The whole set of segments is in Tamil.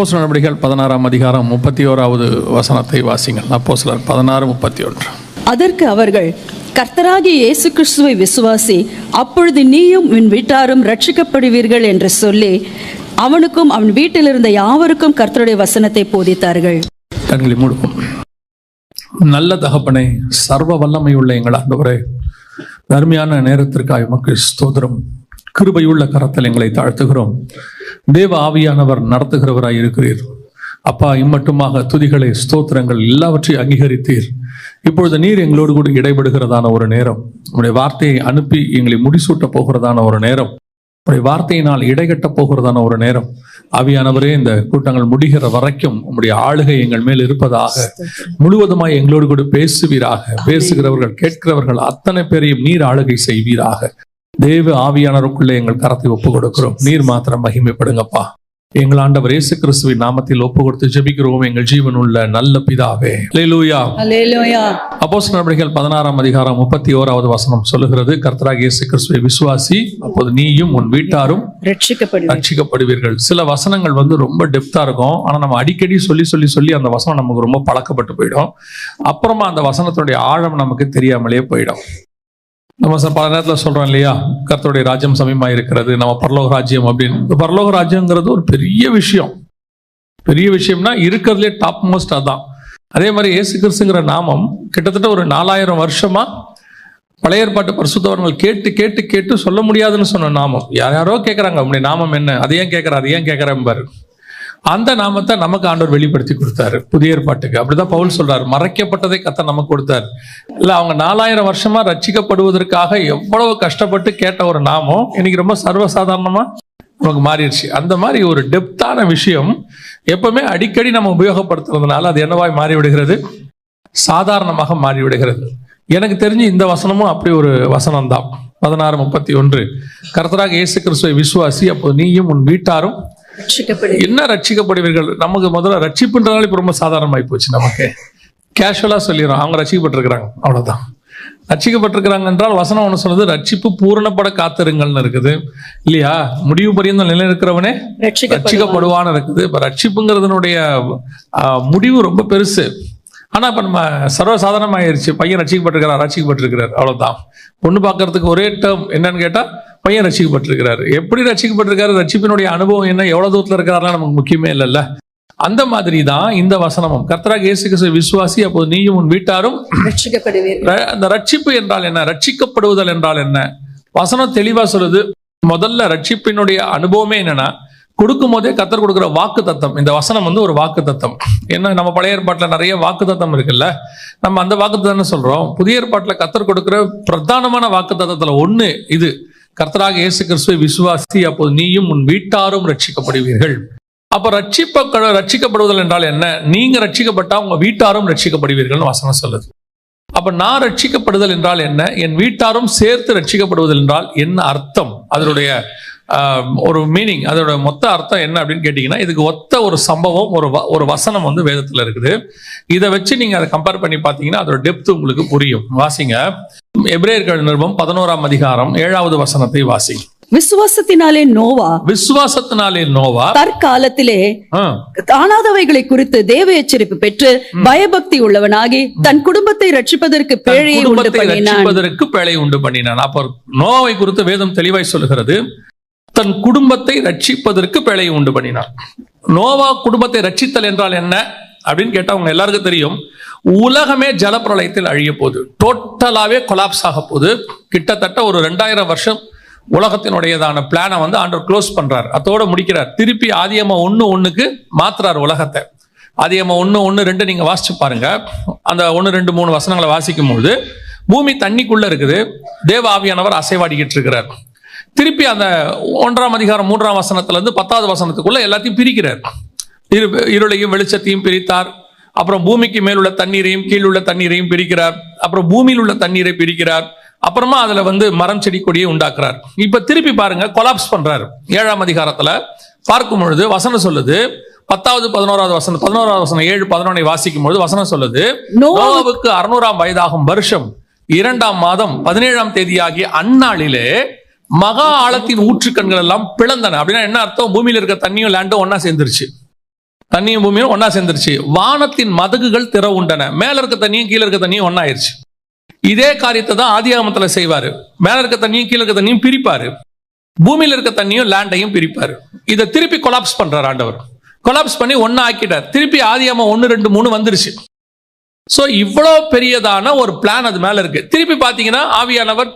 அப்போஸ்தலர் நடபடிகள் 16ஆம் அதிகாரம் 31வது வசனத்தை வாசிங்கள். அப்போஸ்தலர் 16:31. அதற்கு அவர்கள், கர்த்தராகிய இயேசு கிறிஸ்துவை விசுவாசி, அப்பொழுது நீயும் உன் வீட்டாரும் ரட்சிக்கப்படுவீர்கள் என்று சொல்லி அவனுக்கும் அவன் வீட்டில் இருந்த யாவருக்கும் கர்த்தருடைய வசனத்தை போதித்தார்கள். கண்களை மூடுவோம். நல்ல தகப்பனே, சர்வ வல்லமை உள்ள எங்கள் ஆண்டவரே, அருமையான நேரத்திற்காக உமக்கு ஸ்தோத்திரம். கிருபையுள்ள கரத்தில் எங்களை தாழ்த்துகிறோம். தேவ ஆவியானவர் நடத்துகிறவராய் இருக்கிறீர். அப்பா, இம்மட்டுமாக துதிகளை, ஸ்தோத்திரங்கள் எல்லாவற்றையும் அங்கீகரித்தீர். இப்பொழுது நீர் எங்களோடு கூட இடைபடுகிறதான ஒரு நேரம், உங்களுடைய வார்த்தையை அனுப்பி எங்களை முடிசூட்ட போகிறதான ஒரு நேரம், உங்களுடைய வார்த்தையினால் இடைகட்ட போகிறதான ஒரு நேரம். ஆவியானவரே, இந்த கூட்டங்கள் முடிகிற வரைக்கும் உங்களுடைய ஆளுகை எங்கள் மேல் இருப்பதாக, முழுவதுமாய் எங்களோடு கூட பேசுவீராக. பேசுகிறவர்கள், கேட்கிறவர்கள் அத்தனை பேரையும் நீர் ஆளுகை செய்வீராக. தேவ ஆவியானவருக்குள்ளே எங்கள் கரத்தை ஒப்பு கொடுக்கிறோம். நீர் மாத்திரம் மகிமைப்படுங்கப்பா. எங்கள் ஆண்டவர் இயேசு கிறிஸ்துவின் நாமத்தில் ஒப்பு கொடுத்து ஜெபிக்கிறோம், எங்கள் ஜீவன் உள்ள நல்ல பிதாவே. அல்லேலூயா. அல்லேலூயா. அப்போஸ்தலர் நடபடிகள் 16ஆம் அதிகாரம் 31வது வசனம் சொல்லுகிறது, கர்த்தராகிய இயேசு கிறிஸ்துவை விசுவாசி, அப்போது நீயும் உன் வீட்டாரும் ரட்சிக்கப்படுவீர்கள். சில வசனங்கள் ரொம்ப டெப்தா இருக்கும். ஆனா நம்ம அடிக்கடி சொல்லி சொல்லி சொல்லி அந்த வசனம் நமக்கு ரொம்ப பழக்கப்பட்டு போயிடும். அப்புறமா அந்த வசனத்துடைய ஆழம் நமக்கு தெரியாமலே போயிடும். நம்ம பல நேரத்தில் சொல்றோம் இல்லையா, கர்த்தருடைய ராஜ்யம் சமீபமா இருக்கிறது, நம்ம பரலோக ராஜ்யம் அப்படின்னு. இந்த பரலோக ராஜ்யங்கிறது ஒரு பெரிய விஷயம். பெரிய விஷயம்னா இருக்கிறதுலே டாப் மோஸ்ட் அதான். அதே மாதிரி இயேசு கிறிஸ்துங்கிற நாமம் கிட்டத்தட்ட ஒரு 4000 வருஷமா பழைய ஏற்பாட்டு பரிசுத்தவர்கள் கேட்டு கேட்டு கேட்டு சொல்ல முடியாதுன்னு சொன்ன நாமம். யாரோ கேட்கறாங்க, உங்களுடைய நாமம் என்ன, அதை ஏன் கேட்கிறேன் பாரு. அந்த நாமத்தை நமக்கு ஆண்டவர் வெளிப்படுத்தி கொடுத்தாரு புதிய ஏற்பாட்டுக்கு. அப்படிதான் பவுல் சொல்றாரு, மறைக்கப்பட்டதை கர்த்தர் நமக்கு கொடுத்தாரு. இல்ல, அவங்க 4000 வருஷமா ரட்சிக்கப்படுவதற்காக எவ்வளவு கஷ்டப்பட்டு கேட்ட ஒரு நாமம் இன்னைக்கு ரொம்ப சர்வசாதாரணமா நமக்கு மாறிடுச்சு. அந்த மாதிரி ஒரு டெப்தான விஷயம் எப்பவுமே அடிக்கடி நம்ம உபயோகப்படுத்துறதுனால அது என்னவாய் மாறிவிடுகிறது, சாதாரணமாக மாறிவிடுகிறது. எனக்கு தெரிஞ்சு இந்த வசனமும் அப்படி ஒரு வசனம் தான். 16:31. கர்த்தராகிய இயேசு கிறிஸ்துவை விசுவாசி, அப்போது நீயும் உன் வீட்டாரும் என்ன ரட்சிக்கப்படுவீர்கள். நமக்கு முதல்ல ரட்சிப்புன்றதால இப்ப ரொம்ப சாதாரணமாயி போச்சு. நமக்கு கேஷுவலா சொல்லிடுறோம், அவங்க ரட்சிக்கப்பட்டிருக்கிறாங்க, அவ்வளவுதான். ரட்சிக்கப்பட்டிருக்கிறாங்க என்றால் வசனம் ஒண்ணு சொல்லுது, ரட்சிப்பு பூரணப்பட காத்திருங்கள்னு இருக்குது இல்லையா. முடிவு பரியந்தம் நிலை இருக்கிறவனே ரட்சிக்கப்படுவான்னு இருக்குது. இப்ப ரட்சிப்புங்கிறதுனுடைய முடிவு ரொம்ப பெருசு. ஆனா இப்ப நம்ம சர்வசாதாரணமாயிருச்சு. பையன் ரட்சிக்கப்பட்டிருக்கிறார், அவ்வளவுதான். பொண்ணு பார்க்கறதுக்கு ஒரே டேர்ம் என்னன்னு கேட்டா, பையன் ரட்சிக்கப்பட்டிருக்கிறாரு. எப்படி ரட்சிக்கப்பட்டிருக்காரு, ரட்சிப்பினுடைய அனுபவம் என்ன, எவ்வளவு தூரத்துல இருக்கிறாருலாம் நமக்கு முக்கியமே இல்லைல்ல. அந்த மாதிரி தான் இந்த வசனமும், கர்த்தராகிய இயேசு கிறிஸ்துவை விசுவாசி, அப்போது நீயும் உன் வீட்டாரும் ரட்சிக்கப்படுவீர்கள். அந்த ரட்சிப்பு என்றால் என்ன, ரட்சிக்கப்படுவதல் என்றால் என்ன, வசனம் தெளிவா சொல்லுது. முதல்ல ரட்சிப்பினுடைய அனுபவமே என்னன்னா, கொடுக்கும் போதே கர்த்தர் கொடுக்கிற வாக்கு தத்தம். இந்த வசனம் ஒரு வாக்கு தத்தம். ஏன்னா நம்ம பழைய ஏற்பாட்டுல நிறைய வாக்கு தத்தம் இருக்குல்ல, நம்ம அந்த வாக்கு தத்தம் சொல்றோம். புதிய ஏற்பாட்டுல கர்த்தர் கொடுக்கிற பிரதானமான வாக்கு தத்தத்துல ஒண்ணு இது, கர்த்தராகிய இயேசு கிறிஸ்துவை விசுவாசி, அப்போது நீயும் உன் வீட்டாரும் ரட்சிக்கப்படுவீர்கள். அப்ப ரட்சிக்கப்படுவதல் என்றால் என்ன, நீங்க ரட்சிக்கப்பட்டா உங்க வீட்டாரும் ரட்சிக்கப்படுவீர்கள் வசனம் சொல்லுது. அப்ப நான் ரட்சிக்கப்படுதல் என்றால் என்ன, என் வீட்டாரும் சேர்த்து ரட்சிக்கப்படுவதல் என்றால் என்ன அர்த்தம், அதனுடைய ஒரு மீனிங், அதோட மொத்த அர்த்தம் என்ன அப்படின்னு கேட்டீங்கன்னா, இதுக்கு ஒத்த ஒரு சம்பவம், ஒரு வசனம் வேதத்துல இருக்குது. இதை வச்சு நீங்க அதை கம்பேர் பண்ணி பார்த்தீங்கன்னா அதோட டெப்த் உங்களுக்கு புரியும். வாசிங்க, எபிரேயர்கள் நிருபம் 11ஆம் அதிகாரம் 7வது வசனத்தை வாசிங்க. விசுவாசத்தினாலே நோவா தற்காலத்திலே காணாதவைகளை குறித்து தேவ எச்சரிப்பு பெற்று பயபக்தி உள்ளவனாகி தன் குடும்பத்தை ரட்சிப்பதற்கு பேழையை உண்டு பண்ணினான். அப்போ நோவாவை குறித்து வேதம் தெளிவாய் சொல்லுகிறது, தன் குடும்பத்தை ரட்சிப்பதற்கு பேழையை உண்டு பண்ணினான். நோவா குடும்பத்தை ரட்சித்தல் என்றால் என்ன அப்படின்னு கேட்டா உங்க எல்லாருக்கும் தெரியும். உலகமே ஜலப்பிரளயத்தில் அழிய போகுது, டோட்டலாவே கொலாப்ஸ் ஆக போகுது. கிட்டத்தட்ட ஒரு 2000 வருஷம் உலகத்தினுடையதான பிளானை ஆண்டவர் க்ளோஸ் பண்றார், அதோட முடிக்கிறார். திருப்பி ஆதியாகமம் 1:1 மாத்துறார் உலகத்தை. ஆதியாகமம் 1:1-2 நீங்க வாசிச்சு பாருங்க. அந்த 1, 2, 3 வசனங்களை வாசிக்கும் பொழுது பூமி தண்ணிக்குள்ள இருக்குது, தேவ ஆவியானவர் அசைவாடிக்கிட்டு இருக்கிறார். திருப்பி அந்த 1ஆம் அதிகாரம் 3ஆம் வசனத்துல இருந்து 10வது வசனத்துக்குள்ள எல்லாத்தையும் பிரிக்கிறார். இருளையும் வெளிச்சத்தையும் பிரித்தார். அப்புறம் பூமிக்கு மேல் உள்ள தண்ணீரையும் கீழ் உள்ள தண்ணீரையும் பிரிக்கிறார். அப்புறம் பூமியில் உள்ள தண்ணீரை பிரிக்கிறார். அப்புறமா அதுல மரம் செடி கொடியை உண்டாக்குறார். இப்ப திருப்பி பாருங்க, கொலாப்ஸ் பண்றாரு. 7ஆம் அதிகாரத்துல பார்க்கும் பொழுது வசனம் சொல்லுது, 10வது 11வது வசனம் 11வது வசனம் 7, 11 வாசிக்கும் பொழுது வசனம் சொல்லுது, நோவாவுக்கு 600ஆம் வயதாகும் வருஷம் 2ஆம் மாதம் 17ஆம் தேதியாகிய அந்நாளிலே மகா ஆழத்தின் ஊற்றுக்கண்கள் எல்லாம் பிளந்தன. அப்படின்னா என்ன அர்த்தம், பூமியில இருக்க தண்ணியும் லேண்டும் ஒன்னா சேர்ந்துருச்சு. தண்ணியும் பூமியும் ஒன்னா சேர்ந்துருச்சு. வானத்தின் மதகுகள் திற உண்டன. மேல இருக்க தண்ணியும் கீழே இருக்க தண்ணியும் ஒன்னாயிருச்சு. இதே காரியத்தை தான் ஆதியாகமத்துல செய்வாரு. மேல இருக்க தண்ணியும் கீழே இருக்க தண்ணியும் பிரிப்பாரு. பூமியில இருக்க தண்ணியும் லேண்டையும் பிரிப்பாரு. இதை திருப்பி கொலாப்ஸ் பண்றாரு ஆண்டவர். கொலாப்ஸ் பண்ணி ஒன்னா ஆக்கிட்டார். திருப்பி ஆதியாகமம் 1, 2, 3 வந்துருச்சு. சோ இவ்வளவு பெரியதான ஒரு பிளான் அது மேல இருக்கு. திருப்பி பாத்தீங்கன்னா ஆவியானவர்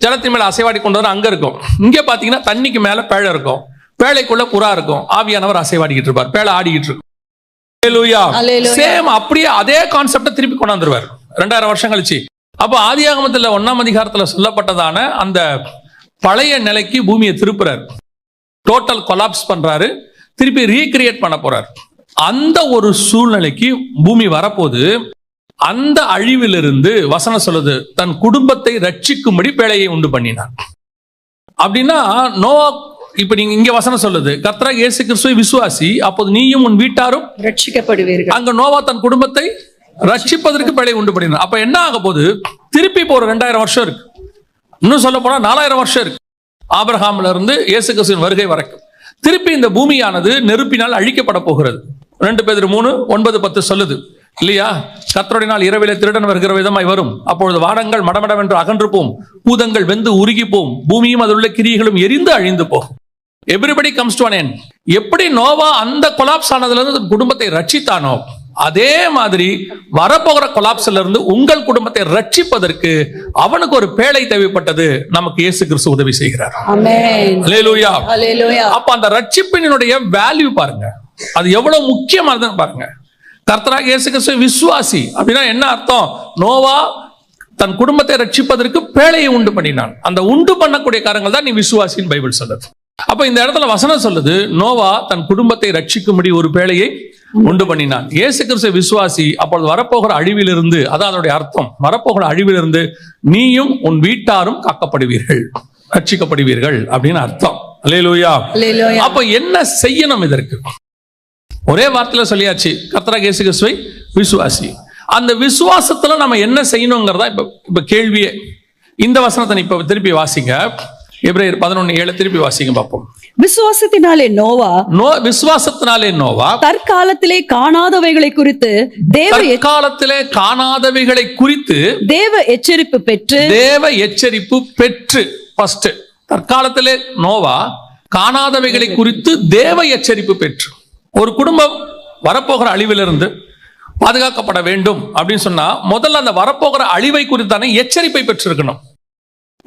ஜலத்தின் மேல அசைவாடி கொண்டு வர அங்க இருக்கும். இங்க பாத்தீங்கன்னா தண்ணிக்கு மேல பேழை இருக்கும். பேழைக்குள்ள புறா இருக்கும். ஆவியானவர் அசைவாடிக்கிட்டு இருப்பார். பேழை ஆடிக்கிட்டு இருக்கும். சேம் அப்படியே அதே கான்செப்டை திருப்பி கொண்டாந்துருவார் 2000 வருஷம் கழிச்சு. அப்போ ஆதியாகமத்துல 1ஆம் அதிகாரத்துல சொல்லப்பட்டதான அந்த பழைய நிலைக்கு பூமியை திருப்புறாரு. டோட்டல் கொலாப்ஸ் பண்றாரு. திருப்பி ரீகிரியேட் பண்ண போறார். அந்த ஒரு சூழ்நிலைக்கு பூமி வரப்போது. அந்த அழிவிலிருந்து வசனம் சொல்லுது, தன் குடும்பத்தை ரட்சிக்கும்படி பேழையை உண்டு பண்ணினார். அப்படின்னா நோவா, இப்ப நீங்க இங்க வசனம் சொல்லுது, கர்த்தராகிய இயேசு கிறிஸ்துவை விசுவாசி, அப்போது நீயும் உன் வீட்டாரும் ரட்சிக்கப்படுவீர்கள். அங்க நோவா தன் குடும்பத்தை ரட்சிப்பதற்கு பேழை உண்டு பண்ணினார். அப்ப என்ன ஆக போது? திருப்பி இப்போ ஒரு 2000 வருஷம் இருக்கு. இன்னும் சொல்ல போனா 4000 வருஷம் இருக்கு. ஆபிரகாம்ல இருந்து இயேசு கிறிஸ்துவின் வருகை வரைக்கும் திருப்பி இந்த பூமியானது நெருப்பினால் அழிக்கப்பட போகிறது. 2 பேதுரு 3, 9, 10 சொல்லுது இல்லையா? கர்த்தருடைய நாள் இரவிலே திருடன் வருகிற விதமாய் வரும். அப்பொழுது வானங்கள் மடமடவென்று அகன்று போம், பூதங்கள் வெந்து உருகி போம், பூமியும் அதிலுள்ள கிரியைகளும் எரிந்து அழிந்து போகும். Everybody comes to an end. எப்படி நோவா அந்த கொலாப்ஸ் ஆனதுல இருந்து குடும்பத்தை ரட்சித்தானோ, அதே மாதிரி வரப்போகிற கொலாப்ஸ்ல இருந்து உங்கள் குடும்பத்தை ரட்சிப்பதற்கு அவனுக்கு ஒரு பேழை தேவைப்பட்டது. நமக்கு இயேசு கிறிஸ்து உதவி செய்கிறார். ஆமென். அல்லேலூயா. அல்லேலூயா. அப்ப அந்த ரட்சிப்பினுடைய வேல்யூ பாருங்க, அது எவ்வளவு முக்கியமானதுன்னு பாருங்க. கர்த்தராகிய இயேசு கிறிஸ்துவை விசுவாசி அப்படின்னா என்ன அர்த்தம்? நோவா தன் குடும்பத்தை ரட்சிப்பதற்கு பேழையை உண்டு பண்ணினான். அந்த உண்டு பண்ணக்கூடிய காரணங்கள் தான் நீ விசுவாசின்னு பைபிள் சொல்லுது. அப்ப இந்த இடத்துல வசனம் சொல்லுது, நோவா தன் குடும்பத்தை ரட்சிக்கும்படி ஒரு பேழையை உண்டு பண்ணினான். இயேசு கிறிஸ்துவை விசுவாசி, அப்பொழுது வரப்போகிற அழிவிலிருந்து, அதான் அதோடைய அர்த்தம், வரப்போகிற அழிவிலிருந்து நீயும் உன் வீட்டாரும் காக்கப்படுவீர்கள், ரட்சிக்கப்படுவீர்கள் அப்படின்னு அர்த்தம். அல்லேலூயா. அப்ப என்ன செய்யணும்? இதற்கு ஒரே வார்த்தையில சொல்லியாச்சு, கர்த்தராகிய இயேசு கிறிஸ்துவை விசுவாசி. அந்த விசுவாசத்துல நம்ம என்ன செய்யணுங்கிறதா இப்ப கேள்வியே. இந்த வசனத்தை இப்ப திருப்பி வாசிங்க. எபிரேயர் 11:7 திருப்பி வாசிங்க பார்ப்போம். விசுவாசத்தினாலே நோவா தற்காலத்திலே காணாதவைகளை குறித்து தேவ எச்சரிப்பு பெற்று ஃபர்ஸ்ட் தற்காலத்திலே நோவா காணாதவைகளை குறித்து தேவ எச்சரிப்பு பெற்று, ஒரு குடும்பம் வரப்போகிற அழிவிலிருந்து பாதுகாக்கப்பட வேண்டும் அப்படின்னு சொன்னா முதல்ல அந்த வரப்போகிற அழிவை குறித்தான எச்சரிப்பை பெற்றிருக்கணும்.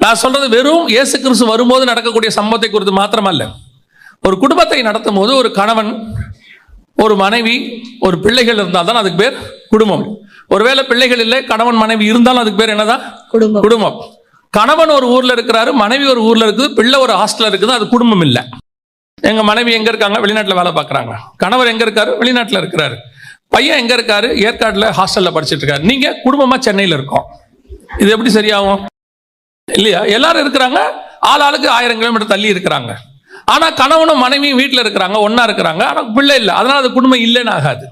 நான் சொல்றது வெறும் இயேசு கிறிஸ்து வரும்போது நடக்கக்கூடிய சம்பவத்தை குறித்து மாத்திரமல்ல. ஒரு குடும்பத்தை நடத்தும் போது ஒரு கணவன், ஒரு மனைவி, ஒரு பிள்ளைகள் இருந்தால் தான் அதுக்கு பேர் குடும்பம். ஒருவேளை பிள்ளைகள் இல்லை, கணவன் மனைவி இருந்தாலும் அதுக்கு பேர் என்னதான்? குடும்பம். கணவன் ஒரு ஊர்ல இருக்கிறாரு, மனைவி ஒரு ஊர்ல இருக்குது, பிள்ளை ஒரு ஹாஸ்டல்ல இருக்குது, அது குடும்பம் இல்லை. எங்க மனைவி எங்க இருக்காங்க? வெளிநாட்டுல வேலை பார்க்கறாங்க. கணவர் எங்க இருக்காரு? வெளிநாட்டுல இருக்கிறாரு. பையன் எங்க இருக்காரு? ஏற்காடுல ஹாஸ்டல்ல படிச்சுட்டு இருக்காரு. நீங்க குடும்பமா சென்னையில இருக்கோம். இது எப்படி சரியாகும்? இல்லையா? எல்லாரும் இருக்கிறாங்க, ஆளாளுக்கு 1000 கிலோமீட்டர் தள்ளி இருக்கிறாங்க. ஆனா கணவனும் மனைவியும் வீட்டுல இருக்கிறாங்க, ஒன்னா இருக்கிறாங்க, ஆனா பிள்ளை இல்லை. அதனால அது குடும்பம் இல்லைன்னு ஆகாது.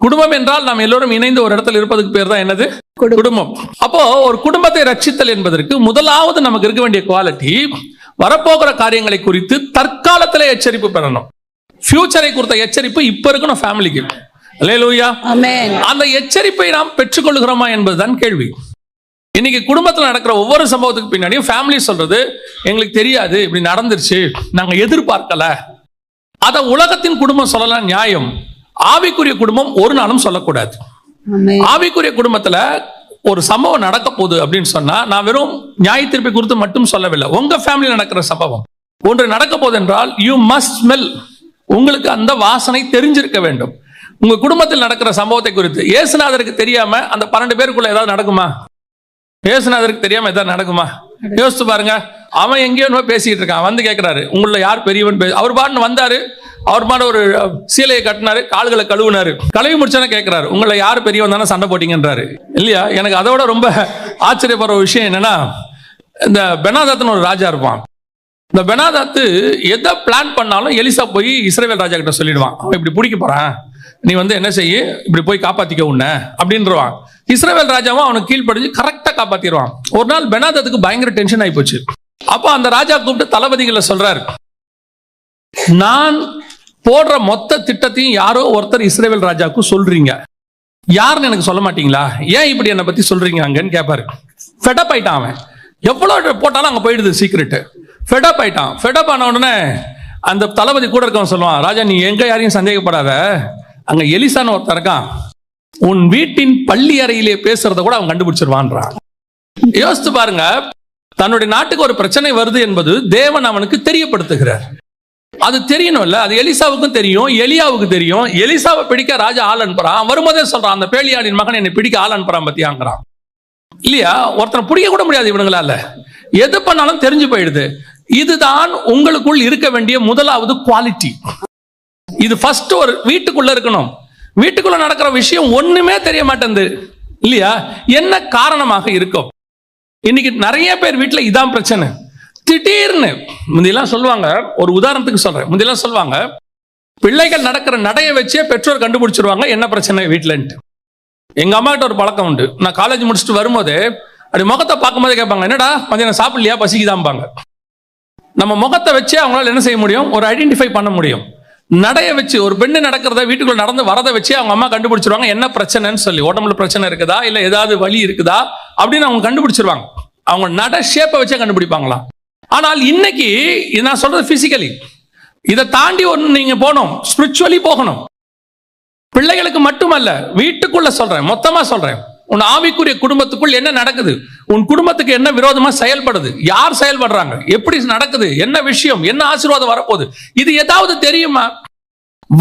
குடும்பம் என்றால் நாம் எல்லோரும் இணைந்து ஒரு இடத்துல இருப்பதுக்கு பேர் தான் என்னது? குடும்பம். அப்போ ஒரு குடும்பத்தை ரட்சித்தல் என்பதற்கு முதலாவது நமக்கு இருக்க வேண்டிய குவாலிட்டி, வரப்போகிற காரியங்களை குறித்து தற்காலத்திலே எச்சரிப்பு பெறணும். ஃபியூச்சரை குறித்த எச்சரிப்பு இப்ப இருக்கணும் ஃபேமிலிக்கு. அல்லேலூயா. ஆமென். அந்த எச்சரிப்பை நாம் பெற்றுக்கொள்கிறோமா என்பதுதான் கேள்வி. இன்னைக்கு குடும்பத்தில் நடக்கிற ஒவ்வொரு சம்பவத்துக்கு பின்னாடியும் ஃபேமிலி சொல்றது, எங்களுக்கு தெரியாது, இப்படி நடந்துருச்சு, நாங்க எதிர்பார்க்கல. அத உலகத்தின் குடும்பம் சொல்லலாம், நியாயம். ஆவிக்குரிய குடும்பம் ஒரு நாளும் சொல்லக்கூடாது. ஆவிக்குரிய குடும்பத்துல ஒரு சம்பவம் நடக்க போகுது அப்படின்னு சொன்னா, நான் வெறும் நியாய தீர்ப்பை குறித்து மட்டும் சொல்லவில்லை. உங்க ஃபேமிலி நடக்கிற சம்பவம் ஒன்று நடக்க போகுது என்றால் யூ மஸ்ட் ஸ்மெல், உங்களுக்கு அந்த வாசனை தெரிஞ்சிருக்க வேண்டும். உங்க குடும்பத்தில் நடக்கிற சம்பவத்தை குறித்து இயேசுநாதருக்கு தெரியாம அந்த 12 பேருக்குள்ள ஏதாவது நடக்குமா? இயேசுநாதருக்கு தெரியாம ஏதாவது நடக்குமா? யோசிச்சு பாருங்க. அவன் எங்கேயோ பேசிட்டு இருக்கான், வந்து கேட்கிறாரு, உங்களை யார் பெரியவன்? அவர் பாட்டு வந்தாரு, அவர் பாட்டு ஒரு சீலையை கட்டினாரு, கால்களை கழுவுனாரு, கழுவி முடிச்சானே கேட்கிறாரு, உங்களை யார் பெரியவன் தானே சண்டை போட்டீங்கன்றாரு. இல்லையா? எனக்கு அதோட ரொம்ப ஆச்சரியப்படுற விஷயம் என்னன்னா, இந்த பெனாதாத்னு ஒரு ராஜா இருப்பான். இந்த பெனாதாத்து எதை பிளான் பண்ணாலும் எலிசா போய் இஸ்ரவேல் ராஜா கிட்ட சொல்லிடுவான், அவன் இப்படி பிடிக்க போறான், நீ வந்து என்ன செய்ய, இப்படி போய் காப்பாத்திக்க உன்ன அப்படின்றவான். இஸ்ரவேல் ராஜாவும் அவனுக்கு கீழ்ப்படிஞ்சு கரெக்டா காப்பாத்திடுவான். ஒரு நாள் பெனாதாத்துக்கு பயங்கர டென்ஷன் ஆகி போச்சு. அப்போ அந்த ராஜா கூப்பிட்டு தளபதிகளை சொல்றாரு, நான் போடுற மொத்த திட்டத்தையும் யாரோ ஒருத்தர் இஸ்ரவேல் ராஜாவுக்கு சொல்றீங்க. யாருன்னு எனக்கு சொல்ல மாட்டீங்களா? ஏன் இப்படி என்னை பத்தி சொல்றீங்க அங்கன்னு கேட்பாரு. ஃபெடப் ஆயிட்டான் அவன். எவ்வளவு போட்டாலும் அங்க போயிடுது சீக்கிரட்டு. ஃபெடப் ஆயிட்டான். ஃபெடப் ஆன உடனே அந்த தளபதி கூட இருக்கவன் சொல்லுவான், ராஜா நீ எங்க யாரையும் சந்தேகப்படாத, அங்க எலிசான்னு ஒருத்தர் இருக்கான், உன் வீட்டின் பள்ளி அறையிலே பேசுறத கூட அவன் கண்டுபிடிச்சிருவான்றான். யோசித்து பாருங்க, தன்னுடைய நாட்டுக்கு ஒரு பிரச்சனை வருது என்பது தேவன் அவனுக்கு தெரியப்படுத்துகிறார். அது தெரியணும்ல, அது எலிசாவுக்கும் தெரியும், எலியாவுக்கு தெரியும். எலிசாவை பிடிக்க ராஜா ஆள் அனுப்புறான். வரும்போதே சொல்றான், அந்த பேலியாளின் மகன் என்னை பிடிக்க ஆள் அனுப்புறான் பத்தியாங்கிறான். இல்லையா? ஒருத்தனை பிடிக்க கூட முடியாது இவனுங்களால. எது பண்ணாலும் தெரிஞ்சு போயிடுது. இதுதான் உங்களுக்குள் இருக்க வேண்டிய முதலாவது குவாலிட்டி. இது ஃபர்ஸ்ட் ஒரு வீட்டுக்குள்ள இருக்கணும். வீட்டுக்குள்ள நடக்கிற விஷயம் ஒண்ணுமே தெரிய மாட்டேங்குது இல்லையா? என்ன காரணமாக இருக்கும்? இன்னைக்கு நிறைய பேர் வீட்டுல இதான் பிரச்சனை. திடீர்னு முந்தியெல்லாம் சொல்லுவாங்க, ஒரு உதாரணத்துக்கு சொல்றேன், முந்தியெல்லாம் சொல்லுவாங்க, பிள்ளைகள் நடக்கிற நடைய வச்சே பெற்றோர் கண்டுபிடிச்சிருவாங்க என்ன பிரச்சனை வீட்டுலன்ட்டு. எங்க அம்மா கிட்ட ஒரு பழக்கம் உண்டு. நான் காலேஜ் முடிச்சுட்டு வரும்போது அப்படி முகத்தை பார்க்கும்போது கேட்பாங்க, என்னடா மதியானம் சாப்பிடலையா, பசிக்குதாம்பாங்க. நம்ம முகத்தை வச்சே அவங்களால என்ன செய்ய முடியும்? ஒரு ஐடென்டிஃபை பண்ண முடியும். நடைய வச்சு ஒரு பெண்ணு நடக்கிறத, வீட்டுக்குள்ள நடந்து வரதை வச்சு அவங்க அம்மா கண்டுபிடிச்சிருவாங்க என்ன பிரச்சனைன்னு சொல்லி. உடம்புல பிரச்சனை இருக்குதா, இல்ல ஏதாவது வலி இருக்குதா அப்படின்னு அவங்க கண்டுபிடிச்சிருவாங்க. அவங்க நட ஷேப்பை வச்சே கண்டுபிடிப்பாங்களாம். ஆனால் இன்னைக்கு நான் சொல்றது பிசிக்கலி, இதை தாண்டி ஒன்று நீங்க போகணும், ஸ்பிரிச்சுவலி போகணும். பிள்ளைகளுக்கு மட்டுமல்ல, வீட்டுக்குள்ள சொல்றேன், மொத்தமா சொல்றேன். உன் ஆவிக்குரிய குடும்பத்துக்குள் என்ன நடக்குது, உன் குடும்பத்துக்கு என்ன விரோதமா செயல்படுது, யார் செயல்படுறாங்க, எப்படி நடக்குது, என்ன விஷயம், என்ன ஆசீர்வாதம் வரப்போகுது, இது ஏதாவது தெரியுமா?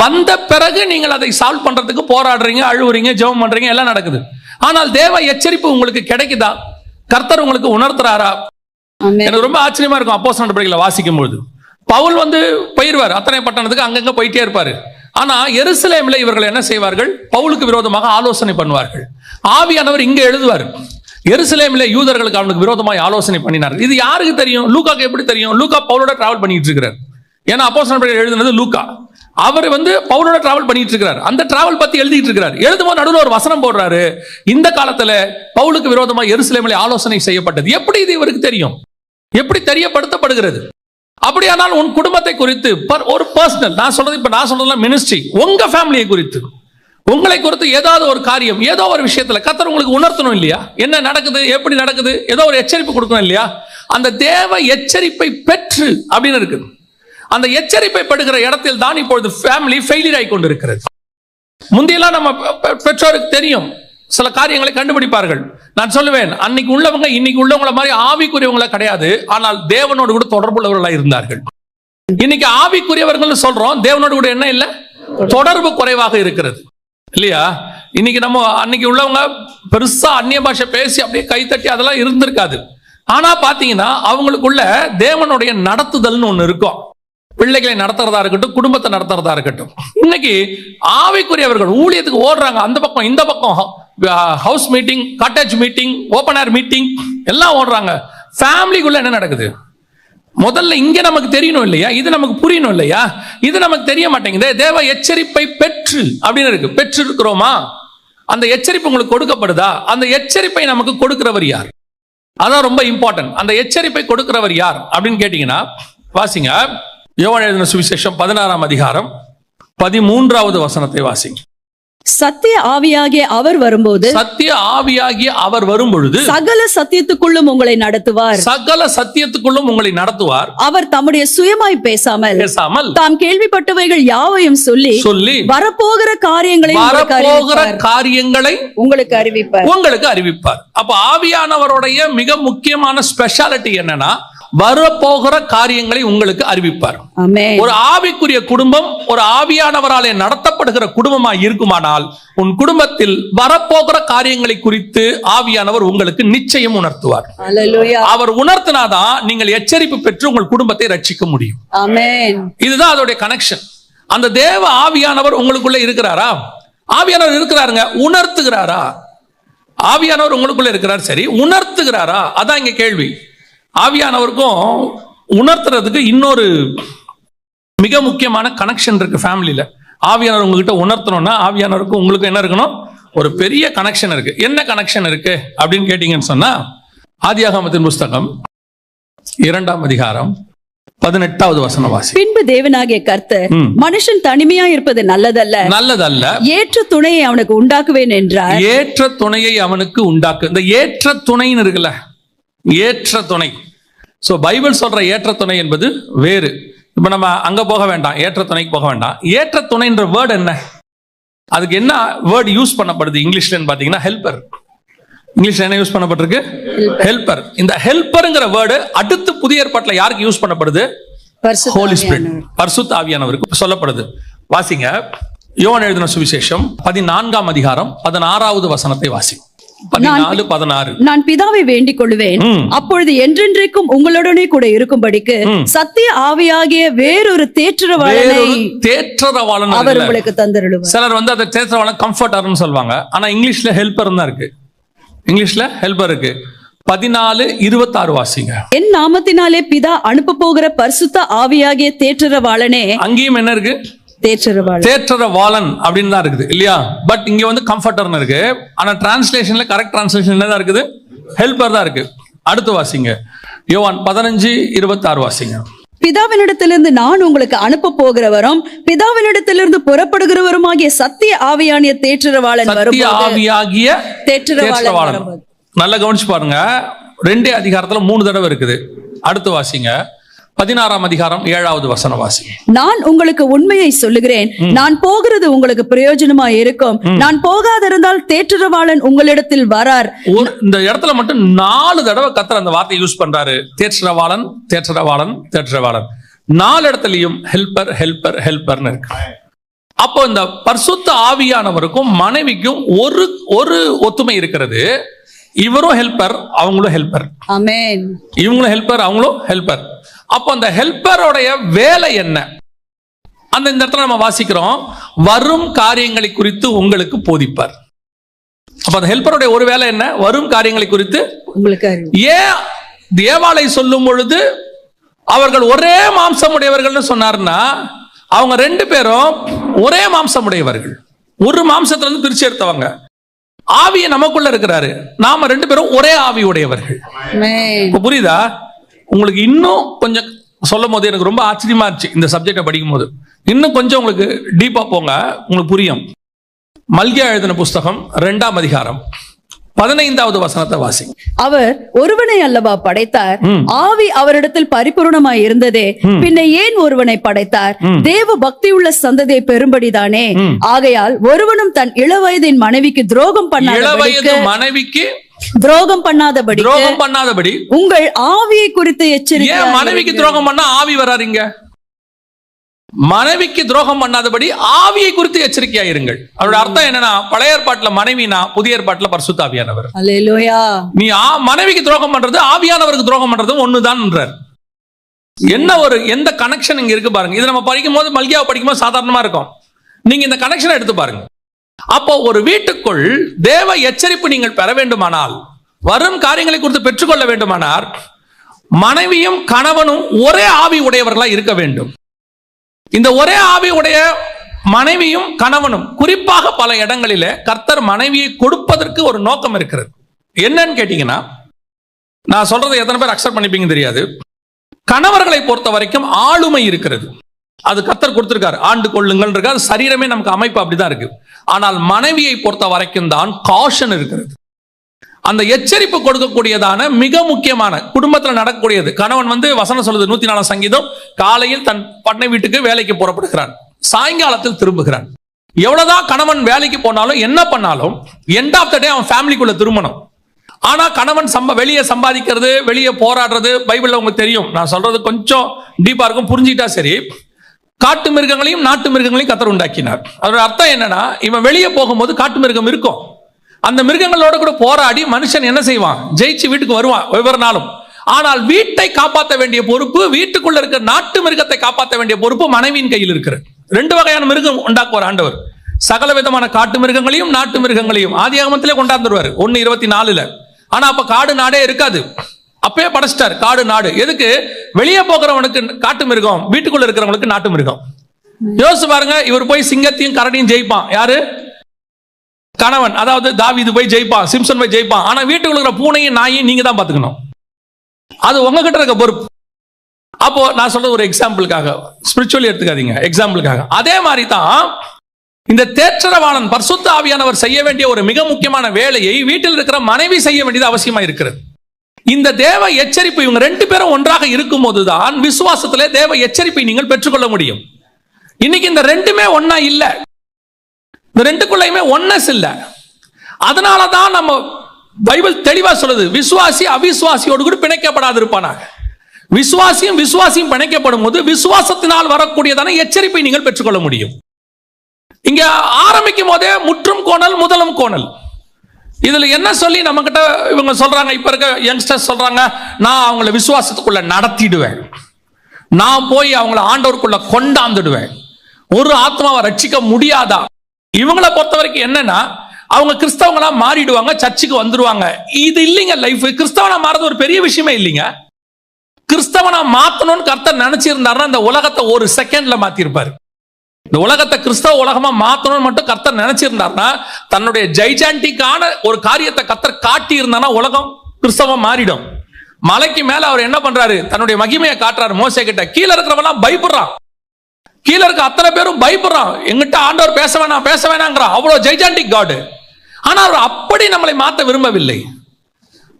வந்த பிறகு நீங்கள் அதை சால்வ் பண்றதுக்கு போராடுறீங்க, அழுவுறீங்க, ஜெபம் பண்றீங்க, எல்லாம் நடக்குது. ஆனால் தேவ எச்சரிப்பு உங்களுக்கு கிடைக்குதா? கர்த்தர் உங்களுக்கு உணர்த்துறாரா? எனக்கு ரொம்ப ஆச்சரியமா இருக்கும் அப்போஸ்தலர் நடவடிக்கைகளை வாசிக்கும் பொழுது. பவுல் போயிருவார் அத்தனை பட்டணத்துக்கு, அங்கங்க போயிட்டே இருப்பாரு. ஆனா எருசலேமில் இவர்கள் என்ன செய்வார்கள்? பவுலுக்கு விரோதமாக ஆலோசனை பண்ணுவார்கள். ஆவியானவர் இங்க எழுதுவார், எருசலேமில் யூதர்களுக்கு அவனுக்கு விரோதமாக ஆலோசனை பண்ணினார். இது யாருக்கு தெரியும்? லூக்காக்கு எப்படி தெரியும்? லூக்கா பவுலோட டிராவல் பண்ணிட்டு இருக்கிறார். ஏன்னா அப்போஸ்தலர் நடவடிக்கைகள் எழுதுனது லூக்கா. அவர் பவுலோட டிராவல் பண்ணிட்டு இருக்கிறார். அந்த டிராவல் பத்தி எழுதிட்டு இருக்கிறார். எழுதும்போது நடுவில் ஒரு வசனம் போடுறாரு, இந்த காலத்துல பவுலுக்கு விரோதமாக எருசலேமில் ஆலோசனை செய்யப்பட்டது. எப்படி இது இவருக்கு தெரியும்? எப்படி தெரியப்படுத்தப்படுகிறது? அப்படியானால் உன் குடும்பத்தை குறித்து ஒரு பர்சனல், நான் சொல்றது மினிஸ்ட்ரி, உங்க ஃபேமிலியை குறித்து, உங்களை குறித்து ஏதாவது ஒரு காரியம், ஏதோ ஒரு விஷயத்துல கர்த்தர் உங்களுக்கு உணர்த்தணும் இல்லையா? என்ன நடக்குது, எப்படி நடக்குது, ஏதோ ஒரு எச்சரிப்பு கொடுக்கணும் இல்லையா? அந்த தேவ எச்சரிப்பை பெற்று அப்படின்னு இருக்குது. அந்த எச்சரிப்பை படுகிற இடத்தில் தான் இப்பொழுது ஃபேமிலி ஃபெயிலியர் ஆகி கொண்டு இருக்கிறது. முந்தியெல்லாம் நம்ம பெற்றோருக்கு தெரியும், சில காரியங்களை கண்டுபிடிப்பார்கள். நான் சொல்லுவேன், அன்னைக்கு உள்ளவங்க இன்னைக்கு உள்ளவங்கள மாதிரி ஆவிக்குரியவங்கள கிடையாது, ஆனால் தேவனோடு கூட தொடர்புள்ளவர்களாக இருந்தார்கள். இன்னைக்கு ஆவிக்குரியவர்கள் சொல்றோம், தேவனோடு கூட என்ன இல்லை, தொடர்பு குறைவாக இருக்கிறது இல்லையா? இன்னைக்கு நம்ம அன்னைக்கு உள்ளவங்க பெருசா அந்நிய பாஷை பேசி அப்படியே கைத்தட்டி அதெல்லாம் இருந்திருக்காது. ஆனா பாத்தீங்கன்னா அவங்களுக்குள்ள தேவனுடைய நடத்துதல்னு ஒண்ணு இருக்கும். பிள்ளைகளை நடத்துறதா இருக்கட்டும், குடும்பத்தை நடத்துறதா இருக்கட்டும். இன்னைக்கு ஆவிக்குரியவர்கள் ஊழியத்துக்கு ஓடுறாங்க, அந்த பக்கம் இந்த பக்கம், house meeting, cottage meeting, open air meeting எல்லாம் ஓடுறாங்க. ஃபேமிலிக்குள்ள என்ன நடக்குது முதல்ல இங்க நமக்கு தெரியணும் இல்லையா? இது நமக்கு புரியணும் இல்லையா? இது நமக்கு தெரிய மாட்டேங்குது. தேவ எச்சரிப்பை பெற்று அப்படின்னு இருக்கு. பெற்று இருக்கிறோமா? அந்த எச்சரிப்பு உங்களுக்கு கொடுக்கப்படுதா? அந்த எச்சரிப்பை நமக்கு கொடுக்கிறவர் யார்? அதான் ரொம்ப இம்பார்ட்டன்ட். அந்த எச்சரிப்பை கொடுக்கிறவர் யார் அப்படின்னு கேட்டீங்கன்னா, வாசிங்க யோவான் எழுதின சுவிசேஷம் 16ஆம் அதிகாரம் 13வது வசனத்தை வாசிங்க. சத்திய ஆவியாகிய அவர் வரும்போது, சத்திய ஆவியாகிய அவர் வரும்பொழுது சகல சத்தியத்துக்குள்ளும் உங்களை நடத்துவார். சகல சத்தியத்துக்குள்ளும் உங்களை நடத்துவார். அவர் தம்முடைய சுயமாய் பேசாமல் தாம் கேள்விப்பட்டவைகள் யாவையும் சொல்லி வரப்போகிற காரியங்களை உங்களுக்கு அறிவிப்பார். அப்ப ஆவியானவருடைய மிக முக்கியமான ஸ்பெஷாலிட்டி என்னன்னா, வரப்போகிற காரியங்களை உங்களுக்கு அறிவிப்பார். ஒரு ஆவிக்குரிய குடும்பம் ஒரு ஆவியானவராலே நடத்தப்படுகிற குடும்பமாக இருக்குமானால், உன் குடும்பத்தில் வரப்போகிற காரியங்களை குறித்து ஆவியானவர் உங்களுக்கு நிச்சயம் உணர்த்துவார். அவர் உணர்த்தினாதான் நீங்கள் எச்சரிப்பு பெற்று உங்கள் குடும்பத்தை ரட்சிக்க முடியும். இதுதான் அதோடைய கனெக்ஷன். அந்த தேவ ஆவியானவர் உங்களுக்குள்ள இருக்கிறாரா? ஆவியானவர் இருக்கிறாருங்க, உணர்த்துகிறாரா? ஆவியானவர் உங்களுக்குள்ள இருக்கிறார், சரி, உணர்த்துகிறாரா? அதான் இங்க கேள்வி. ஆவியானவருக்கும் உணர்த்துறதுக்கு இன்னொரு மிக முக்கியமான கனெக்ஷன் இருக்கு ஃபேமிலியில. ஆவியானவர் உங்ககிட்ட உணர்த்தணும்னா ஆவியானவருக்கும் உங்களுக்கு என்ன இருக்கணும்? ஒரு பெரிய கனெக்ஷன் இருக்கு. என்ன கனெக்ஷன் இருக்கு அப்படின்னு கேட்டீங்கன்னு சொன்னா, ஆதியாகமத்தின் புஸ்தகம் 2ஆம் அதிகாரம் 18வது வசனம் வாசி. பின்பு தேவனாகிய கர்த்தர் மனுஷன் தனிமையா இருப்பது நல்லதல்ல, ஏற்ற துணையை அவனுக்கு உண்டாக்குவேன் என்றார். ஏற்ற துணையை அவனுக்கு உண்டாக்கு. இந்த ஏற்ற துணைன்னு இருக்குல்ல, ஏற்ற துணை. சோ பைபிள் சொல்ற ஏற்ற துணை என்பது வேறு. இப்ப நம்ம அங்க போக வேண்டாம், ஏற்ற துணைக்கு போக வேண்டாம். ஏற்ற துணைன்ற வேர்டு என்ன, அதுக்கு என்ன வேர்டு யூஸ் பண்ணப்படுது இங்கிலீஷ்ல பாத்தீங்கன்னா ஹெல்பர். இங்கிலீஷ்ல என்ன யூஸ் பண்ணப்பட்டிருக்கு? ஹெல்பர். இந்த ஹெல்பர்ங்கிற வேர்டு அடுத்து புதிய ஏற்பாட்டுல யாருக்கு யூஸ் பண்ணப்படுது? ஹோலி ஸ்பிரிட், பரிசுத்த ஆவியானவருக்கு சொல்லப்படுது. வாசிங்க யோவான் எழுதின சுவிசேஷம் 14ஆம் அதிகாரம் 16வது வசனத்தை வாசி. 14:16. நான் பிதாவை வேண்டிக் கொள்வேன், அப்பொழுது என்றென்றைக்கும் உங்களுடனே கூட இருக்கும்படிக்கு சத்திய ஆவியாகிய வேறொரு தேற்றரவாளனை அவர் உங்களுக்கு தந்தருளுவார். சிலர் வந்து அதை தேற்றரவாளன் கம்ஃபர்டர்னு சொல்வாங்க. ஆனா இங்கிலீஷ்ல ஹெல்பர் தான் இருக்கு. இங்கிலீஷ்ல ஹெல்பர் இருக்கு. 14:26 வாசிங்க. என் நாமத்தினாலே பிதா அனுப்ப போகிற பரிசுத்த ஆவியாகிய தேற்றரவாளனே. அங்கேயும் என்ன இருக்கு? தேற்றரவாளன் அப்படின்னு தான் இருக்குது இல்லையா? பட் இங்க வந்து கம்ஃபர்டர்னு இருக்கு. ஆனா டிரான்ஸ்லேஷன்ல கரெக்ட் டிரான்ஸ்லேஷன் தான் இருக்குது, ஹெல்பர் தான் இருக்கு. அடுத்து வாசிங்க யோவான் 15:26 வாசிங்க. பிதாவினிடத்திலிருந்து நான் உங்களுக்கு அனுப்ப போகிறவரும் பிதாவினிடத்திலிருந்து புறப்படுகிறவருமாகிய சத்திய ஆவியாகிய தேற்றரவாளன் தேற்றரவாளன். நல்லா கவனிச்சு பாருங்க, 2 அதிகாரத்துல 3 தடவை இருக்குது. அடுத்து வாசிங்க 16ஆம் அதிகாரம் 7வது வசனம் வாசி. நான் உங்களுக்கு உண்மையை சொல்லுகிறேன், நான் போகிறது உங்களுக்கு பிரயோஜனமா இருக்கும். நான் போகாதிருந்தால் தேற்றரவாளன் உங்களிடத்தில் வரார். இந்த இடத்துல மட்டும் 4 தடவை கர்த்தர் அந்த வார்த்தையை யூஸ் பண்றாரு. தேற்றரவாளன், தேற்றரவாளன், தேற்றரவாளன். 4 இடத்துலயும் ஹெல்பர், ஹெல்பர், ஹெல்பர்னு இருக்கு. அப்போ இந்த பரிசுத்த ஆவியானவருக்கும் மனைவிக்கும் ஒரு ஒத்துமை இருக்கிறது. இவரும் ஹெல்பர், அவங்களும் ஹெல்பர். ஆமென். இவங்களும் ஹெல்பர், அவங்களும் ஹெல்பர். அப்போ அந்த ஹெல்பரோடைய வேலை என்ன? அந்த இந்த இடத்துல நம்ம வாசிக்கிறோம், வரும் காரியங்களை குறித்து உங்களுக்கு போதிப்பார். அப்ப அந்த ஹெல்பருடைய ஒரு வேலை என்ன? வரும் காரியங்களை குறித்து உங்களுக்கு. ஏன் தேவாலை சொல்லும் பொழுது அவர்கள் ஒரே மாம்சம் உடையவர்கள்னு சொன்னார்னா, அவங்க 2 பேரும் ஒரே மாம்சம் உடையவர்கள், ஒரு மாம்சத்துல இருந்து பிரிச்சு எடுத்தவங்க. ஆவிய நமக்குள்ள இருக்கிறாரு, நாம 2 பேரும் ஒரே ஆவி உடையவர்கள். புரியுதா உங்களுக்கு? இன்னும் கொஞ்சம் சொல்லும் போது எனக்கு ரொம்ப ஆச்சரியமா இருந்துச்சு இந்த சப்ஜெக்டை படிக்கும் போது. இன்னும் கொஞ்சம் உங்களுக்கு டீப்பா போங்க, உங்களுக்கு புரியும். மல்கியா எழுதின புஸ்தகம் 2ஆம் அதிகாரம் 15வது வசனத்தை வாசிங்க. அவர் ஒருவனை அல்லவா படைத்தார், ஆவி அவரிடத்தில் பரிபூர்ணமாய் இருந்ததே, பின்ன ஏன் ஒருவனை படைத்தார்? தேவ பக்தி உள்ள சந்ததியை பெரும்படிதானே. ஆகையால் ஒருவனும் தன் இளவயதின் மனைவிக்கு துரோகம் பண்ணாதபடி உங்கள் ஆவியை குறித்து எச்சரிக்கை. மனைவிக்கு துரோகம் பண்ணா ஆவி வராருங்க. மனைவிக்கு துரோகம் பண்ணாதபடி ஆவியை குறித்து எச்சரிக்கையா இருங்கள். அவரோட அர்த்தம் என்னன்னா, பழைய ஏற்பாட்டுல மனைவினா, புதிய ஏற்பாட்டுல பரிசுத்த ஆவியானவர். அல்லேலூயா. நீ மனைவிக்கு துரோகம் பண்றது ஆவியானவருக்கு துரோகம் பண்றது ஒண்ணுதான். என்ன எந்த கனெக்ஷன் இங்க இருக்கு பாருங்க. இது நம்ம படிக்கும் போது, மல்கியாவை படிக்கும் போது சாதாரணமா இருக்கும். நீங்க இந்த கனெக்ஷனை எடுத்து பாருங்க. அப்போ ஒரு வீட்டுக்குள் தேவ எச்சரிப்பு நீங்கள் பெற வேண்டுமானால், வரும் காரியங்களை குறித்து பெற்றுக்கொள்ள வேண்டுமானால், மனைவியும் கணவனும் ஒரே ஆவி உடையவர்களா இருக்க வேண்டும். இந்த ஒரே ஆவி உடைய மனைவியும் கணவனும், குறிப்பாக பல இடங்களிலே கர்த்தர் மனைவியை கொடுப்பதற்கு ஒரு நோக்கம் இருக்கிறது. என்னன்னு கேட்டீங்கன்னா, நான் சொல்றதை எத்தனை பேர் அக்செப்ட் பண்ணிப்பீங்க தெரியாது. கணவர்களை பொறுத்த வரைக்கும் ஆளுமை இருக்கிறது, அது கர்த்தர் கொடுத்திருக்காரு. ஆண்டு கொள்ளுங்கள் இருக்கு, அது சரீரமே நமக்கு அமைப்பு அப்படிதான் இருக்கு. ஆனால் மனைவியை பொறுத்த வரைக்கும் தான் காஷன் இருக்கிறது. அந்த எச்சரிப்பு கொடுக்கக்கூடியதான மிக முக்கியமான குடும்பத்தில் நடக்கக்கூடியது. கணவன் வசனம் சொல்லுது 104 சங்கீதம், காலையில் தன் பண்ணை வீட்டுக்கு வேலைக்கு புறப்படுகிறான், சாயங்காலத்தில் திரும்புகிறான். எவ்வளவுதான் கணவன் வேலைக்கு போனாலும் என்ன பண்ணாலும் எண்ட் ஆஃப் த டே அவன் ஃபேமிலிக்குள்ள திரும்பணும். ஆனா கணவன் வெளியே சம்பாதிக்கிறது, வெளியே போராடுறது, பைபிள்ல உங்களுக்கு தெரியும். நான் சொல்றது கொஞ்சம் டீப்பா இருக்கும், புரிஞ்சுக்கிட்டா சரி. காட்டு மிருகங்களையும் நாட்டு மிருகங்களையும் கர்த்தர் உண்டாக்கினார். அதோட அர்த்தம் என்னன்னா, இவன் வெளியே போகும்போது காட்டு மிருகம் இருக்கும், அந்த மிருகங்களோட கூட போராடி மனுஷன் என்ன செய்வான்? ஜெயிச்சு வீட்டுக்கு வருவான் ஒவ்வொரு நாளும். ஆனால் வீட்டை காப்பாற்ற வேண்டிய பொறுப்பு, வீட்டுக்குள்ள இருக்கிற நாட்டு மிருகத்தை காப்பாற்ற வேண்டிய பொறுப்பு மனைவியின் கையில் இருக்கிறது. 2 வகையான மிருகம் உண்டாக்குவார் ஆண்டவர். சகல விதமான காட்டு மிருகங்களையும் நாட்டு மிருகங்களையும் ஆதியாகமத்திலே கொண்டாந்துருவார் 1:24. ஆனா அப்ப காடு நாடே இருக்காது, அப்பயே படைச்சிட்டார் காடு நாடு. எதுக்கு? வெளியே போகிறவனுக்கு காட்டு மிருகம், வீட்டுக்குள்ள இருக்கிறவனுக்கு நாட்டு மிருகம். யோசிச்சு பாருங்க, இவர் போய் சிங்கத்தையும் கரடியும் ஜெயிப்பான். யாரு? கணவன். அதாவது தாவீது போய் ஜெயிப்பான், சிம்சன் போய் ஜெயிப்பான். ஆனா வீட்டுக்குள்ள இருக்கிற பூனையும் நாயையும் நீங்க தான் பாத்துக்கணும். அது உங்ககிட்ட இருக்க பொறுப்பு. அப்போ நான் சொல்றது ஒரு எக்ஸாம்பிளுக்காக, ஸ்பிரிச்சுவலி எடுத்துக்காதீங்க, எக்ஸாம்பிளுக்காக. அதே மாதிரி தான் இந்த தேற்றரவாளன் பரிசுத்த ஆவியானவர் செய்ய வேண்டிய ஒரு மிக முக்கியமான வேலையை வீட்டில் இருக்கிற மனைவி செய்ய வேண்டியது அவசியமா இருக்கிறது. இந்த தேவ எச்சரிப்பு, இவங்க ரெண்டு பேரும் ஒன்றாக இருக்கும் போதுதான் விசுவாசத்திலே தேவ எச்சரிப்பை நீங்கள் பெற்றுக்கொள்ள முடியும். இன்னைக்கு இந்த ரெண்டுமே ஒன்னா இல்ல, இந்த ரெண்டுக்குள்ளயுமே ஒன்னஸ் இல்ல. அதனாலதான் நம்ம பைபிள் தெளிவா சொல்லுது, விசுவாசி அவிசுவாசியோடு கூட பிணைக்கப்படாது இருப்பானாக. விசுவாசியும் பிணைக்கப்படும் போது விசுவாசத்தினால் வரக்கூடியதான எச்சரிப்பை நீங்கள் பெற்றுக்கொள்ள முடியும். இங்க ஆரம்பிக்கும் போதே முற்றும் கோணல் முதலும் கோணல். இதுல என்ன சொல்லி நம்ம கிட்ட இவங்க சொல்றாங்க, இப்ப இருக்க யங்ஸ்டர்ஸ் சொல்றாங்க, நான் அவங்கள விசுவாசத்துக்குள்ள நடத்திடுவேன், நான் போய் அவங்கள ஆண்டவருக்குள்ள கொண்டாந்துடுவேன், ஒரு ஆத்மாவை ரட்சிக்க முடியாதா? இவங்களை பொறுத்த வரைக்கும் என்னன்னா, அவங்க கிறிஸ்தவங்களா மாறிடுவாங்க, சர்ச்சுக்கு வந்துருவாங்க. இது இல்லைங்க லைஃப். கிறிஸ்தவனா மாறது ஒரு பெரிய விஷயமே இல்லைங்க. கிறிஸ்தவனா மாத்தணும்னு கர்த்தர் நினைச்சிருந்தாருன்னா இந்த உலகத்தை ஒரு செகண்ட்ல மாத்திருப்பாரு. இந்த உலகத்தை கிறிஸ்தவ உலகமா மாத்தணும்னு மட்டும் கர்த்தர் நினைச்சிருந்தாருன்னா, தன்னுடைய ஜைஜாண்டிக்கான ஒரு காரியத்தை கர்த்தர் காட்டி இருந்தானா உலகம் கிறிஸ்தவம் மாறிடும். மலைக்கு மேல அவர் என்ன பண்றாரு, தன்னுடைய மகிமையை காட்டுறாரு மோசே கிட்ட. கீழே இருக்கிறவன் பயப்படுறான், கீழே இருக்க அத்தனை பேரும் பயப்படுறான், எங்கிட்ட ஆண்டவர் பேச வேணாங்கிறான். அவ்வளவு ஜைஜாண்டிக் காடு. ஆனா அவர் அப்படி நம்மளை மாத்த விரும்பவில்லை.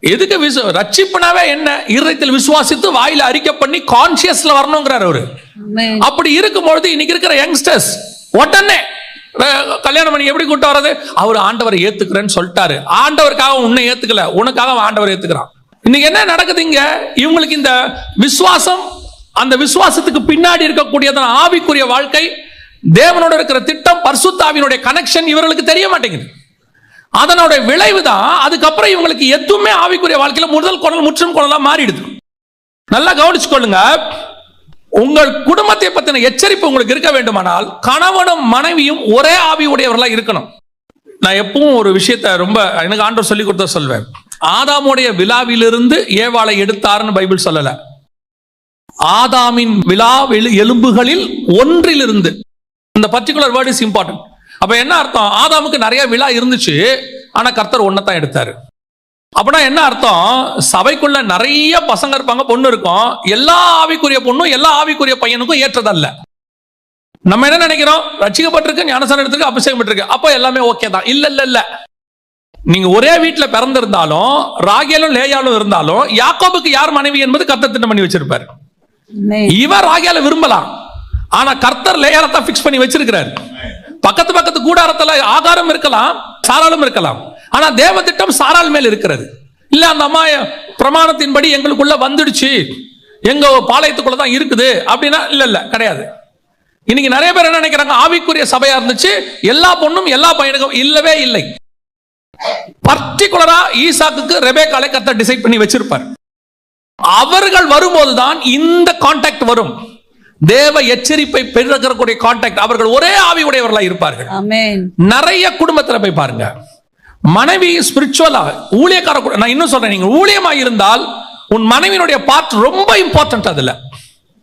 எதுக்கு ரட்சிப்புனாவே என்ன, இருதயத்தில் விசுவாசித்து வாயில அறிக்கை பண்ணி கான்சியஸ்ல வரணுங்கிறார் அவரு. அப்படி இருக்கும்பொழுது இன்னைக்கு இருக்கிற யங்ஸ்டர்ஸ் உடனே கல்யாணம் பண்ணி எப்படி கூட்ட வர்றது, அவர் ஆண்டவரை ஏத்துக்கிறேன்னு சொல்லிட்டாரு, ஆண்டவருக்காக உன்னை ஏத்துக்கல, உனக்காக ஆண்டவர் ஏத்துக்கிறான். இன்னைக்கு என்ன நடக்குது இங்க, இவங்களுக்கு இந்த விசுவாசம், அந்த விசுவாசத்துக்கு பின்னாடி இருக்கக்கூடியதான ஆவிக்குரிய வாழ்க்கை, தேவனோட இருக்கிற திட்டம், பரிசுத்த ஆவியினுடைய கனெக்ஷன் இவர்களுக்கு தெரிய மாட்டேங்குது. அதனோட விளைவு தான் அதுக்கப்புறம் இவங்களுக்கு எதுவுமே ஆவிக்குரிய வாழ்க்கையில முதல் குணல் முற்றும் குணலா மாறிடுது. நல்லா கவனிச்சுக்கொள்ளுங்க, உங்கள் குடும்பத்தை பத்தின எச்சரிப்பு உங்களுக்கு இருக்க வேண்டுமானால் கணவனும் மனைவியும் ஒரே ஆவி உடையவர்களா இருக்கணும். நான் எப்பவும் ஒரு விஷயத்தை ரொம்ப எனக்கு ஆண்டவர் சொல்லி கொடுத்த சொல்வேன். ஆதாமுடைய விழாவிலிருந்து ஏவாளை எடுத்தாருன்னு பைபிள் சொல்லல, ஆதாமின் விழா எலும்புகளில் ஒன்றிலிருந்து. இந்த பர்டிகுலர் வேர்ட் இஸ் இம்பார்ட்டன்ட். அப்ப என்ன அர்த்தம், ஆதாமுக்கு நிறைய விழா இருந்துச்சு, ஆனா கர்த்தர் ஒன்னதான் எடுத்தாரு. அப்படின்னா என்ன அர்த்தம், சபைக்குள்ள நிறைய பசங்க இருப்பாங்க, பொண்ணு இருக்கும், எல்லா ஆவிக்குரிய பொண்ணும் எல்லா ஆவிக்குரிய பையனுக்கும் ஏற்றதல்ல. நம்ம என்ன நினைக்கிறோம், ரட்சிக்கப்பட்டிருக்கு, ஞானஸ்நானம் எடுத்திருக்கு, அபிஷேகம் பெற்றிருக்கு, அப்போ எல்லாமே ஓகே தான். இல்ல, நீங்க ஒரே வீட்டுல பிறந்திருந்தாலும், ராகேலும் லேயாலும் இருந்தாலும், யாக்கோபுக்கு யார் மனைவி என்பது கர்த்தர் திட்டம் பண்ணி வச்சிருப்பாரு. இவர் ராகேல விரும்பலாம், ஆனா கர்த்தர் லேயால தான் பிக்ஸ் பண்ணி வச்சிருக்கிறாரு. பக்கத்து கூடாரத்துல ஆகாரம் இருக்கலாம், சாராளும் இருக்கலாம், ஆனா தேவ திட்டம் சாராள் மேல் இருக்கிறது. இல்ல அந்த அம்மா பிரமாணத்தின்படி எங்களுக்குள்ள வந்துடுச்சு, எங்க பாளையத்துக்குள்ளதான் இருக்குது அப்படின்னா இல்ல கிடையாது. இன்னைக்கு நிறைய பேர் என்ன நினைக்கிறாங்க, ஆவிக்குரிய சபையா இருந்துச்சு, எல்லா பொண்ணும் எல்லா பையனுக்கும். இல்லவே இல்லை. பர்டிகுலரா ஈசாக்குக்கு ரெபேக்காலை கர்த்தர் டிசைட் பண்ணி வச்சிருப்பார். அவர்கள் வரும்போதுதான் இந்த கான்டாக்ட் வரும், தேவ எச்சரிப்பை பெறக்கூடிய கான்டாக்ட். அவர்கள் ஒரே ஆவி உடையவர்களா இருப்பார்கள். நிறைய குடும்பத்துல போய் பாருங்க, மனைவி ஸ்பிரிச்சுவலா ஊழியக்கார, நான் இன்னும் சொல்றேன், நீங்க ஊழியமா இருந்தால் உன் மனைவியினுடைய பார்ட் ரொம்ப இம்பார்ட்டன்ட். அதுல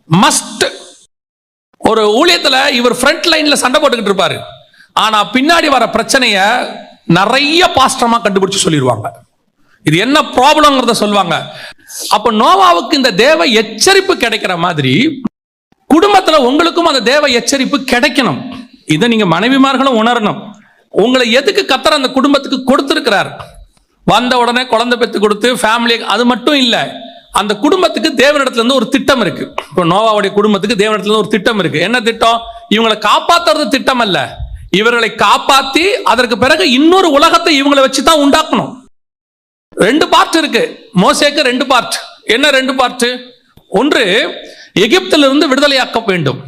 மஸ்ட். ஒரு ஊழியத்துல இவர் ஃப்ரண்ட் லைன்ல சண்டை போட்டுக்கிட்டு இருப்பாரு, ஆனா பின்னாடி வர பிரச்சனைய நிறைய பாஸ்டமா கண்டுபிடிச்சு சொல்லிடுவாங்க, இது என்ன ப்ராப்ளம்ங்கிறத சொல்லுவாங்க. அப்ப நோவாவுக்கு இந்த தேவ எச்சரிப்பு கிடைக்கிற மாதிரி குடும்பத்துல உங்களுக்கும் அந்த தேவ எச்சரிப்பு கிடைக்கணும். இதை நீங்க மனைவிமார்களும் உணரணும். உங்களை எதுக்கு கர்த்தர் அந்த குடும்பத்துக்கு கொடுத்திருக்கிறார், வந்த உடனே குழந்தை பெற்று கொடுத்து ஃபேமிலி, அது மட்டும் இல்ல, அந்த குடும்பத்துக்கு தேவனிடத்துல இருந்து ஒரு திட்டம் இருக்கு. இப்போ நோவாவுடைய குடும்பத்துக்கு தேவனிடத்துல இருந்து ஒரு திட்டம் இருக்கு. என்ன திட்டம், இவங்களை காப்பாத்துறது திட்டம் அல்ல, இவர்களை காப்பாத்தி அதற்கு பிறகு இன்னொரு உலகத்தை இவங்களை வச்சுதான் உண்டாக்கணும். ரெண்டு பார்ட் இருக்கு மோசேக்கு, ரெண்டு பார்ட். என்ன ரெண்டு பார்ட், ஒன்று எகிப்திலிருந்து விடுதலையாக்க வேண்டும்,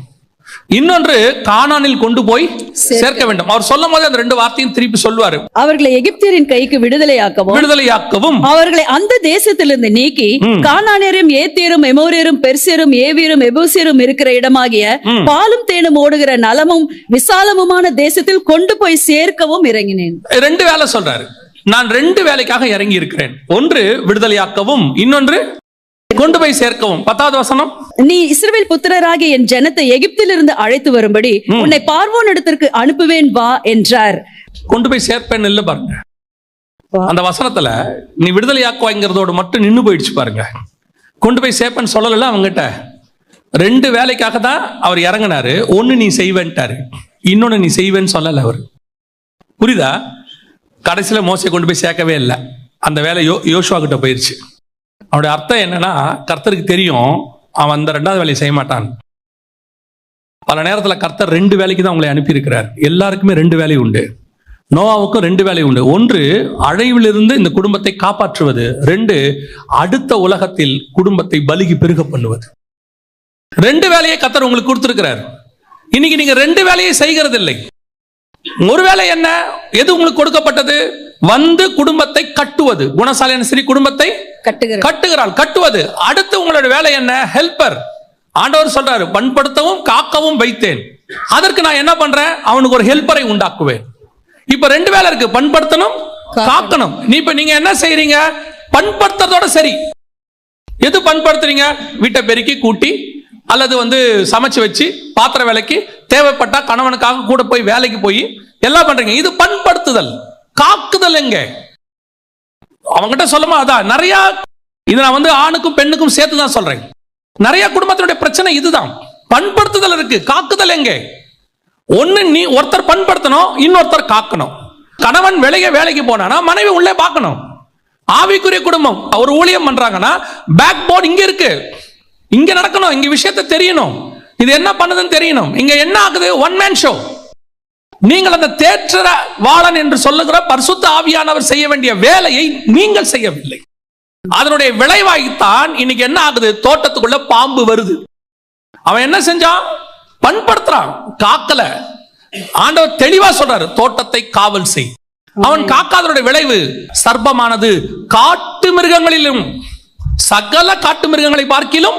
இன்னொன்று கானானில் கொண்டு போய் சேர்க்க வேண்டும். அவர் சொல்லும் போது அந்த ரெண்டு வார்த்தையும் திருப்பி சொல்வாரு, அவர்களை எகிப்தியரின் கைக்கு விடுதலையாக்கவும் அவர்களை அந்த தேசத்திலிருந்து நீக்கி கானானியரும் ஏத்தியரும் எமோரியரும் பெர்சியரும் ஏவியரும் எபூசியரும் இருக்கிற இடமாகிய பாலும் தேனும் ஓடுகிற நலமும் விசாலமுமான தேசத்தில் கொண்டு போய் சேர்க்கவும் இறங்கினேன். ரெண்டு வேலை சொல்றாரு, நான் ரெண்டு வேலைக்காக இறங்கி இருக்கிறேன். ஒன்று விடுதலையாக்கவும், இன்னொன்று கொண்டு போய் சேர்க்கவும். 10வது வசனம், நீ இஸ்ரவேல் புத்திரராகிய என் ஜனத்தை எகிப்திலிருந்து அழைத்து வரும்படி உன்னை பார்வோன் இடத்திற்கு அனுப்புவேன் வா என்றார். கொண்டு போய் சேர்ப்பேன் இல்ல பாருங்க, அந்த வசனத்துல நீ விடுதலையாக்குவாங்கிறதோடு மட்டும் நின்னு போயிடுச்சு பாருங்க. கொண்டு போய் சேர்ப்பேன்னு சொல்லல அவங்ககிட்ட. 2 வேலைக்காக தான் அவர் இறங்கினாரு. ஒன்னு நீ செய்வேன்ட்டாரு, இன்னொன்னு நீ செய்வேன்னு சொல்லல அவர். புரியுதா? கடைசியில மோசே கொண்டு போய் சேர்க்கவே இல்லை. அந்த வேலை யோசுவா கிட்ட போயிருச்சு. அவருடைய அர்த்தம் என்னன்னா, கர்த்தருக்கு தெரியும் அவன் அந்த 2வது வேலையை செய்ய மாட்டான். பல நேரத்தில் கர்த்தர் 2 வேலைக்கு தான் உங்களை அனுப்பி இருக்கிறார். எல்லாருக்குமே 2 வேலை உண்டு. நோவாவுக்கும் 2 வேலை உண்டு. 1, அழிவிலிருந்து இந்த குடும்பத்தை காப்பாற்றுவது. 2, அடுத்த உலகத்தில் குடும்பத்தை பலுகி பெருக பண்ணுவது. 2 வேலையை கர்த்தர் உங்களுக்கு கொடுத்திருக்கிறார். இன்னைக்கு நீங்க 2 வேலையை செய்கிறது இல்லை. ஒரு வேலை என்ன? எது உங்களுக்கு கொடுக்கப்பட்டது? வந்து குடும்பத்தை கட்டுவது. குணசாலியான ஸ்ரீ குடும்பத்தை கட்டுகிறாள், கட்டுவது. அடுத்து உங்களோட வேலை என்ன? ஹெல்பர். ஆண்டவர் சொல்றாரு, பண்படுத்தவும் காக்கவும் வைத்தேன். அதற்கு நான் என்ன பண்றேன்? அவனுக்கு ஒரு ஹெல்பரை உண்டாக்குவேன். இப்ப 2 வேலை இருக்கு, பண்படுத்தணும், காக்கணும். நீங்க என்ன செய்றீங்க? பண்படுத்துறதோட சரி. எது பண்படுத்துறீங்க? வீட்டை பெருக்கி கூட்டி அல்லது சமைச்சு வச்சு பாத்திர வேலைக்கு தேவைப்பட்டா கணவனுக்காக கூட போய் வேலைக்கு போய் எல்லாம் பண்றீங்க. இது பண்படுத்துதல். காக்குதல் எங்க? அவங்ககிட்ட சொல்லுமா? அதான் நிறைய. இது நான் ஆணுக்கும் பெண்ணுக்கும் சேர்த்து தான் சொல்றேன். நிறைய குடும்பத்தினுடைய பிரச்சனை இதுதான். பண்படுத்துதல் இருக்கு, காக்குதல் எங்க? ஒன்னு நீ ஒருத்தர் பண்படுத்தணும், இன்னொருத்தர் காக்கணும். கணவன் வேலைக்கு போனா மனைவி உள்ளே பார்க்கணும். ஆவிக்குரிய குடும்பம் ஒரு ஊழியம் பண்றாங்கன்னா பேக் போர்டு இங்க இருக்கு, இங்க நடக்கணும், இங்க விஷயத்தை தெரியணும், இது என்ன பண்ணுதுன்னு தெரியணும். இங்க என்ன ஆகுது? One man show. நீங்கள் அந்த தேற்ற வாளன் என்று சொல்லுகிற பரிசுத்த ஆவியானவர் செய்ய வேண்டிய வேலையை நீங்கள் செய்யவில்லை. அதனுடைய விளைவாய்த்தான் இன்னைக்கு என்ன ஆகுது? தோட்டத்துக்குள்ள பாம்பு வருது. அவன் என்ன செஞ்சான்? பண்படுத்துறான், காக்கல. ஆண்டவர் தெளிவா சொல்றாரு, தோட்டத்தை காவல் செய். அவன் காக்காதனுடைய விளைவு சர்ப்பமானது காட்டு மிருகங்களிலும் சகல காட்டு மிருகங்களை பார்க்கிலும்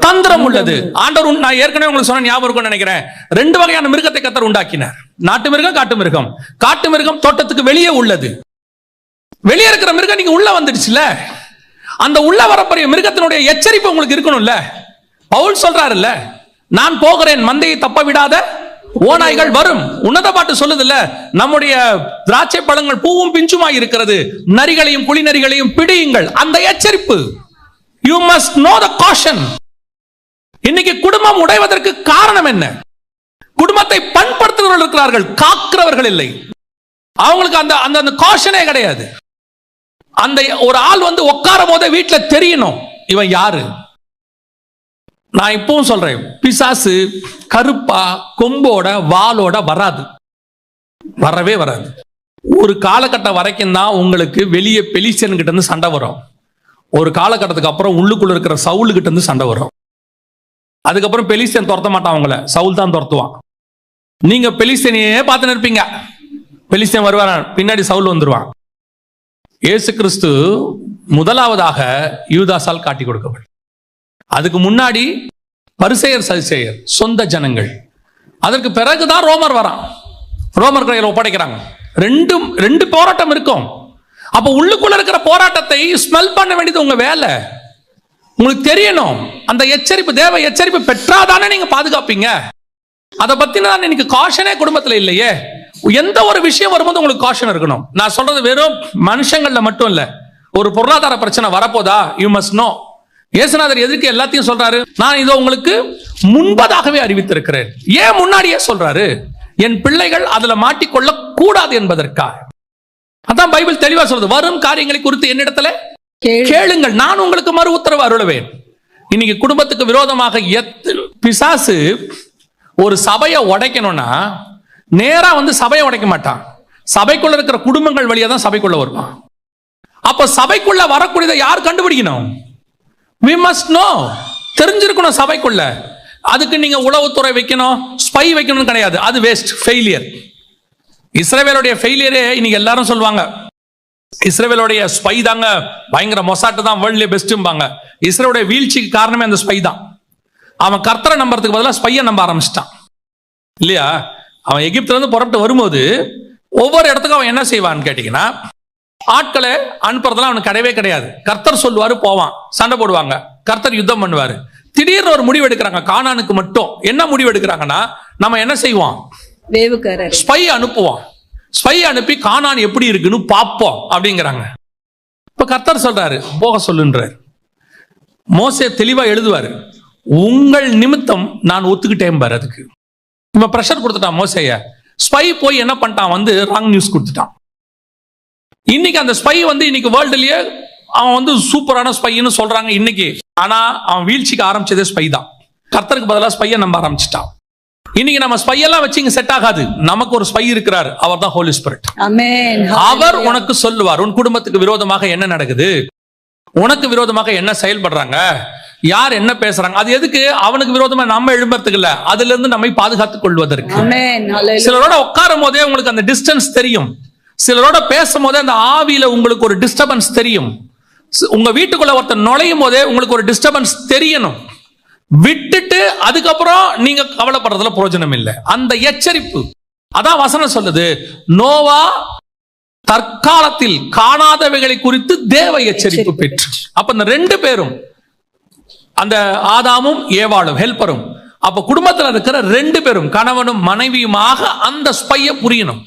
தந்திரம் உள்ளது. ஆண்டவர், நான் ஏற்கனவே உங்களுக்கு சொன்ன ஞாபகம் இருக்கும்னு நினைக்கிறேன், 2 வகையான மிருகத்தை கர்த்தர் உண்டாக்கினார். நாட்டு மிருகம், காட்டு மிருகம். காட்டு மிருகம் தோட்டத்துக்கு வெளியே உள்ளது. வெளியே இருக்கிற மிருகம் நீங்க உள்ள வந்துடுச்சுல, அந்த உள்ள வரப்போற மிருகத்தினுடைய எச்சரிப்பு உங்களுக்கு இருக்கணும்ல. பவுல் சொல்றாருல்ல, நான் போகிறேன், மந்தையை தப்ப விடாத ஓநாய்கள் வரும். உன்னத பாட்டு சொல்லுதுல்ல, நம்முடைய திராட்சை பழங்கள் பூவும் பிஞ்சுமாய் இருக்கிறது, நரிகளையும் குழி நரிகளையும் பிடியுங்கள். அந்த எச்சரிப்பு. You must know the caution. இன்னைக்கு குடும்பம் உடைவதற்கு காரணம் என்ன? குடும்பத்தை பண்படுத்துகிறவர்கள் இருக்கிறார்கள், காக்கிறவர்கள் இல்லை. அவங்களுக்கு அந்த அந்த காஷனே கிடையாது. அந்த ஒரு ஆள் உட்காரும் போதே வீட்டுல தெரியணும் இவன் யாரு. நான் இப்பவும் சொல்றேன், பிசாசு கருப்பா கொம்போட வாளோட வராது, வரவே வராது. ஒரு காலகட்டம் வரைக்கும் தான் உங்களுக்கு வெளியே பெலிஸ்தியன் கிட்ட இருந்து சண்டை வரும். ஒரு காலகட்டத்துக்கு அப்புறம் உள்ளுக்குள்ள இருக்கிற சவுல் கிட்ட இருந்து சண்டை வரும். அதுக்கப்புறம் பெலிஸ்தியன் துரத்த மாட்டான், அவங்கள சவுல் தான் துரத்துவான். நீங்க பெலிஸ்தியனையே பார்த்து நிற்பீங்க, பெலிஸ்தியன் வருவான், பின்னாடி சவுல் வந்துருவான். இயேசு கிறிஸ்து முதலாவதாக யூதாசால் காட்டி கொடுக்கப்படும். அதுக்கு முன்னாடி பரிசேயர் சதுசேயர், சொந்த ஜனங்கள். அதற்கு பிறகுதான் ரோமர் வரான், ரோமர் கையில் ஒப்படைக்கிறாங்க. ரெண்டு போராட்டம் இருக்கும். அப்ப உள்ளுக்குள்ள இருக்கிற போராட்டத்தை ஸ்மெல் பண்ண வேண்டியது உங்க வேலை. உங்களுக்கு தெரியணும். அந்த எச்சரிப்பு, தேவ எச்சரிப்பு பெற்றாதானே நீங்க பாதுகாப்பீங்க. அதை பத்தின இன்னைக்கு காஷனே குடும்பத்துல இல்லையே. எந்த ஒரு விஷயம் வரும்போது உங்களுக்கு காஷன் இருக்கணும். நான் சொல்றது வெறும் மனுஷங்கள்ல மட்டும் இல்ல. ஒரு பொருளாதார பிரச்சனை வரப்போதா, யூ மஸ்ட் நோ. இயேசுநாதர் எதுக்கு எல்லாத்தையும் சொல்றாரு? நான் இதோ உங்களுக்கு முன்பதாகவே அறிவித்திருக்கிறேன். ஏன் முன்னாடியே சொல்றாரு? என் பிள்ளைகள் அதுல மாட்டிக்கொள்ள கூடாது என்பதற்காக. அதான் பைபிள் தெளிவா சொல்றது, வரும் காரியங்களை குறித்து என்னிடத்துல கேளுங்கள், நான் உங்களுக்கு மறு உத்தரவு அருளுவேன். இன்னைக்கு குடும்பத்துக்கு விரோதமாக பிசாசு ஒரு சபையை உடைக்கணும்னா நேரா சபையை உடைக்க மாட்டான். சபைக்குள்ள இருக்கிற குடும்பங்கள் வழியா தான் சபைக்குள்ள வருவான். அப்ப சபைக்குள்ள வரக்கூடியதை யார் கண்டுபிடிக்கணும்? we must know. தெரிஞ்சிருக்கணும் சபைக்குள்ள. அதுக்கு நீங்க உளவுத்துறை வைக்கணும், ஸ்பை வைக்கணும் கிடையாது. அது வேஸ்ட், ஃபெயிலியர். இஸ்ரவேலுடைய ஃபெயிலியரே இன்னைக்கு எல்லாரும் சொல்லுவாங்க, இஸ்ரவேலுடைய ஸ்பை தாங்க பயங்கர மொசாட்டு தான், வேர்ல்ட்லயே பெஸ்ட்பாங்க. இஸ்ரவேலுடைய வீழ்ச்சிக்கு காரணமே அந்த ஸ்பை தான். அவன் கர்த்தரை நம்புறதுக்கு பதிலாக ஸ்பையை நம்ப ஆரம்பிச்சிட்டான் இல்லையா? அவன் எகிப்துல இருந்து புறப்பட்டு வரும்போது ஒவ்வொரு இடத்துக்கும் அவன் என்ன செய்வான்னு கேட்டீங்கன்னா, ஆட்களை அனுப்புறதெல்லாம் அவனுக்கு கிடையவே கிடையாது. கர்த்தர் சொல்லுவாரு, போவான், சண்டை போடுவாங்க, கர்த்தர் யுத்தம் பண்ணுவாரு. திடீர்னு ஒரு முடிவு எடுக்கிறாங்க கானானுக்கு மட்டும். என்ன முடிவு எடுக்கிறாங்கன்னா, நம்ம என்ன செய்வோம்? ஸ்பை அனுப்புவோம், ஸ்பை அனுப்பி கானான் எப்படி இருக்குன்னு பார்ப்போம் அப்படிங்கிறாங்க. இப்ப கர்த்தர் சொல்றாரு, போக சொல்லுன்றார். மோசே தெளிவா எழுதுவாரு, உங்கள் நிமித்தம் நான் ஒத்துக்கிட்டேன் பாரு. அதுக்கு இவன் பிரஷர் கொடுத்துட்டான் மோசேய. ஸ்பை போய் என்ன பண்ணிட்டான், வந்து ராங் நியூஸ் கொடுத்துட்டான். இன்னைக்கு அந்த ஸ்பை வந்து இன்னைக்கு வேர்ல்டுலயே அவன் வந்து சூப்பரான ஸ்பைன்னு சொல்றாங்க இன்னைக்கு. ஆனா அவன் வீழ்ச்சிக்கு ஆரம்பிச்சதே ஸ்பை தான். கர்த்தருக்கு பதிலாக ஸ்பையை நம்ப ஆரம்பிச்சிட்டான். இன்னைக்கு நம்ம ஸ்பை எல்லாம் வச்சு இங்க செட் ஆகாது. நமக்கு ஒரு ஸ்பை இருக்கிறார், அவர் தான் ஹோலி ஸ்பிரிட். அவர் உனக்கு சொல்லுவார் உன் குடும்பத்துக்கு விரோதமாக என்ன நடக்குது, உனக்கு விரோதமாக என்ன செயல்படுறாங்க, யார் என்ன பேசுறாங்க. அது எதுக்கு? அவனுக்கு விரோதமா நம்ம எழும்புறதுக்கு இல்ல, அதுல இருந்து நம்மை பாதுகாத்துக் கொள்வதற்கு. சிலரோட உட்காரும் போதே உங்களுக்கு அந்த டிஸ்டன்ஸ் தெரியும். சிலரோட பேசும் போதே அந்த ஆவியில உங்களுக்கு ஒரு டிஸ்டர்பன்ஸ் தெரியும். உங்க வீட்டுக்குள்ள ஒருத்தர் நுழையும் போதே உங்களுக்கு ஒரு டிஸ்டர்பன்ஸ் தெரியணும். விட்டுட்டு அதுக்கப்புறம் நீங்க கவலைப்படுறதுல பிரயோஜனம் இல்லை. அந்த எச்சரிப்பு அதான் வசனம் சொல்லுது. நோவா தற்காலத்தில் காணாதவைகளை குறித்து தேவ எச்சரிப்பு பெற்று. அப்ப இந்த ரெண்டு பேரும், அந்த ஆதாமும் ஏவாளும் ஹெல்ப்பரும், அப்ப குடும்பத்தில் இருக்கிற ரெண்டு பேரும் கணவனும் மனைவியுமாக அந்த ஸ்பையை புரியணும்.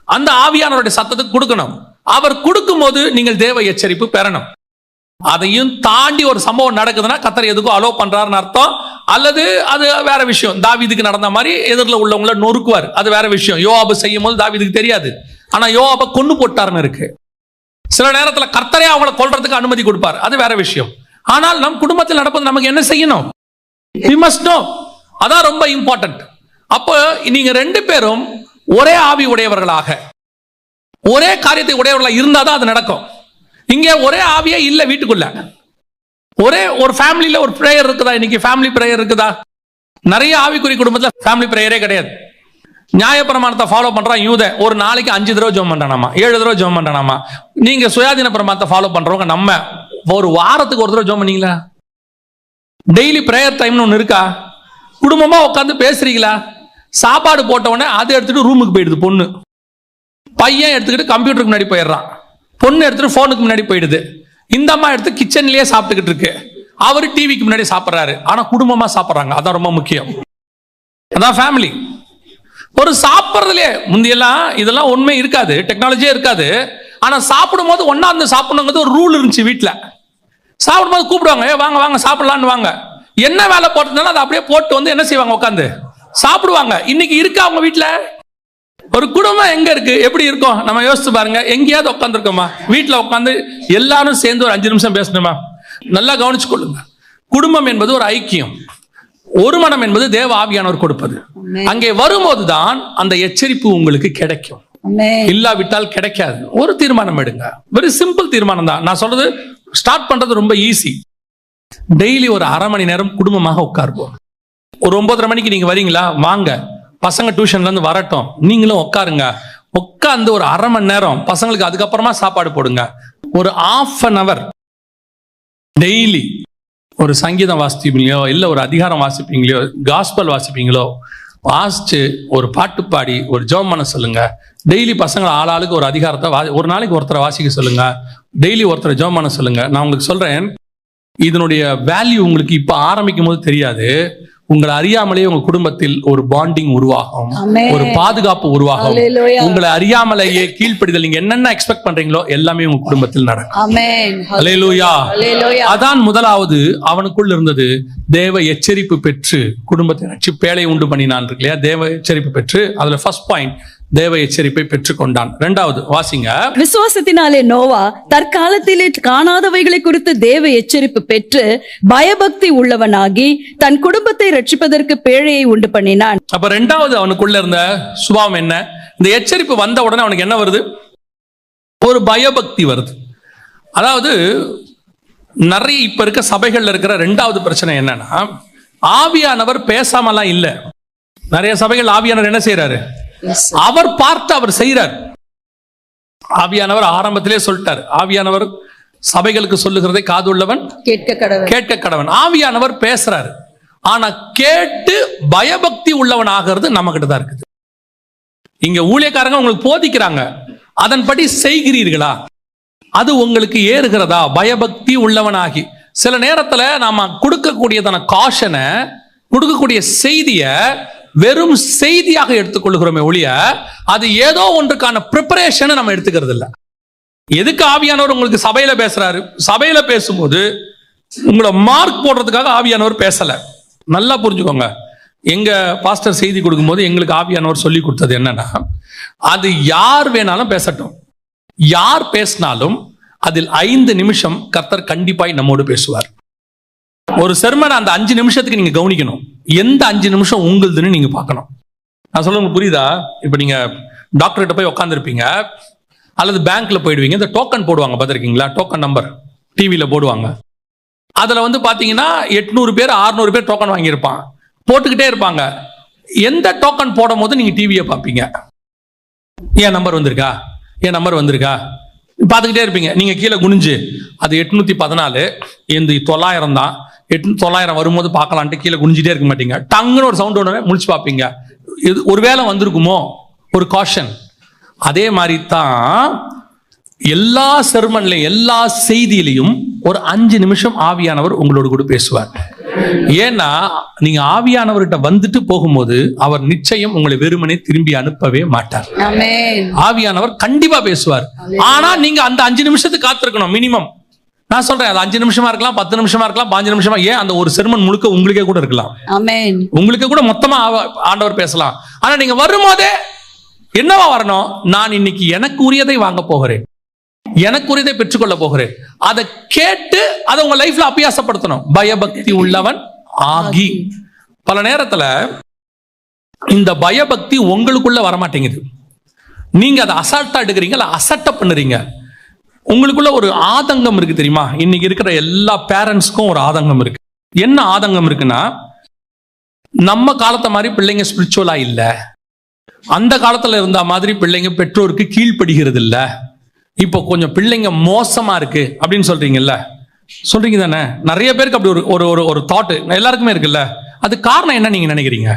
அந்த ஆவியானவருடைய சத்தத்துக்கு கொடுக்கணும். அவர் கொடுக்கும் போது நீங்கள் தேவ எச்சரிப்பு பெறணும். அதையும் தாண்டி ஒரு சம்பவம் நடக்குதுன்னா கர்த்தர் எதுக்கும் அலோ பண்றாருன்னு அர்த்தம். அல்லது அது வேற விஷயம். தாவீதுக்கு நடந்த மாதிரி எதிரில் உள்ளவங்கள நொறுக்குவார், அது வேற விஷயம். யோவாபு செய்யும் போது தாவீதுக்கு தெரியாது, ஆனா யோவாபை கொன்னு போட்டாருன்னு இருக்கு. சில நேரத்தில் கர்த்தரே அவங்கள கொல்றதுக்கு அனுமதி கொடுப்பார், அது வேற விஷயம். ஆனால் நம் குடும்பத்தில் நடப்பது நமக்கு என்ன செய்யணும்? we must know. அதான் ரொம்ப இம்பார்ட்டன்ட். அப்போ நீங்க ரெண்டு பேரும் ஒரே ஆவி உடையவர்களாக, ஒரே காரியத்தை உடையவர்களாக இருந்தாதான் அது நடக்கும். இங்க ஒரே ஆவியே இல்ல வீட்டுக்குள்ள. ஒரே ஒரு ஃபேமிலியில ஒரு பிரேயர் இருக்குதா? இன்னைக்கு ஃபேமிலி பிரேயர் இருக்குதா? நிறைய ஆவிக்குறி குடும்பத்துல ஃபேமிலி பிரேயரே கிடையாது. நியாயப்பிரமாணத்தை ஃபாலோ பண்றான் யூத, ஒரு நாளைக்கு 5 தடவை ஜெபம் பண்றானாமா, 7 தடவை ஜெபம் பண்றானாமா. நீங்க சுயாதீன பிரமாணத்தை ஃபாலோ பண்றவங்க நம்ம ஒரு வாரத்துக்கு ஒரு தடவை ஜெபம் பண்ணீங்களா? டெய்லி பிரேயர் டைம்னு ஒன்று இருக்கா? குடும்பமா உட்காந்து பேசுறீங்களா? சாப்பாடு போட்ட உடனே அதை எடுத்துட்டு ரூமுக்கு போயிடுது பொண்ணு. பையன் எடுத்துக்கிட்டு கம்ப்யூட்டருக்கு முன்னாடி போயிடுறான், பொண்ணு எடுத்துட்டு போனுக்கு முன்னாடி போயிடுது. இந்த அம்மா எடுத்து கிச்சன்லயே சாப்பிட்டுக்கிட்டு இருக்கு, அவரு டிவிக்கு முன்னாடி சாப்பிட்றாரு. ஆனா குடும்பமா சாப்பிட்றாங்க, அதான் ரொம்ப முக்கியம். அதான் ஃபேமிலி. ஒரு சாப்பிட்றதுலே முந்தியெல்லாம் இதெல்லாம் உண்மை இருக்காது, டெக்னாலஜியே இருக்காது. ஆனா சாப்பிடும் போது ஒன்னா இருந்து சாப்பிடணுங்கிறது ஒரு ரூல் இருந்துச்சு. வீட்டுல சாப்பிடும் போது கூப்பிடுவாங்க, வாங்க வாங்க சாப்பிடலான்னு வாங்க. என்ன வேலை போட்டதுனால அதை அப்படியே போட்டு வந்து என்ன செய்வாங்க, உட்காந்து சாப்பிடுவாங்க. இன்னைக்கு இருக்கா அவங்க வீட்டுல? ஒரு குடும்பம் எங்க இருக்கு, எப்படி இருக்கும் நம்ம யோசிச்சு பாருங்க. எங்கேயாவது உட்காந்து இருக்கோமா? வீட்டுல உட்காந்து எல்லாரும் சேர்ந்து ஒரு 5 நிமிஷம் பேசணுமா? நல்லா கவனிச்சு கொள்ளுங்க. குடும்பம் என்பது ஒரு ஐக்கியம். ஒரு மனம் என்பது தேவ ஆவியானவர் கொடுப்பது. அங்கே வரும்போதுதான் அந்த எச்சரிப்பு உங்களுக்கு கிடைக்கும். இல்லாவிட்டால் கிடைக்காது. ஒரு தீர்மானம் எடுங்க, வெரி சிம்பிள் தீர்மானம் தான். நான் சொல்றது ஸ்டார்ட் பண்றது ரொம்ப ஈஸி. டெய்லி ஒரு அரை மணி நேரம் குடும்பமாக உட்காருவோம். ஒரு 9:30 மணிக்கு நீங்க வரீங்களா? வாங்க. பசங்க டியூஷன்ல இருந்து வரட்டும், நீங்களும் உட்காருங்க. உட்காந்து ஒரு அரை மணி நேரம் பசங்களுக்கு, அதுக்கப்புறமா சாப்பாடு போடுங்க. ஒரு ½ an hour டெய்லி ஒரு சங்கீதம் வாசிப்பீங்களோ, இல்லை ஒரு அதிகாரம் வாசிப்பீங்களோ, காஸ்பல் வாசிப்பீங்களோ, வாசிச்சு ஒரு பாட்டு பாடி ஒரு ஜெபம் பண்ண சொல்லுங்க. டெய்லி பசங்களை ஆளாளுக்கு ஒரு அதிகாரத்தை ஒரு நாளைக்கு ஒருத்தரை வாசிக்க சொல்லுங்க. டெய்லி ஒருத்தரை ஜெபம் பண்ண சொல்லுங்க. நான் உங்களுக்கு சொல்றேன், இதனுடைய வேல்யூ உங்களுக்கு இப்ப ஆரம்பிக்கும் போது தெரியாது. உங்களை அறியாமலேயே உங்க குடும்பத்தில் ஒரு பாண்டிங் உருவாகும், ஒரு பாதுகாப்பு உருவாகும். உங்களை அறியாமலேயே கீழ்ப்படிதல், நீங்க என்னென்ன எக்ஸ்பெக்ட் பண்றீங்களோ எல்லாமே உங்க குடும்பத்தில் நடக்கும். அல்லேலூயா. அதான் முதலாவது அவனுக்குள் இருந்தது. தேவ எச்சரிப்பு பெற்று குடும்பத்தை ரட்சி பேழை உண்டு பண்ணினான் இருக்கு இல்லையா? தேவ எச்சரிப்பு பெற்று, அதுல ஃபர்ஸ்ட் பாயிண்ட் தேவ எச்சரிப்பை பெற்றுக் கொண்டான். இரண்டாவது வாசிங்க. விசுவாசத்தினாலே நோவா தற்காலத்திலே காணாதவைகளை குறித்து தேவ எச்சரிப்பு பெற்று பயபக்தி உள்ளவனாகி தன் குடும்பத்தை ரட்சிப்பதற்கு பேழையை உண்டு பண்ணினான். அப்ப இரண்டாவது அவனுக்குள்ள இருந்த சுபாவம் என்ன? இந்த எச்சரிப்பு வந்த உடனே அவனுக்கு என்ன வருது? ஒரு பயபக்தி வருது. அதாவது நிறைய இப்ப இருக்க சபைகள்ல இருக்கிற இரண்டாவது பிரச்சனை என்னன்னா, ஆவியானவர் பேசாமலாம் இல்ல. நிறைய சபைகள் ஆவியானவர் என்ன செய்யறாரு? அவர் பார்த்து அவர் செய்யறார். ஆவியானவர் ஆரம்பத்திலே சொல்லிட்டார். ஆவியானவர் சபைகளுக்கு சொல்லுகிறதை காது உள்ளவன் கேட்க கடவன். ஆவியானவர் பேசுறாரு. ஆனா கேட்டு பயபக்தி உள்ளவன் ஆகிறது நம்ம கிட்ட தான் இருக்குது. இங்க ஊழியக்காரங்க உங்களுக்கு போதிக்கிறாங்க, அதன்படி செய்கிறீர்களா? அது உங்களுக்கு ஏறுகிறதா? பயபக்தி உள்ளவனாகி சில நேரத்துல நாம கொடுக்கக்கூடியதான காஷனை, கொடுக்கக்கூடிய செய்திய வெறும் செய்தியாக எடுத்துக்கொள்கிறோமே ஒழிய அது ஏதோ ஒன்றுக்கான ப்ரிப்பரேஷன் நம்ம எடுத்துக்கிறது இல்லை. எதுக்கு ஆவியானவர் உங்களுக்கு சபையில பேசுறாரு? சபையில பேசும்போது உங்களை மார்க் போடுறதுக்காக ஆவியானவர் பேசல. நல்லா புரிஞ்சுக்கோங்க. எங்க பாஸ்டர் செய்தி கொடுக்கும்போது எங்களுக்கு ஆவியானவர் சொல்லி கொடுத்தது என்னன்னா, அது யார் வேணாலும் பேசட்டும், யார் பேசினாலும் அதில் 5 நிமிஷம் கர்த்தர் கண்டிப்பாய் நம்மோடு பேசுவார். ஒரு செர்மன் அந்த 5 நிமிஷத்துக்கு நீங்க கவனிக்கணும், எந்த 5 நிமிஷம் உங்களுதுன்னு நீங்க பார்க்கணும். நான் சொல்ல புரியுதா? இப்ப நீங்க டாக்டர்கிட்ட போய் உட்காந்துருப்பீங்க, அல்லது பேங்க்ல போயிடுவீங்க, இந்த டோக்கன் போடுவாங்க பார்த்திருக்கீங்களா? டோக்கன் நம்பர் டிவியில போடுவாங்க. அதுல வந்து பாத்தீங்கன்னா 800 பேர் 600 பேர் டோக்கன் வாங்கியிருப்பான், போட்டுக்கிட்டே இருப்பாங்க. எந்த டோக்கன் போடும் போது நீங்க டிவியை பார்ப்பீங்க, என் நம்பர் வந்திருக்கா, என் நம்பர் வந்திருக்கா பார்த்துக்கிட்டே இருப்பீங்க. நீங்க கீழே குனிஞ்சு அது 814 இந்த 900 தான், 900 வரும்போது பார்க்கலான்ட்டு கீழே குனிஞ்சிட்டே இருக்க மாட்டீங்க. டங்குன்னு ஒரு சவுண்ட் ஒன்று முடிச்சு பார்ப்பீங்க, இது ஒரு வேளை வந்திருக்குமோ, ஒரு காஷன். அதே மாதிரி தான் எல்லா செர்மன்லையும் எல்லா செய்தியிலையும் ஒரு 5 நிமிஷம் ஆவியானவர் உங்களோடு கூட பேசுவார். ஏன்னா நீங்க ஆவியானவர்கிட்ட வந்துட்டு போகும்போது அவர் நிச்சயம் உங்களை வெறுமனே திரும்பி அனுப்பவே மாட்டார். ஆவியானவர் கண்டிப்பா பேசுவார். ஆனா நீங்க அந்த 5 நிமிஷத்துக்கு காத்திருக்கணும் மினிமம். நான் சொல்றேன், அது 5 நிமிஷமா இருக்கலாம், 10 நிமிஷமா இருக்கலாம், 5 நிமிஷமா, ஏன் அந்த ஒரு செர்மன் முழுக்க உங்களுக்கே கூட இருக்கலாம். உங்களுக்கு கூட மொத்தமா ஆண்டவர் பேசலாம். ஆனா நீங்க வரும்போதே என்னவா வரணும்? நான் இன்னைக்கு எனக்கு உரியதை வாங்க போகிறேன், எனக்கு உரியதை பெற்றுக்கொள்ள போகிறேன். அதை கேட்டு அதை உங்க லைஃப்ல அபியாசப்படுத்தணும். பயபக்தி உள்ளவன் ஆகி. பல நேரத்துல இந்த பயபக்தி உங்களுக்குள்ள வரமாட்டேங்குது. நீங்க அதை அசால்ட்டா எடுக்கிறீங்க, அசட்ட பண்ணுறீங்க. உங்களுக்குள்ள ஒரு ஆதங்கம் இருக்கு தெரியுமா? இன்னைக்கு இருக்கிற எல்லா பேரண்ட்ஸ்க்கும் ஒரு ஆதங்கம் இருக்கு. என்ன ஆதங்கம் இருக்குன்னா, நம்ம காலத்தை மாதிரி பிள்ளைங்க ஸ்பிரிச்சுவலா இல்ல, அந்த காலத்துல இருந்த மாதிரி பிள்ளைங்க பெற்றோருக்கு கீழ்ப்படுகிறது இல்ல, இப்போ கொஞ்சம் பிள்ளைங்க மோசமா இருக்கு அப்படின்னு சொல்றீங்கல்ல, சொல்றீங்க தானே? நிறைய பேருக்கு அப்படி ஒரு ஒரு ஒரு தாட் எல்லாருக்குமே இருக்குல்ல. அது காரணம் என்ன நீங்க நினைக்கிறீங்க?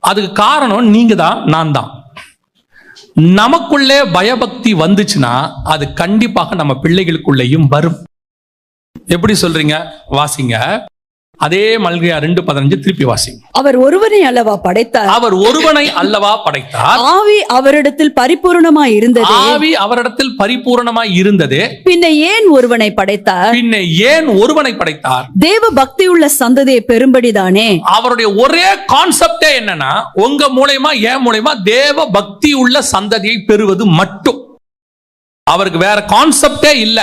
அதுக்கு காரணம் நீங்க தான், நான் தான். நமக்குள்ளே பயபக்தி வந்துச்சுன்னா அது கண்டிப்பாக நம்ம பிள்ளைகளுக்குள்ளேயும் வரும். எப்படி சொல்றீங்க? வாசிங்க அதே மல்கியா 2:15 திருப்பி வாசிங்க. அவர் ஒருவனை அல்லவா படைத்தார், அவர் ஒருவனை அல்லவா படைத்தார், ஆவி அவரிடத்தில் பரிபூரணமாய் இருந்தது, ஆவி அவரிடத்தில் பரிபூரணமாய் இருந்தது, பின்ன ஏன் ஒருவனை படைத்தார், பின்ன ஏன் ஒருவனை படைத்தார்? தேவ பக்தி உள்ள சந்ததியை பெரும்படிதானே. அவருடைய ஒரே கான்செப்டே என்னன்னா, உங்க மூலமா என் மூலமா தேவ பக்தி உள்ள சந்ததியை பெறுவது மட்டும். அவருக்கு வேற கான்செப்டே இல்ல.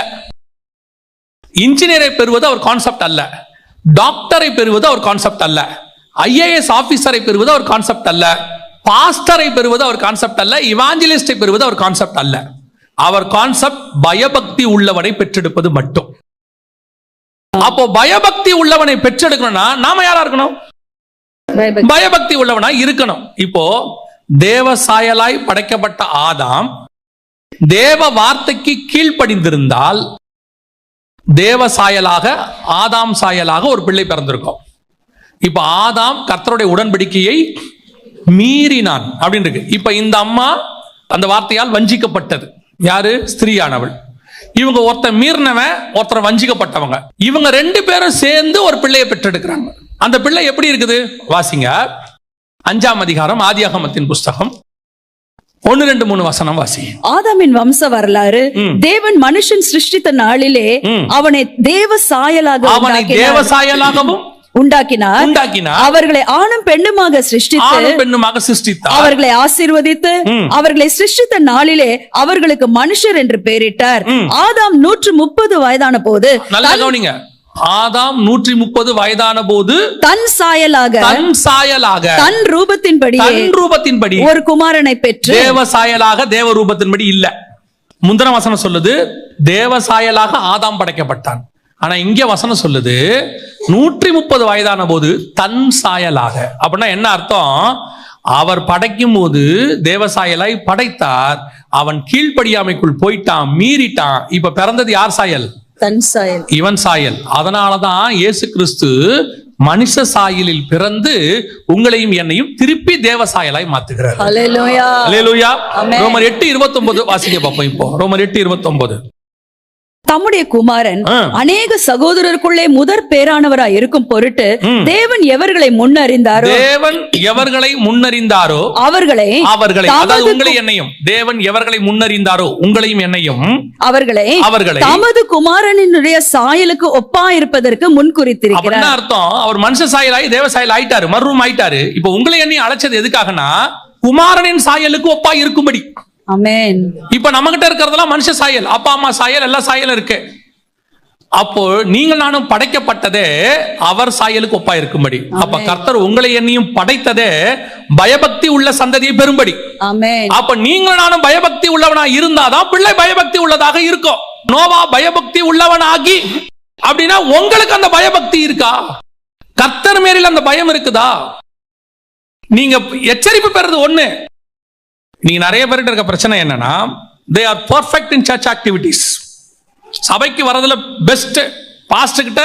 இன்ஜினியரை பெறுவது அவர் கான்செப்ட் அல்ல, டாக்டரை பெறுவது அவர் கான்செப்ட் அல்ல, IAS ஆபீசரை பெறுவது அவர் கான்செப்ட் அல்ல, பாஸ்டரை பெறுவது அவர் கான்செப்ட் அல்ல, இவாஞ்சலிஸ்டை பெறுவது அவர் கான்செப்ட் அல்ல. அவர் கான்செப்ட் பயபக்தி உள்ளவனை பெற்றெடுப்பது மட்டும். அப்போ பயபக்தி உள்ளவனை பெற்றெடுக்கணும்னா நாம யாரா இருக்கணும்? பயபக்தி உள்ளவனா இருக்கணும். இப்போ தேவ சாயலாய் படைக்கப்பட்ட ஆதாம் தேவ வார்த்தைக்கு கீழ்ப்படிந்திருந்தால் தேவ சாயலாக, ஆதாம் சாயலாக ஒரு பிள்ளை பிறந்திருக்கும். இப்ப ஆதாம் கர்த்தருடைய உடன்படிக்கையை மீறினான் அப்படின்னு இருக்கு. இப்ப இந்த அம்மா அந்த வார்த்தையால் வஞ்சிக்கப்பட்டது. யாரு? ஸ்திரீயானவள். இவங்க ஒருத்தர் மீறினவன், ஒருத்தர் வஞ்சிக்கப்பட்டவங்க. இவங்க 2 பேரும் சேர்ந்து ஒரு பிள்ளையை பெற்றெடுக்கிறாங்க. அந்த பிள்ளை எப்படி இருக்குது? வாசிங்க 5ஆம் அதிகாரம் ஆதியாகமத்தின் புஸ்தகம் 1, 2, 3 வசனம் வாசி. ஆதாமின் வம்ச வரலாறு. தேவன் மனுஷன் சிருஷ்டித்த நாளிலே அவனை தேவ சாயலாகவும் உண்டாக்கினார். அவர்களை ஆணும் பெண்ணுமாக சிருஷ்டித்து அவர்களை ஆசீர்வதித்து அவர்களை சிருஷ்டித்த நாளிலே அவர்களுக்கு மனுஷர் என்று பெயரிட்டார். ஆதாம் 130 வயதான போது, நல்லா கவனிங்க, ஆதாம் 130 வயதான போது தன் சாயலாக தன் ரூபத்தின்படி ஒரு குமாரனை பெற்று, தேவ சாயலாக தேவ ரூபத்தின்படி இல்ல. முந்தின வசனம் சொல்லுது தேவ சாயலாக ஆதாம் படைக்கப்பட்டான். ஆனா இங்க வசனம் சொல்லுது 130 வயதான போது தன் சாயலாக. அப்படின்னா என்ன அர்த்தம்? அவர் படைக்கும் போது தேவசாயலாய் படைத்தார், அவன் கீழ்ப்படியாமைக்குள் போயிட்டான், மீறிட்டான். இப்ப பிறந்தது யார் சாயல்? தன் சாயல், இவன் சாயல். அதனாலதான் இயேசு கிறிஸ்து மனுஷ சாயலில் பிறந்து உங்களையும் என்னையும் திருப்பி தேவ சாயலாய் மாத்துகிறார். அல்லேலூயா. ரோமர் 8:29 வாசிக்க பார்ப்போம். இப்போ ரோமர் 8:29 தம்முடைய குமாரன் அநேக சகோதரருக்குள்ளே முதற் பேரானவராய் இருக்கும் பொருட்டு தேவன் எவர்களை முன்னறிந்தாரோ அவர்களை அதாவது உங்களை என்னையும் தேவன் எவர்களை முன்னறிந்தாரோ உங்களையும் என்னையும் அவர்களை தமது குமாரனுடைய சாயலுக்கு ஒப்பா இருப்பதற்கு முன் குறித்திருக்கிறார். அர்த்தம் அவர் மனுஷ சாயலாய் தேவ சாயல் ஆயிட்டாரு, மறுரூபம் ஆயிட்டாரு. இப்ப உங்களை என்னையும் அழைச்சது எதுக்காகனா குமாரனின் சாயலுக்கு ஒப்பா இருக்கும்படி. ஆமென். இப்ப நம்ம கிட்ட இருக்கிறதெல்லாம் மனுஷ சாயல், அப்பா அம்மா சாயல், எல்லா சாயலும் இருக்கு. அப்போ நீங்கள் நானும் படைக்கப்பட்டதே அவர் சாயலுக்கு ஒப்பா இருக்கும்படி. அப்ப கர்த்தர் உங்களை என்னையும் படைத்ததே பயபக்தி உள்ள சந்ததியை பெறும்படி. ஆமென். அப்ப நீங்கள் நானும் பயபக்தி உள்ளவனா இருந்தாதான் பிள்ளை பயபக்தி உள்ளதாக இருக்கும். நோவா பயபக்தி உள்ளவனாகி அப்படின்னா உங்களுக்கு அந்த பயபக்தி இருக்கா? கர்த்தர் மேலில் அந்த பயம் இருக்குதா? நீங்க எச்சரிப்பு பெறது ஒண்ணு. நீங்க நிறைய பேருக்கு இருக்க பிரச்சனை என்னன்னா they are perfect in church activities. சபைக்கு வரதுல பெஸ்ட், பாஸ்டர் கிட்ட